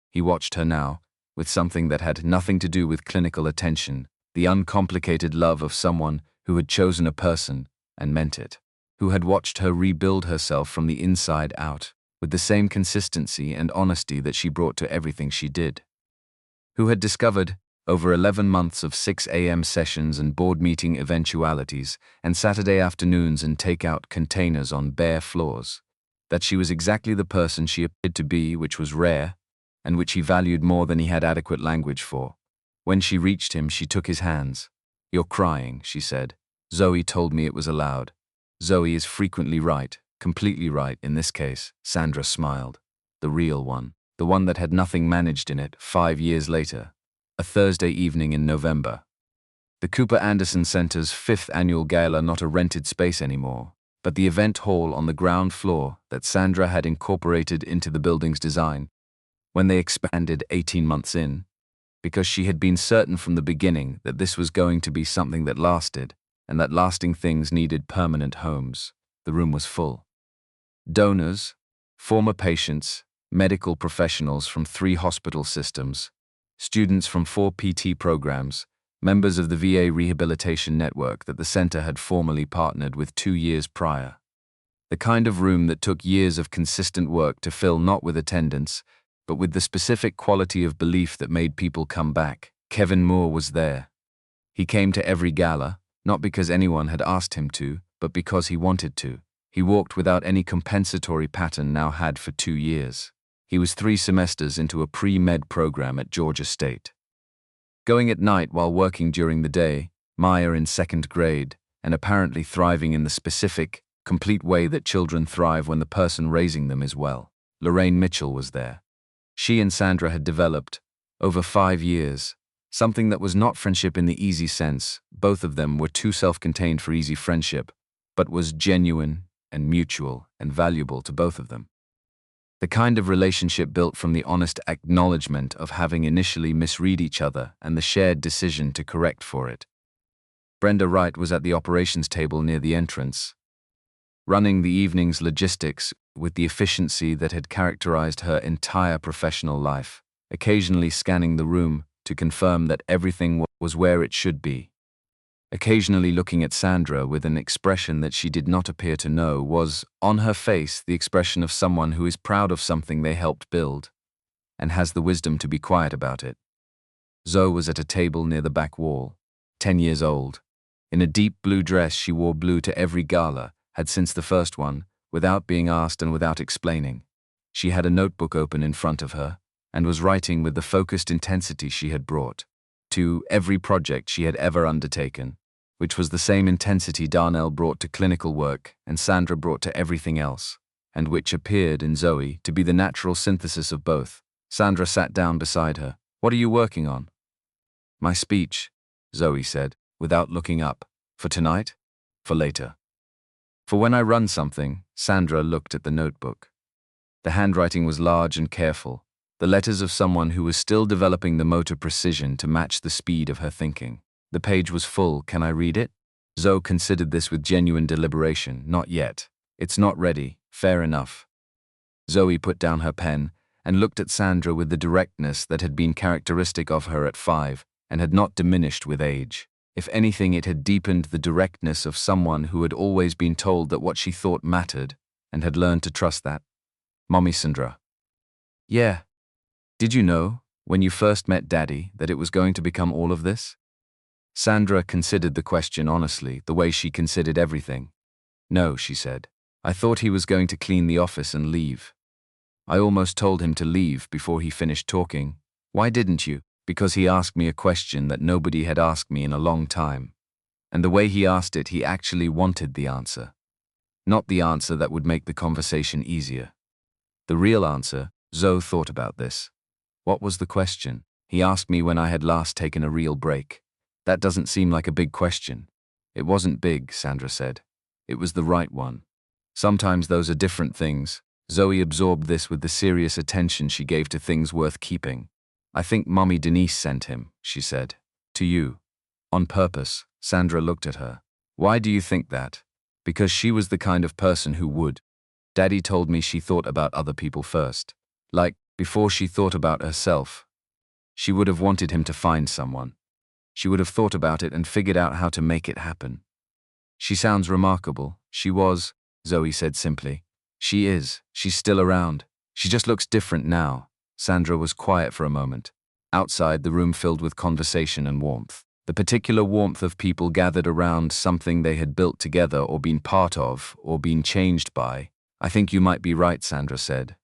S1: He watched her now, with something that had nothing to do with clinical attention, the uncomplicated love of someone who had chosen a person and meant it, who had watched her rebuild herself from the inside out, with the same consistency and honesty that she brought to everything she did, who had discovered, over 11 months of 6 a.m. sessions and board meeting eventualities and Saturday afternoons and take-out containers on bare floors, that she was exactly the person she appeared to be, which was rare, and which he valued more than he had adequate language for. When she reached him, she took his hands. "You're crying," she said. "Zoe told me it was allowed." Zoe is frequently right, completely right in this case. Sandra smiled. The real one. The one that had nothing managed in it. 5 years later. A Thursday evening in November. The Cooper Anderson Center's 5th annual gala, not a rented space anymore, but the event hall on the ground floor that Sandra had incorporated into the building's design when they expanded 18 months in, because she had been certain from the beginning that this was going to be something that lasted, and that lasting things needed permanent homes. The room was full. Donors, former patients, medical professionals from 3 hospital systems, students from 4 PT programs, members of the VA rehabilitation network that the center had formally partnered with 2 years prior. The kind of room that took years of consistent work to fill, not with attendance, but with the specific quality of belief that made people come back. Kevin Moore was there. He came to every gala, Not because anyone had asked him to, but because he wanted to. He walked without any compensatory pattern now had for 2 years. He was 3 semesters into a pre-med program at Georgia State. Going at night while working during the day, Maya in 2nd grade, and apparently thriving in the specific, complete way that children thrive when the person raising them is well. Lorraine Mitchell was there. She and Sandra had developed, over 5 years, something that was not friendship in the easy sense. Both of them were too self-contained for easy friendship, but was genuine and mutual and valuable to both of them. The kind of relationship built from the honest acknowledgement of having initially misread each other and the shared decision to correct for it. Brenda Wright was at the operations table near the entrance, running the evening's logistics with the efficiency that had characterized her entire professional life, occasionally scanning the room to confirm that everything was where it should be. Occasionally looking at Sandra with an expression that she did not appear to know was, on her face, the expression of someone who is proud of something they helped build and has the wisdom to be quiet about it. Zoe was at a table near the back wall, 10 years old. In a deep blue dress she wore blue to every gala, had since the first one, without being asked and without explaining. She had a notebook open in front of her and was writing with the focused intensity she had brought to every project she had ever undertaken, which was the same intensity Darnell brought to clinical work and Sandra brought to everything else, and which appeared in Zoe to be the natural synthesis of both. Sandra sat down beside her. "What are you working on?" "My speech," Zoe said, without looking up. "For tonight? For later?" "For when I run something." Sandra looked at the notebook. The handwriting was large and careful, the letters of someone who was still developing the motor precision to match the speed of her thinking. The page was full. "Can I read it?" Zoe considered this with genuine deliberation. "Not yet. It's not ready. Fair enough." Zoe put down her pen and looked at Sandra with the directness that had been characteristic of her at 5 and had not diminished with age. If anything, it had deepened the directness of someone who had always been told that what she thought mattered and had learned to trust that. "Mommy, Sandra." "Yeah. Did you know, when you first met Daddy, that it was going to become all of this?" Sandra considered the question honestly, the way she considered everything. "No," she said. "I thought he was going to clean the office and leave. I almost told him to leave before he finished talking." "Why didn't you?" "Because he asked me a question that nobody had asked me in a long time. And the way he asked it, he actually wanted the answer. Not the answer that would make the conversation easier. The real answer." Zoe thought about this. "What was the question?" "He asked me when I had last taken a real break." "That doesn't seem like a big question." "It wasn't big," Sandra said. "It was the right one. Sometimes those are different things." Zoe absorbed this with the serious attention she gave to things worth keeping. "I think Mommy Denise sent him," she said. "To you." "On purpose." Sandra looked at her. "Why do you think that?" "Because she was the kind of person who would. Daddy told me she thought about other people first. Like, before she thought about herself. She would have wanted him to find someone. She would have thought about it and figured out how to make it happen." "She sounds remarkable." "She was," Zoe said simply. "She is. She's still around. She just looks different now." Sandra was quiet for a moment. Outside, the room filled with conversation and warmth. The particular warmth of people gathered around something they had built together or been part of or been changed by. "I think you might be right," Sandra said.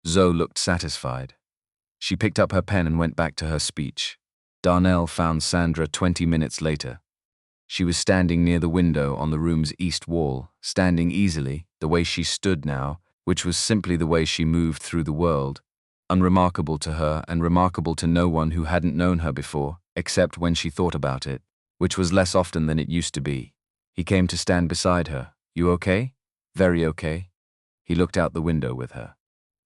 S1: Zoe looked satisfied. She picked up her pen and went back to her speech. Darnell found Sandra 20 minutes later. She was standing near the window on the room's east wall, standing easily, the way she stood now, which was simply the way she moved through the world, unremarkable to her and remarkable to no one who hadn't known her before, except when she thought about it, which was less often than it used to be. He came to stand beside her. "You okay?" "Very okay." He looked out the window with her.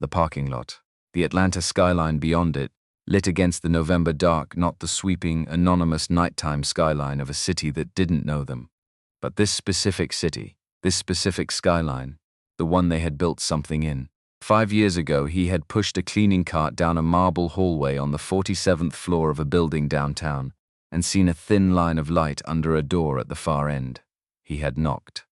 S1: The parking lot, the Atlanta skyline beyond it, lit against the November dark, not the sweeping, anonymous nighttime skyline of a city that didn't know them, but this specific city, this specific skyline, the one they had built something in. 5 years ago, he had pushed a cleaning cart down a marble hallway on the 47th floor of a building downtown and seen a thin line of light under a door at the far end. He had knocked.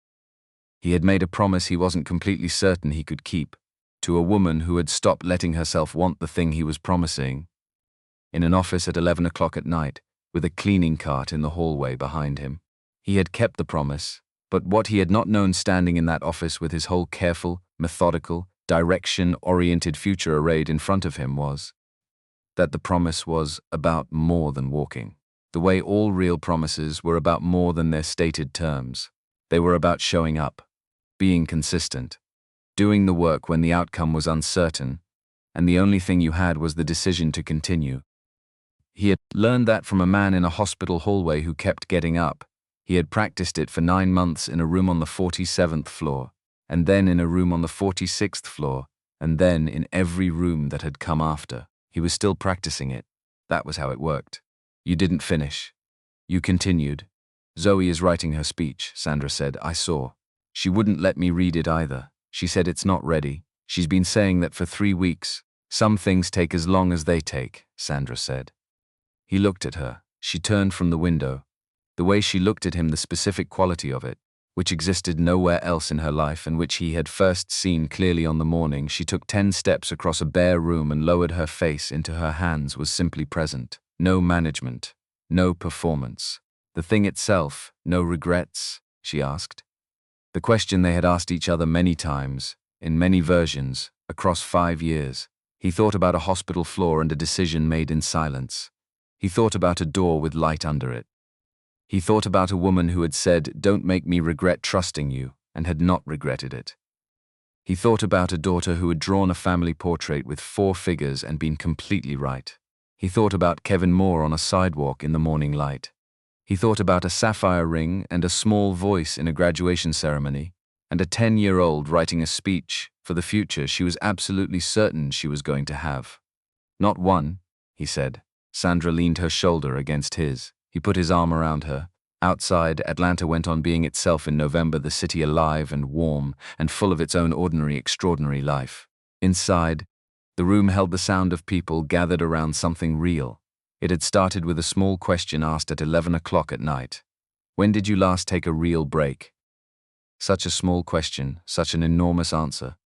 S1: He had made a promise he wasn't completely certain he could keep, to a woman who had stopped letting herself want the thing he was promising. In an office at 11 o'clock at night, with a cleaning cart in the hallway behind him. He had kept the promise, but what he had not known standing in that office with his whole careful, methodical, direction-oriented future arrayed in front of him was that the promise was about more than walking. The way all real promises were about more than their stated terms. They were about showing up, being consistent, doing the work when the outcome was uncertain, and the only thing you had was the decision to continue. He had learned that from a man in a hospital hallway who kept getting up. He had practiced it for 9 months in a room on the 47th floor, and then in a room on the 46th floor, and then in every room that had come after. He was still practicing it. That was how it worked. You didn't finish. You continued. Zoe is writing her speech, Sandra said. I saw. She wouldn't let me read it either. She said it's not ready. She's been saying that for 3 weeks. Some things take as long as they take, Sandra said. He looked at her. She turned from the window. The way she looked at him, the specific quality of it, which existed nowhere else in her life and which he had first seen clearly on the morning she took 10 steps across a bare room and lowered her face into her hands, was simply present. No management, no performance. The thing itself, no regrets, she asked. The question they had asked each other many times, in many versions, across 5 years. He thought about a hospital floor and a decision made in silence. He thought about a door with light under it. He thought about a woman who had said, "Don't make me regret trusting you," and had not regretted it. He thought about a daughter who had drawn a family portrait with 4 figures and been completely right. He thought about Kevin Moore on a sidewalk in the morning light. He thought about a sapphire ring and a small voice in a graduation ceremony, and a 10-year-old writing a speech for the future she was absolutely certain she was going to have. Not one, he said. Sandra leaned her shoulder against his. He put his arm around her. Outside, Atlanta went on being itself in November, the city alive and warm and full of its own ordinary, extraordinary life. Inside, the room held the sound of people gathered around something real. It had started with a small question asked at 11 o'clock at night. When did you last take a real break? Such a small question, such an enormous answer.